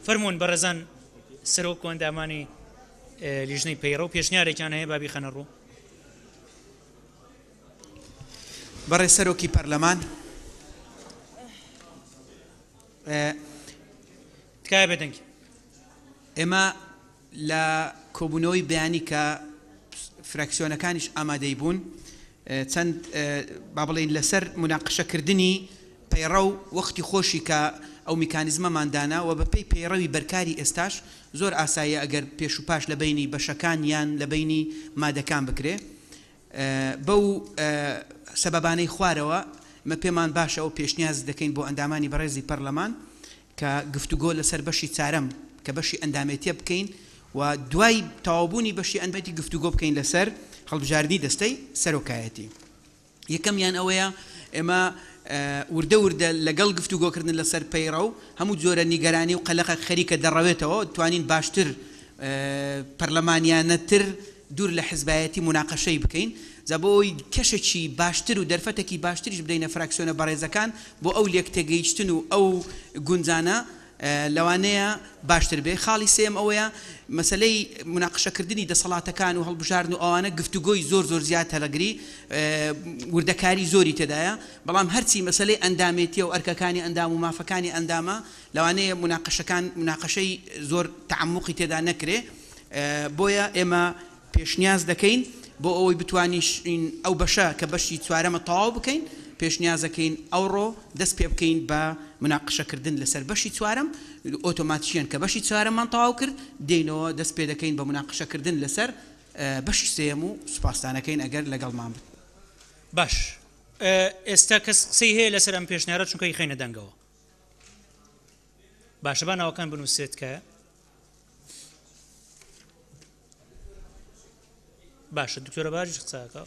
فەرمونون بەڕێزان سەرۆک و ئەندامانی لیژنەی پەیڕە و پێشنیارێکیان هەیە بابی خەنە ڕوو. بەڕێز سەرۆکی پەرلەمان تکایە بێدەنگ ئێمە لە کۆبوونەوەی بەیانی کە فراکسیۆنەکانیش ئامادەی بوون چەند با بڵێن لەسەر مناقشەکردنی پەیڕە و وەختی خۆشی کە ئەو میکانیزمەماندانا و بە پێی پەیڕەوی بەرکاری ئێستاش زۆر ئاساییە ئەگەر پێش و پاش لە بینی بەشەکان یان لە بینی مادەکان بکرێ بەو سەبەبانەی خوارەوە مە پێمان باشە ئەو پێشنیاز دەکەین بۆ ئەندامانی بەڕێزی پەرلەمان کە گفتوگۆ لەسەر بەشی چارەم کە بەشی ئەندامێتیە بکەین و دوای تەواوبوونی بەشی ئەندامێتی گفتوگۆ بکەین لەسەر هەڵبژاردننی دەستەی سەرۆکایەتی. یەکەمیان ئەوەیە ئێمە وردە وردە لەگەڵ گفتوگۆکردن لەسەر پەیڕە و هەموو جۆرە نیگەرانی و قەلەقە خەریکە دەڕەوێتەوە توانین باشتر پەرلەمانیانەتر دوور لە حزبایەتی مناقەشەی بکەین زەبۆی کەشێکی باشتر و دەرفەتێکی باشتریش بدەینە فراکسیۆنە بەڕێزەکان بۆ ئەو لێک تێگەیشتن و ئەو گونجانە لەوانەیە باشتر بێ. خاڵی سێم ئەوەیە مەسلەی مناقشەکردنی دەسەڵاتەکان و هەڵبژاردن و ئەوانە گفتوگۆی زۆر زۆر زیاد هەڵەگری وردەکاری زۆری تێدایە بەڵام هەرچی مەسلەی ئەندامێتی و ئەرکەکانی ئەندام و مافەکانی ئەندامە لەوانەیە مناقشەی زۆر تعمقی تێدا نەکرێ بۆیە ئێمە پێشنیاز دەکەین بۆ ئەوەی بتوانین ئەو بەشە کە بەشی چوارەمە تەواو بکەین پێشنیازەکەین ئەوڕۆ دەست پێ بکەین بە مناقشەکردن لەسەر بەشی چوارەم ئۆتۆماتیشیان کە بەشی چوارەممان تەواو کرد دێنەوە دەست پێ دەکەین بە مناقشەکردن لەسەر بەشی سێم و سوپاسدانەکەین ئەگەر لەگەڵمان بن. باش ئێستا کەس قسەی هەیە لەسەر ئەم پێشنیارە چونکە خەینە دەنگەوە باشە با ناوەکان بنووسێت کە باشە دکتۆرە باریش قساکە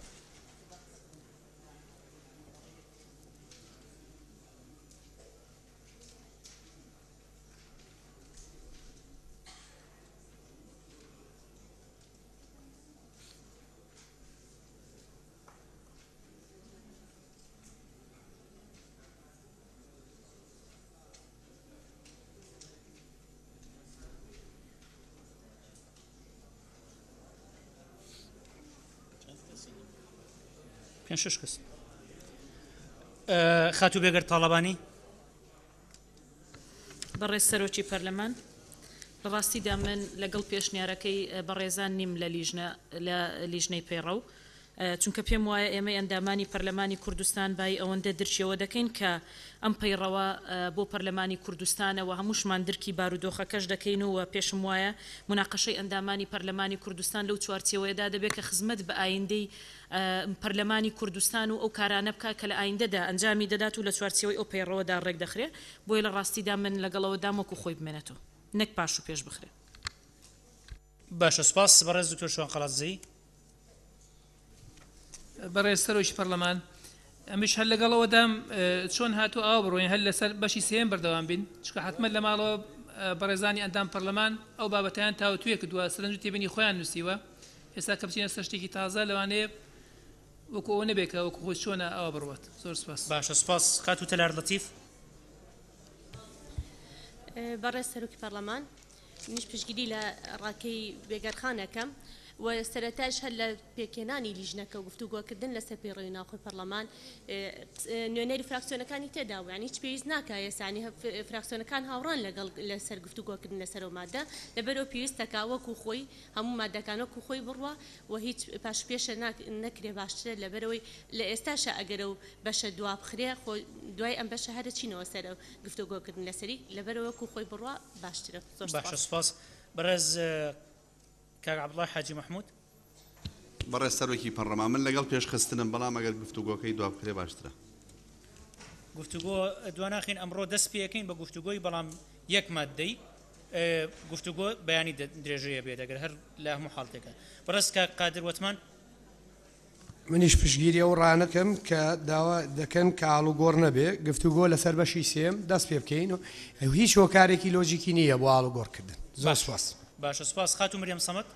پێنج کەس خاتوو بێگەر تاڵەبانی بەڕێز سەرۆکی پەرلەمان بەڕاستیدا من لەگەڵ پێشنیارەکەی بەڕێزان نیم لە لیژنەی پەیڕە و چونکە پێم وایە ئێمە ئەندامانی پەرلەمانی کوردستان بای ئەوەندە درچیەوە دەکەین کە ئەم پەیڕەوە بۆ پەرلەمانی کوردستانەوە هەمووشمان درکی بارودۆخەکەش دەکەین و پێشم وایە مناقەشەی ئەندامانی پەرلەمانی کوردستان لەو چوارچێوەیەدا دەبێت کە خزمەت بە ئایندەی پەرلەمانی کوردستان و ئەو کارانە بکە کە لە ئایندەدا ئەنجامی دەدات و لە چوارچێوەی ئەو پەیڕەوەدا ڕێک دەخرێت بۆیە لە ڕاستیدا من لەگەڵەوە دامۆک و خۆی بمێنێتەوە نەک پاش و پێش بخرێت. باشە سپاس بەڕێز دکتۆر شوان قەڵاتزەی. بەڕێز سەرۆکی پەرلەمان ئەمش هەر لەگەڵەوەدام چۆن هاتوو ئاوا بڕۆین هەر لەسەر بەشی سێم بەردەوام بین چکە حتممە لە ماڵەوە بەڕێزانی ئەندام پەرلەمان ئەو بابەتیان تاوتوێ کردووە سەرنج و تێبینی خۆیان نووسیوە ئێستا کە بچینە سەر شتێکی تازە لەوانەیە وەکو ئەوە نەبێکە وەکو خۆی چۆنە ئەوە بڕوات. زۆر سپاس. باشە سپاس. خاتو تەلار لەتیف. بەڕێز سەرۆکی پەرلەمان منیش پشتگیری لە ڕاکەی بێگەرخانەکەم و سەرەتاش هەر لە پێکێنانی لیژنەکە و گفتوگۆکردن لەسەر پەیڕەوی ناوخۆی پەرلەمان نوێنەری فراکسیۆنەکانی تێدا و یعنی هیچ پێویست ناکە ئێسانی فراکسیۆنەکان هاوڕان لەگەڵ لەسەر گفتوگۆکردن لەسەرەوە مادە لەبەرەوە پێویستەکە وەکو خۆی هەموو مادەکان وەکو خۆی بڕوە و هیچ پاش پێشە نەکرێ باشترە لەبەرەوەی لە ئێستاشە ئەگەرە و بەشە دوا بخرێ دوای ئەم بەشە هەرە چینەوە سەر گفتوگۆکردن لەسەری لەبەرەوە وەکو خۆی بڕوە باشترە. باشە سپاس. بەڕێز کاک عەبدوڵڵاه حاجی محمود. بەڕێز سەرۆکی پەرلەمان من لەگەڵ پێشخستنم بەڵام ئەگەر گفتوگۆکەی دوا بکرێ باشترە. گفتوگۆ دواناخین ئەمڕۆ دەست پێەکەین بە گفتوگۆی بەڵام یەک مادەی گفتوگۆ بەیانی درێژەیە بێت ئەگەر هەر لە هەموو حاڵتێکە. بەڕێز کاک قادر وەتمان. منیش پشگیری ئەو ڕانەکەم کە داوا دەکەن کە ئاڵوگۆڕ نەبێ گفتوگۆ لەسەر بەشی سێم دەست پێ بکەین و هیچ هۆکارێکی لۆجیکی نییە بۆ ئاڵوگۆڕکردن. زۆر سپاس. باشە سپاس. خاتو مریەم سەمەد.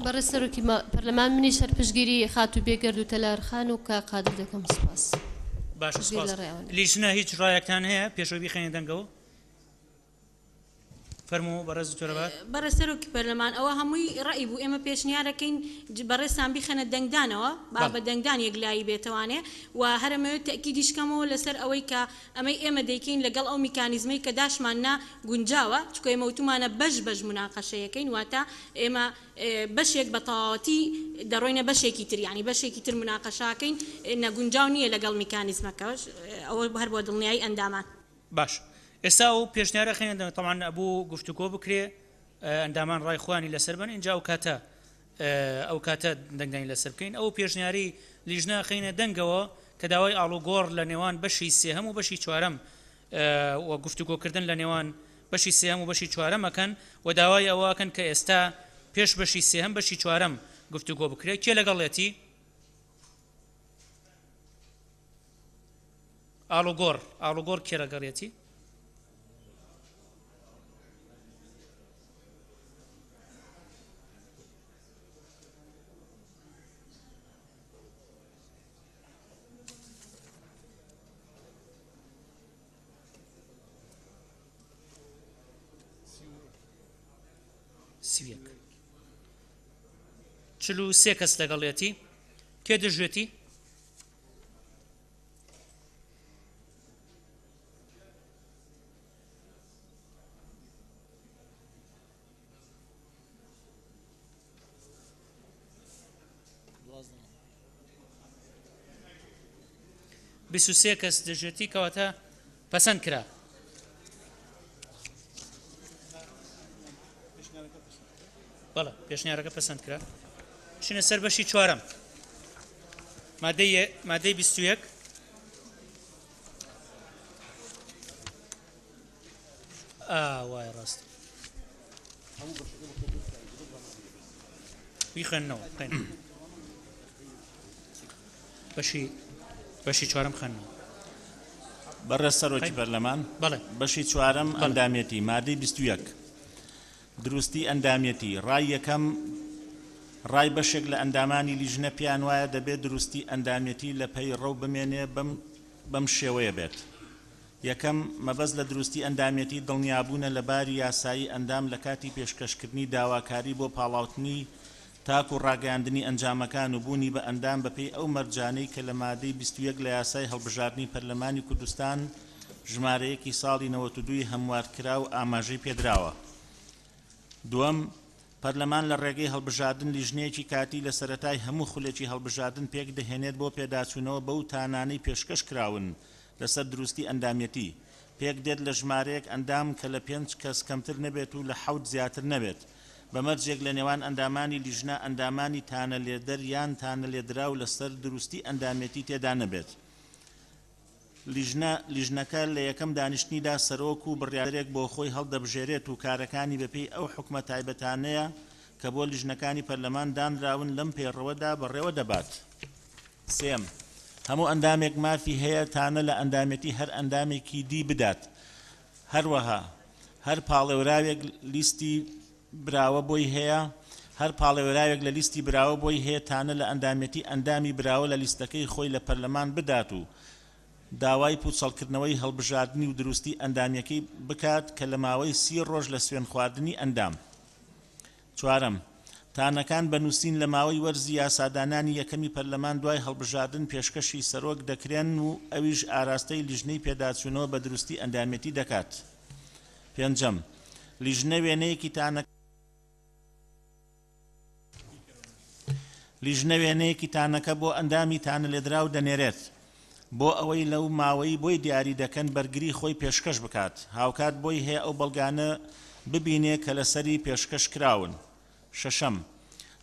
بەڕێز سەرۆکی پەرلەمان منیش هەر پشتگیری خاتوو بێگەرد و تەلارخان و کاک قادر دەکەم. سپاس. باشە سپاس. لیژنە هیچ ڕایەکتان هەیە پێشەوەی بخەینە دەنگەوە؟ فەرموو بەڕێز جۆرەبات بەڕێ سەرۆکی پەرلەمان ئەوە هەمووی ڕێی بوو ئێمە پێشنیارەکەین بەڕێستان بیخەنە دەنگدانەوە با بە دەنگدان یەکلایی بێتوانێ و هەرمەوێت تەکیدیشکەمەوە لەسەر ئەوەی کە ئەمەی ئێمە دەیکەین لەگەڵ ئەو میکانیزمەی کە داشماننا گونجاوە چکە ئێمە وتمانە بەش مناقەشەیەکەین واتە ئێمە بەشێک بە تەواوەتی دەڕۆینە بەشێکی تر یعنی بەشێکی تر مناقەشاکەین نەگونجاو نییە لەگەڵ میکانیزمەکەش ئەوە هەر بۆ دڵنیایی ئەندامان باش ئێستا و پێشنیارە خێنە تەمان ئەبوو گفتوگۆ بکرێ ئەندامان ڕای خوانی لەسەر بن اینجا ئەو کاتە دەنگدانی لەسەر بکەین ئەو پێشنیاری لیژنە خینە دەنگەوە کە داوای ئاڵوگۆڕ لە نێوان بەشی سێهەم و بەشی چوارەم و گفتوگۆکردن لە نێوان بەشی سێهەم و بەشی چوارەمەکەن و داوای ئەوەکەن کە ئێستا پێش بەشی سێهەم بەشی چوارەم گفتوگۆ بکرێت کێ لەگەڵێتی ئاڵوگۆڕ کێ لەگەڵێتی سویەک 43 کەس لەگەڵێتی کێ دەژێتی بیست کەس دەژێتی کەواتە پەسەند کرا بەڵێ پێشنیارەکە پەسەند کرا چینە سەر بەشی چوارەم مادەی 21 وای ڕاست بیخێننەوە بەشی چوارەم خوێننەوە بەڕێز سەرۆکی پەرلەمان بەشی چوارەم ئەندامێتی مادەی 21 دروستی ئەندامێتی ڕای یەکەم ڕای بەشێک لە ئەندامانی لیژنە پیان وایە دەبێت دروستی ئەندامێتی لە پەی ڕەو بمێنێ بەم شێوەیە بێت یەکەم مەبەست لە دروستی ئەندامێتی دڵنیابوونە لە باری یاسایی ئەندام لە کاتی پێشکەشکردنی داواکاری بۆ پاڵاوتنی تاک و ڕاگەاندنی ئەنجامەکان و بوونی بە ئەندام بەپێی ئەو مەرجانەی کە لە مادەی 21 لە یاسای هەڵبژاردننی پەرلەمانی کوردستان ژمارەیەکی ساڵی 92 هەموارکرا و ئاماژەی پێدراوە دووەم پەرلەمان لە ڕێگەی هەڵبژاردن لیژنەیەکی کاتی لە سەرەتای هەموو خولێکی هەڵبژاردن پێک دەهێنێت بۆ پێداچوونەوە بەو تانانەی پێشکەش کراون لەسەر دروستی ئەندامەتی پێک دێت لە ژمارەیەک ئەندام کە لە 5 کەس کەمتر نەبێت و لە 7 زیاتر نەبێت بەمەرجێک لە نێوان ئەندامانی لیژنە ئەندامانی تانە لێدەر یان تانە لێدراو لەسەر دروستی ئەندامەتی تێدا نەبێت لیژنەکە لە یەکەم دانیشتنیدا سەرۆک و بڕیارێک بۆ خۆی هەڵدەبژێرێت و کارەکانی بەپێی ئەو حکومە تایبەتانەیە کە بۆ لیژنەکانی پەرلەمان دانراون لەم پێڕەوەدا بەڕێوە دەبات سێم هەموو ئەندامێک مافی هەیە تانە لە ئەندامەتی هەر ئەندامێکی دی بدات هەروەها هەر پاڵێوراوێک لیستی براوە بۆی هەیە هەر پاڵێوراوێک لە لیستی براوە بۆی هەیە تانە لە ئەندامەتی ئەندامی براوە لە لیستەکەی خۆی لە پەرلەمان بدات و داوای پوچەڵکردنەوەی هەڵبژاردننی و دروستی ئەندامیەکەی بکات کە لە ماوەی 30 ڕۆژ لە سوێن خواردنی ئەندام چوارەم تانەکان بەنووسین لە ماوەی وەرزی یاسادانانی یەکەمی پەرلەمان دوای هەڵبژاردن پێشکەشی سەرۆک دەکرێن و ئەویش ئاراستەی لیژنەی پێداچوونەوە بە دروستی ئەندامەتی دەکات پێنجەم لیژنە وێنەیەکی تانەکە بۆ ئەندامی تانە لێدراو دەنێرێت بۆ ئەوەی لەو ماوەی بۆی دیاری دەکەن بەرگری خۆی پێشکەش بکات هاوکات بۆی هەیە ئەو بەڵگانە ببینێ کە لەسەری پێشکەش کراون شەشەم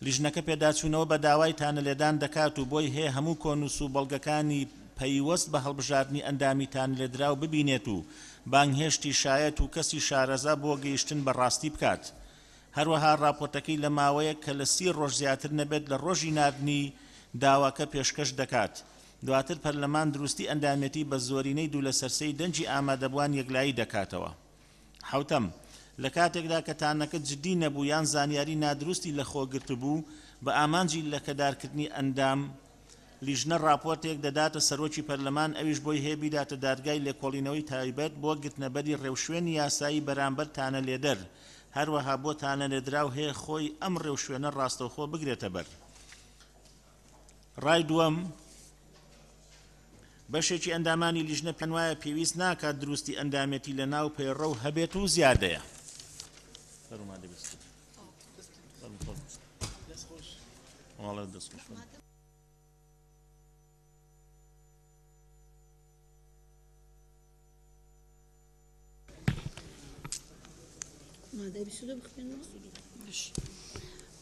لیژنەکە پێداچوونەوە بە داوای تانە لێدان دەکات و بۆی هەیە هەموو کۆنووس و بەڵگەکانی پەیوەست بە هەڵبژاردننی ئەندامی تانە لێدراو ببینێت و بانگهێشتی شایەت و کەسی شارەزا بۆ گەیشتن بەڕاستی بکات هەروەها راپۆرتەکەی لە ماوەیە کە لە 30 ڕۆژ زیاتر نەبێت لە ڕۆژی ناردنی داواکە پێشکەش دەکات دواتر پەرلەمان دروستی ئەندامەتی بە زۆرینەی دوو لە سەرسەی دەنجی ئامادەبووان یەکلایی دەکاتەوە حوتەم لە کاتێکدا کە تانەکە جدی نەبوو یان زانیاری نادروستی لە خۆگرت بوو بە ئامانجی لە کەدارکردنی ئەندام لیژنە راپۆرتێک دەداتە سەرۆکی پەرلەمان ئەویش بۆی هەیە بیداتە دادگای لێکۆڵینەوەی تایبەت بۆ گرتنەبەری ڕێوشوێنی یاسایی بەرامبەر تانە لێدەر هەروەها بۆ تانە لێدراو هەیە خۆی ئەم ڕێوشوێنە ڕاستەوخۆ بگرێتە بەر. ڕای دووەم بەشێکی ئەندامانی لیژنە پێیان وایە پێویست ناکات دروستی ئەندامەتی لە ناو پەیڕە و هەبێت و زیادەیە.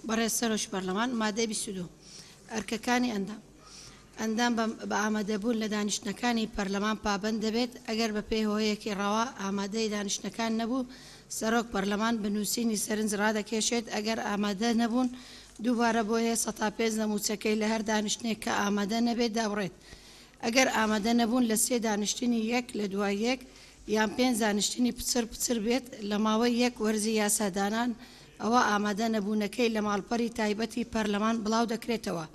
بەڕێز سەرۆکی پەرلەمان مادەی 22 ئەرکەکانی ئەندام بە ئامادەبوون لە دانیشتنەکانی پەرلەمان پابەند دەبێت ئەگەر بە پێی هۆیەکی ڕەوا ئامادەی دانیشتنەکان نەبوو سەرۆک پەرلەمان بنووسینی سەرنج ڕادەکێشێت ئەگەر ئامادە نەبوون دووبارە بۆ هەیە 105 نەموچەکەی لە هەر دانیشتنێک کە ئامادە نەبێت دابڕێت. ئەگەر ئامادە نەبوون لە 3 دانیشتنی یەک لە دوای یەک یان 5 دانیشتنی پچر بێت لە ماوەی یەک وەرزی یاسادانان ئەوە ئامادە نەبوونەکەی لە ماڵپەری تایبەتی پەرلەمان بڵاو دەکرێتەوە.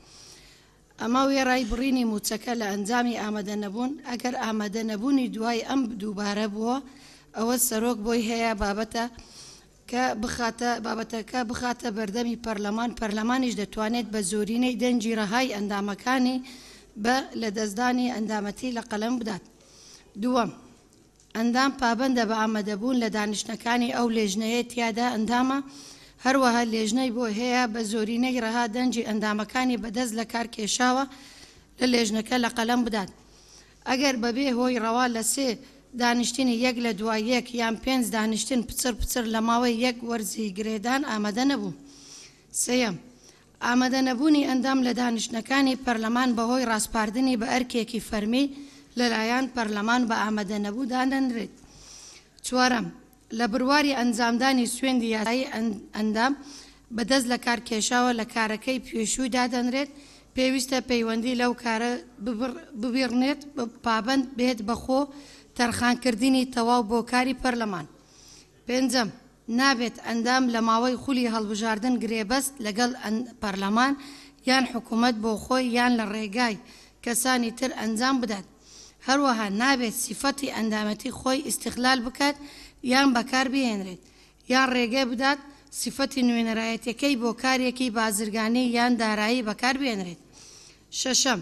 ئەمە وێڕای بڕینی موچەکە لە ئەنجامی ئامادە نەبوون ئەگەر ئامادە نەبوونی دوای ئەم دووبارە بووە ئەوە سەرۆک بۆی هەیە بابەتەکە بخاتە بەردەمی پەرلەمانیش دەتوانێت بە زۆرینەی دەنجی ڕەهای ئەندامەکانی بە لە دەستدانی ئەندامەتی لە قەلەم بدات. دووەم ئەندام پابەندە بە ئامادەبوون لە دانیشتەکانی ئەو لێژنەیە تیادا ئەندامە هەروەها لێژنەی بۆ هەیە بە زۆرینەی ڕەها دەنجی ئەندامەکانی بەدەست لە کار کێشاوە لە لێژنەکە لە قەلەم بدات. ئەگەر بەبێ هۆی ڕەوا لە 3 دانیشتنی یەک لە دوای یەک یان 5 دانیشتن پچر لە ماوەی یەک وەرزی گرێدان ئامادە نەبوو. سێەم ئامادە نەبوونی ئەندام لە دانیشتنەکانی پەرلەمان بەهۆی ڕاستپاردنی بە ئەرکێکی فەرمی لەلایەن پەرلەمان بە ئامادە نەبوو دانەنرێت. چوارەم لە بڕواری ئەنجامدانی سوێندی یاسایی ئەندام بەدەست لە کار کێشاوە لە کارەکەی پێشووی دادەنرێت پێویستە پەیوەندی لەو کارە ببیڕنێت پابەند بێت بەخۆ تەرخانکردنی تەواو بۆ کاری پەرلەمان. پێنجەم نابێت ئەندام لە ماوەی خولی هەڵبژاردن گرێبەست لەگەڵ پەرلەمان یان حکوومەت بۆ خۆی یان لە ڕێگای کەسانی تر ئەنجام بدات. هەروەها نابێت سیفەتی ئەندامەتی خۆی ئیستیغلال بکات یان بەکار بهێنرێت یان ڕێگە بدات سیفەتی نوێنەرایەتەکەی بۆ کارێکی بازرگانی یان دارایی بەکار بهێنرێت. شەشەم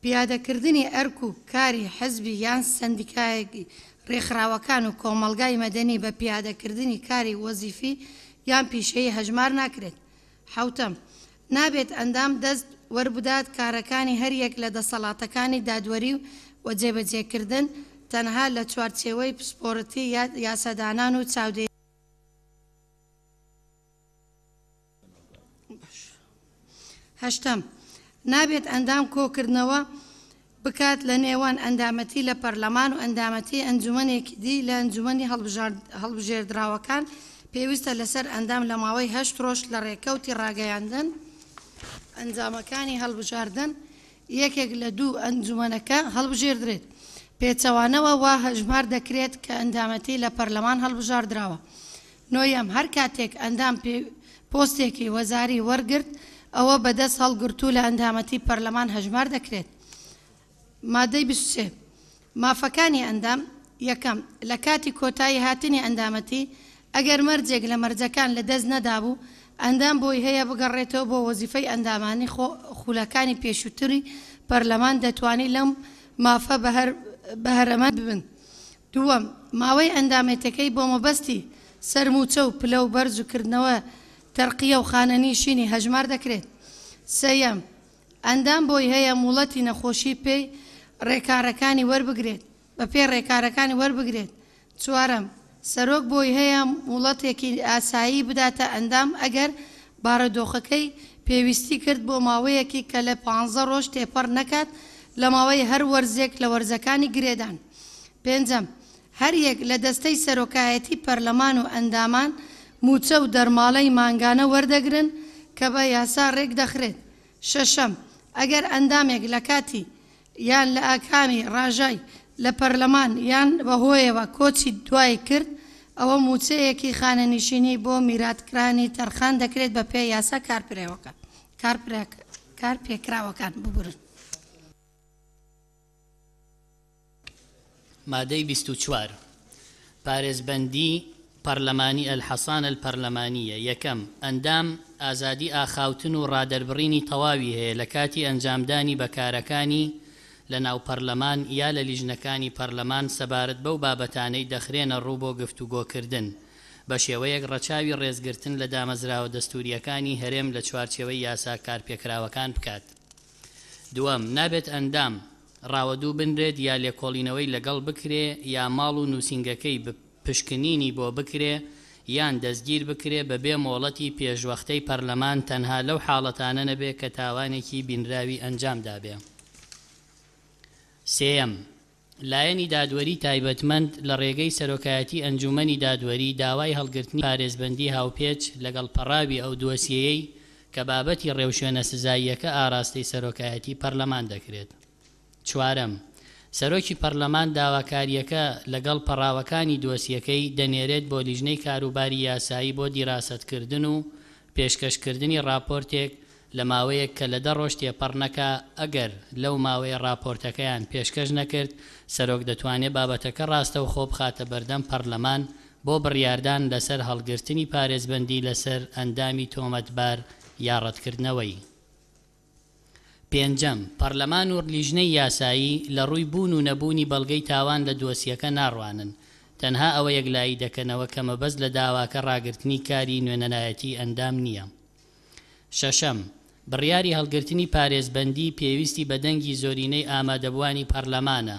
پیادەکردنی ئەرک و کاری حەزبی یان سەندیکایەکی ڕێکخراوەکان و کۆمەڵگای مەدەنی بە پیادەکردنی کاری وەزیفی یان پیشەیی هەژمار ناکرێت. حوتەم نابێت ئەندام دەست وەربدات کارەکانی هەریەک لە دەسەڵاتەکانی دادوەری و جێبەجێکردن تەنها لە چوارچێوەی پسپۆرەتی یاسادانان و چاودێ. هەشتم نابێت ئەندام کۆکردنەوە بکات لە نێوان ئەندامەتی لە پەرلەمان و ئەندامەتی ئەنجومەنێکی دی لە ئەنجومەنی هەڵبژێردراوەکان پێویستە لەسەر ئەندام لە ماوەی 8 ڕۆژ لە ڕێکەوتی ڕاگەیاندن ئەنجامەکانی هەڵبژاردن یەکێک لە 2 ئەنجومەنەکە هەڵبژێردرێت. پێچەوانەوە وا هەژمار دەکرێت کە ئەندامەتی لە پەرلەمان هەڵبژاردراوە. نۆیەم هەر کاتێک ئەندام پۆستێکی وەزاری وەرگرت ئەوە بەدەست هەڵگرتوو لە ئەندامەتی پەرلەمان هەژمار دەکرێت. مادەی 23 مافەکانی ئەندام یەکەم لە کاتی کۆتایی هاتنی ئەندامەتی ئەگەر مەرجێک لە مەرجەکان لە دەست نەدابوو ئەندام بۆی هەیە بگەڕێتەوە بۆ وەزیفەی ئەندامانی خولەکانی پێشووتری پەرلەمان دەتوانێت لەم مافە بەهرەمەند ببن. دووەم ماوەی ئەندامێتەکەی بۆ مەبەستی سەرموچە و پلە و بەرز و کردنەوە تەرقیە و خانەنیشینی هەژمار دەکرێت. سێەم ئەندام بۆی هەیە موڵەتی نەخۆشی پێی ڕێکارەکانی وەربگرێت بە پێ ڕێکارەکانی وەربگرێت. چوارەم سەرۆک بۆی هەیە موڵەتێکی ئاسایی بداتە ئەندام ئەگەر بارەدۆخەکەی پێویستی کرد بۆ ماوەیەکی کە لە 15 ڕۆژ تێپەڕ نەکات لە ماوەی هەر وەرزێک لە وەرزەکانی گرێدان. پێنجەم هەر یەک لە دەستەی سەرۆکایەتی پەرلەمان و ئەندامان موچە و دەرماڵەی مانگانە وەردەگرن کە بە یاسا ڕێک دەخرێت. شەشەم ئەگەر ئەندامێک لە کاتی یان لە ئاکامی ڕاژای لە پەرلەمان یان بەهۆیەوە کۆچی دوای کرد ئەوە موچەیەکی خانەنیشینی بۆ میراتکرانی تەرخان دەکرێت بە پێی یاسا کارپێکراوەکان ببورن. مادەی 24 پارێزبەندی پەرلەمانی ئەلحەسانە الپەرلەمانیە. یەکەم، ئەندام ئازادی ئاخاوتن و ڕادەربڕینی تەواوی هەیە لە کاتی ئەنجامدانی بەکارەکانی لە ناو پەرلەمان یا لە لیژنەکانی پەرلەمان سەبارەت بەو بابەتانەی دەخرێنە ڕوو بۆ گفتوگۆکردن بە شێوەیەک ڕەچاوی ڕێزگرتن لە دامەزراوە دەستوریەکانی هەرێم لە چوارچێوەی یاسا کارپێکراوەکان بکات. دووەم، نابێت ئەندام ڕاوەدوو بنرێت یا لێکۆڵینەوەی لەگەڵ بکرێ یا ماڵ و نووسینگەکەی پشکنینی بۆ بکرێ یان دەستگیر بکرێ بەبێ مۆڵەتی پێشوەختەی پەرلەمان تەنها لەو حاڵەتانە نەبێ کە تاوانێکی بینراوی ئەنجامدا بێ. سێەم، لایەنی دادوەری تایبەتمەند لە ڕێگەی سەرۆکایەتی ئەنجومەنی دادوەری داوای هەڵگرتنی پارێزبەندی هاوپێچ لەگەڵ پەڕاوی ئەو دۆسیەیەی کە بابەتی ڕێوشوێنە سزاییەکە ئاراستەی سەرۆکایەتی پەرلەمان دەکرێت. چوارەم، سەرۆکی پەرلەمان داواکاریەکە لەگەڵ پەڕاوەکانی دۆسیەکەی دەنێرێت بۆ لیژنەی کاروباری یاسایی بۆ دیراسەتکردن و پێشکەشکردنی راپۆرتێک لە ماوەیەک کە لە 10 ڕۆژ تێپەڕ نەکا. ئەگەر لەو ماوەیە راپۆرتەکەیان پێشکەش نەکرد سەرۆک دەتوانێت بابەتەکە ڕاستە و خۆ بخاتە بەردەم پەرلەمان بۆ بڕیاردان لەسەر هەڵگرتنی پارێزبەندی لەسەر ئەندامی تۆمەتبار یا ڕەتکردنەوەی. پێنجەم، پەرلەمان و لیژنەی یاسایی لە ڕووی بوون و نەبوونی بەڵگەی تاوان لە دۆسیەکە ناڕوانن، تەنها ئەوە یەکلایی دەکەنەوە کە مەبەست لە داواکە ڕاگررتنی کاری نوێنەنایەتی ئەندام نییە. شەشەم، بڕیاری هەڵگرتنی پارێزبەندی پێویستی بە دەنگی زۆرینەی ئامادەبوانی پەرلەمانە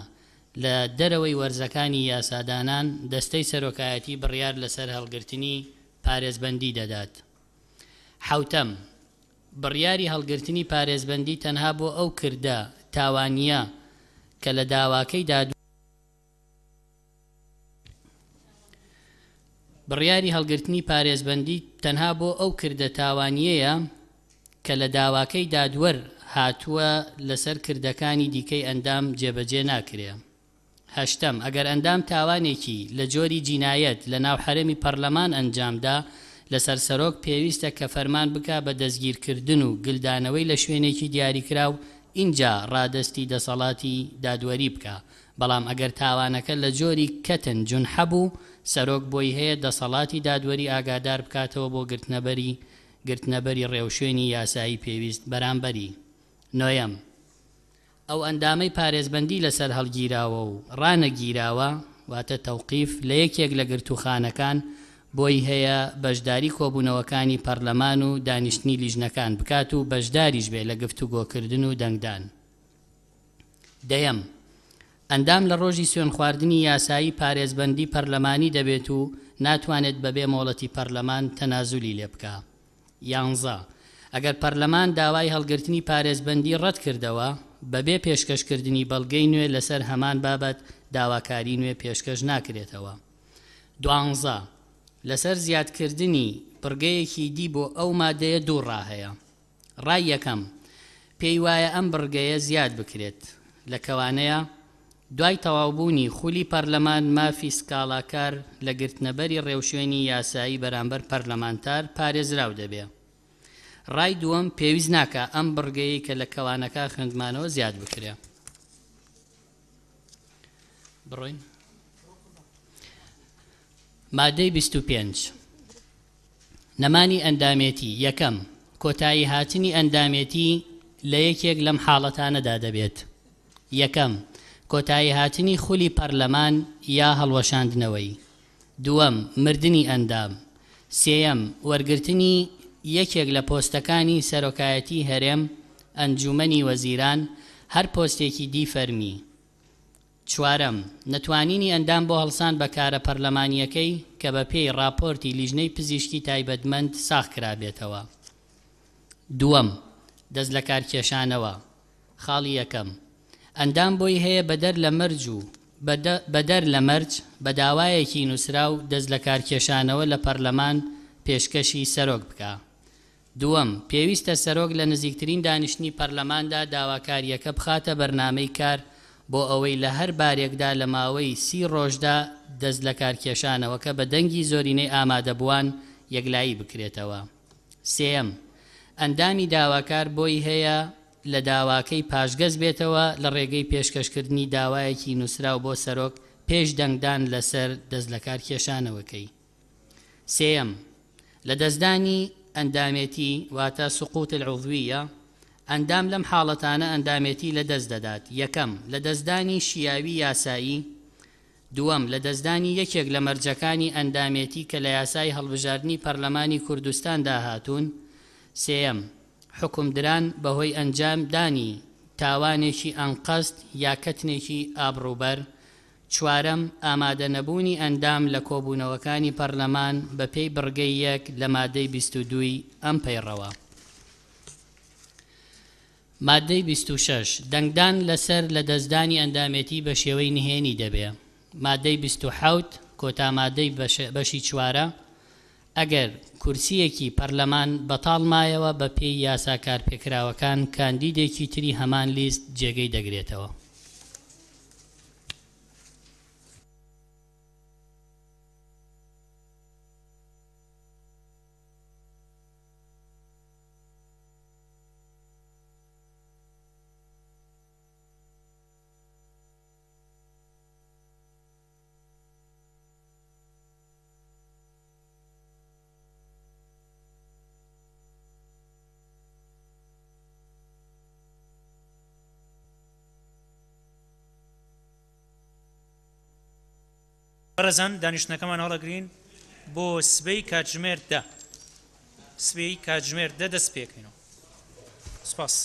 لە دەرەوەی وەرزەکانی یاسادانان دەستەی سەرۆکایەتی بڕیار لەسەر هەڵگرتنی پارێزبەندی دەدات. حوتەم، بڕیاری هەڵگرتنی پارێزبەندی تەنها بۆ ئەو کردە تاوانیە کە لە داواکەی بڕیاری هەڵگرتنی پارێزبەندی تەنها بۆ ئەو کردە تاوانیەیە کە لە داواکەی دادوەر هاتووە لەسەر کردەکانی دیکەی ئەندام جێبەجێ ناکرێ. هەشتەم، ئەگەر ئەندام تاوانێکی لە جۆری جینایەت لە ناو حرەمی پەرلەمان ئەنجامدا لەسەر سەرۆک پێویستە کە فەرمان بکا بە دەستگیرکردن و گلدانەوەی لە شوێنێکی دیاریکراو اینجا ڕادستی دەسەڵاتی دادوەری بکە. بەڵام ئەگەر تاوانەکە لە جۆری کەتن جونحە بوو سەرۆک بۆی هەیە دەسەڵاتی دادوەری ئاگادار بکاتەوە بۆ گرتنەبەری ڕێوشوێنی یاسایی پێویست بەرامبەری. نۆیەم، ئەو ئەندامەی پارێزبەندی لەسەر هەڵگیراوە و ڕانەگیراوە واتە تەوقیف لە یەکێک لە گرتوخانەکان بۆی هەیە بەشداری کۆبوونەوەکانی پەرلەمان و دانیشتنی لیژنەکان بکات و بەشداریش بێ لە گفتوگۆکردن و دەنگدان. دەیەم، ئەندام لە ڕۆژی سوێن خواردنی یاسایی پارێزبەندی پەرلەمانی دەبێت و ناتوانێت بەبێ مۆڵەتی پەرلەمان تەنازولی لێ بکە. 11، ئەگەر پەرلەمان داوای هەڵگرتنی پارێزبەندی ڕەت کردەوە بەبێ پێشکەشکردنی بەڵگەی نوێ لەسەر هەمان بابەت داواکاری نوێ پێشکەش ناکرێتەوە. 12، لەسەر زیادکردنی بڕگەیەکی دی بۆ ئەو مادەیە دوو ڕاهەیە. ڕای یەکەم، پێی وایە ئەم بڕگەیە زیاد بکرێت لە کەوانەیە دوای تەواوبوونی خولی پەرلەمان مافی سکاڵاکار لە گرتنەبەری ڕێوشوێنی یاسایی بەرامبەر پەرلەمانتار پارێزراو دەبێ. ڕای دووەم، پێویست ناکە ئەم بڕگەیە کە لە کەوانەکە خوێندمانەوە زیاد بکرێ. بڕۆین مادەی 25 نەمانی ئەندامێتی. یەکەم، کۆتایی هاتنی ئەندامێتی لە یەکێک لەم حاڵەتانەدا دەبێت. یەکەم، کۆتایی هاتنی خولی پەرلەمان یا هەڵوەشاندنەوەی. دووەم، مردنی ئەندام. سێەم، وەرگرتنی یەکێک لە پۆستەکانی سەرۆکایەتی هەرێم ئەنجومەنی وەزیران هەر پۆستێکی دی فەرمی. چوارەم، نەتوانینی ئەندام بۆ هەڵسان بەکارە پەرلەمانیەکەی کە بە پێی راپۆرتی لیژنەی پزیشکی تایبەتمەند ساغ کرابێتەوە. دووەم، دەست لە کارکێشانەوە. خاڵی یەکەم، ئەندام بۆی هەیە بەدەر لە مەرج بە داوایەکی نووسراو دەست لە کارکێشانەوە لە پەرلەمان پێشکەشی سەرۆک بکە. دووەم، پێویستە سەرۆک لە نزیکترین دانیشتنی پەرلەماندا داواکاریەکە بخاتە بەرنامەی کار بۆ ئەوەی لە هەر بارێکدا لە ماوەی 30 ڕۆژدا دەست لە کارکێشانەوەکە بە دەنگی زۆرینەی ئامادەبووان یەکلایی بکرێتەوە. سێەم، ئەندامی داواکار بۆی هەیە لە داواکەی پاشگەز بێتەوە لە ڕێگەی پێشکەشکردنی داوایەکی نووسراو بۆ سەرۆک پێش دەنگدان لەسەر دەست لە کار کێشانەوەکەی. سێەم لە دەستدانی ئەندامێتی واتە سقوط العضویە ئەندام لەم حاڵەتانە ئەندامێتی لە دەست دەدات. یەکەم لە دەستدانی شیاوی یاسایی، دووەم لە دەستدانی یەکێک لە مەرجەکانی ئەندامێتی کە لە یاسای هەڵبژاردننی پەرلەمانی کوردستان داهاتوون، سێەم حکومدران بەهۆی ئەنجامدانی تاوانێکی ئەنقەست یا کەتنێکی ئابڕوبەر، چوارەم ئامادە نەبوونی ئەندام لە کۆبوونەوەکانی پەرلەمان بە پێی بڕگەی 1 لە مادەی 22 ئەم پەیڕەوە. مادەی 26 دەنگدان لەسەر لە دەستدانی ئەندامێتی بە شێوەی نهێنی دەبێ. مادەی 27 کۆتامادەی بەشی چوارە ئەگەر کورسیەکی پەرلەمان بەتاڵ مایەوە بە پێی یاسا کارپێکراوەکان کاندیدێکی تری هەمان لیست جێگەی دەگرێتەوە. بەڕێزان دانیشتنەکەمان هەڵەگرین بۆ سبەی کاتژمێر 10 سبەی کاتژمێر 10 دەست پێکەینەوە. سپاس.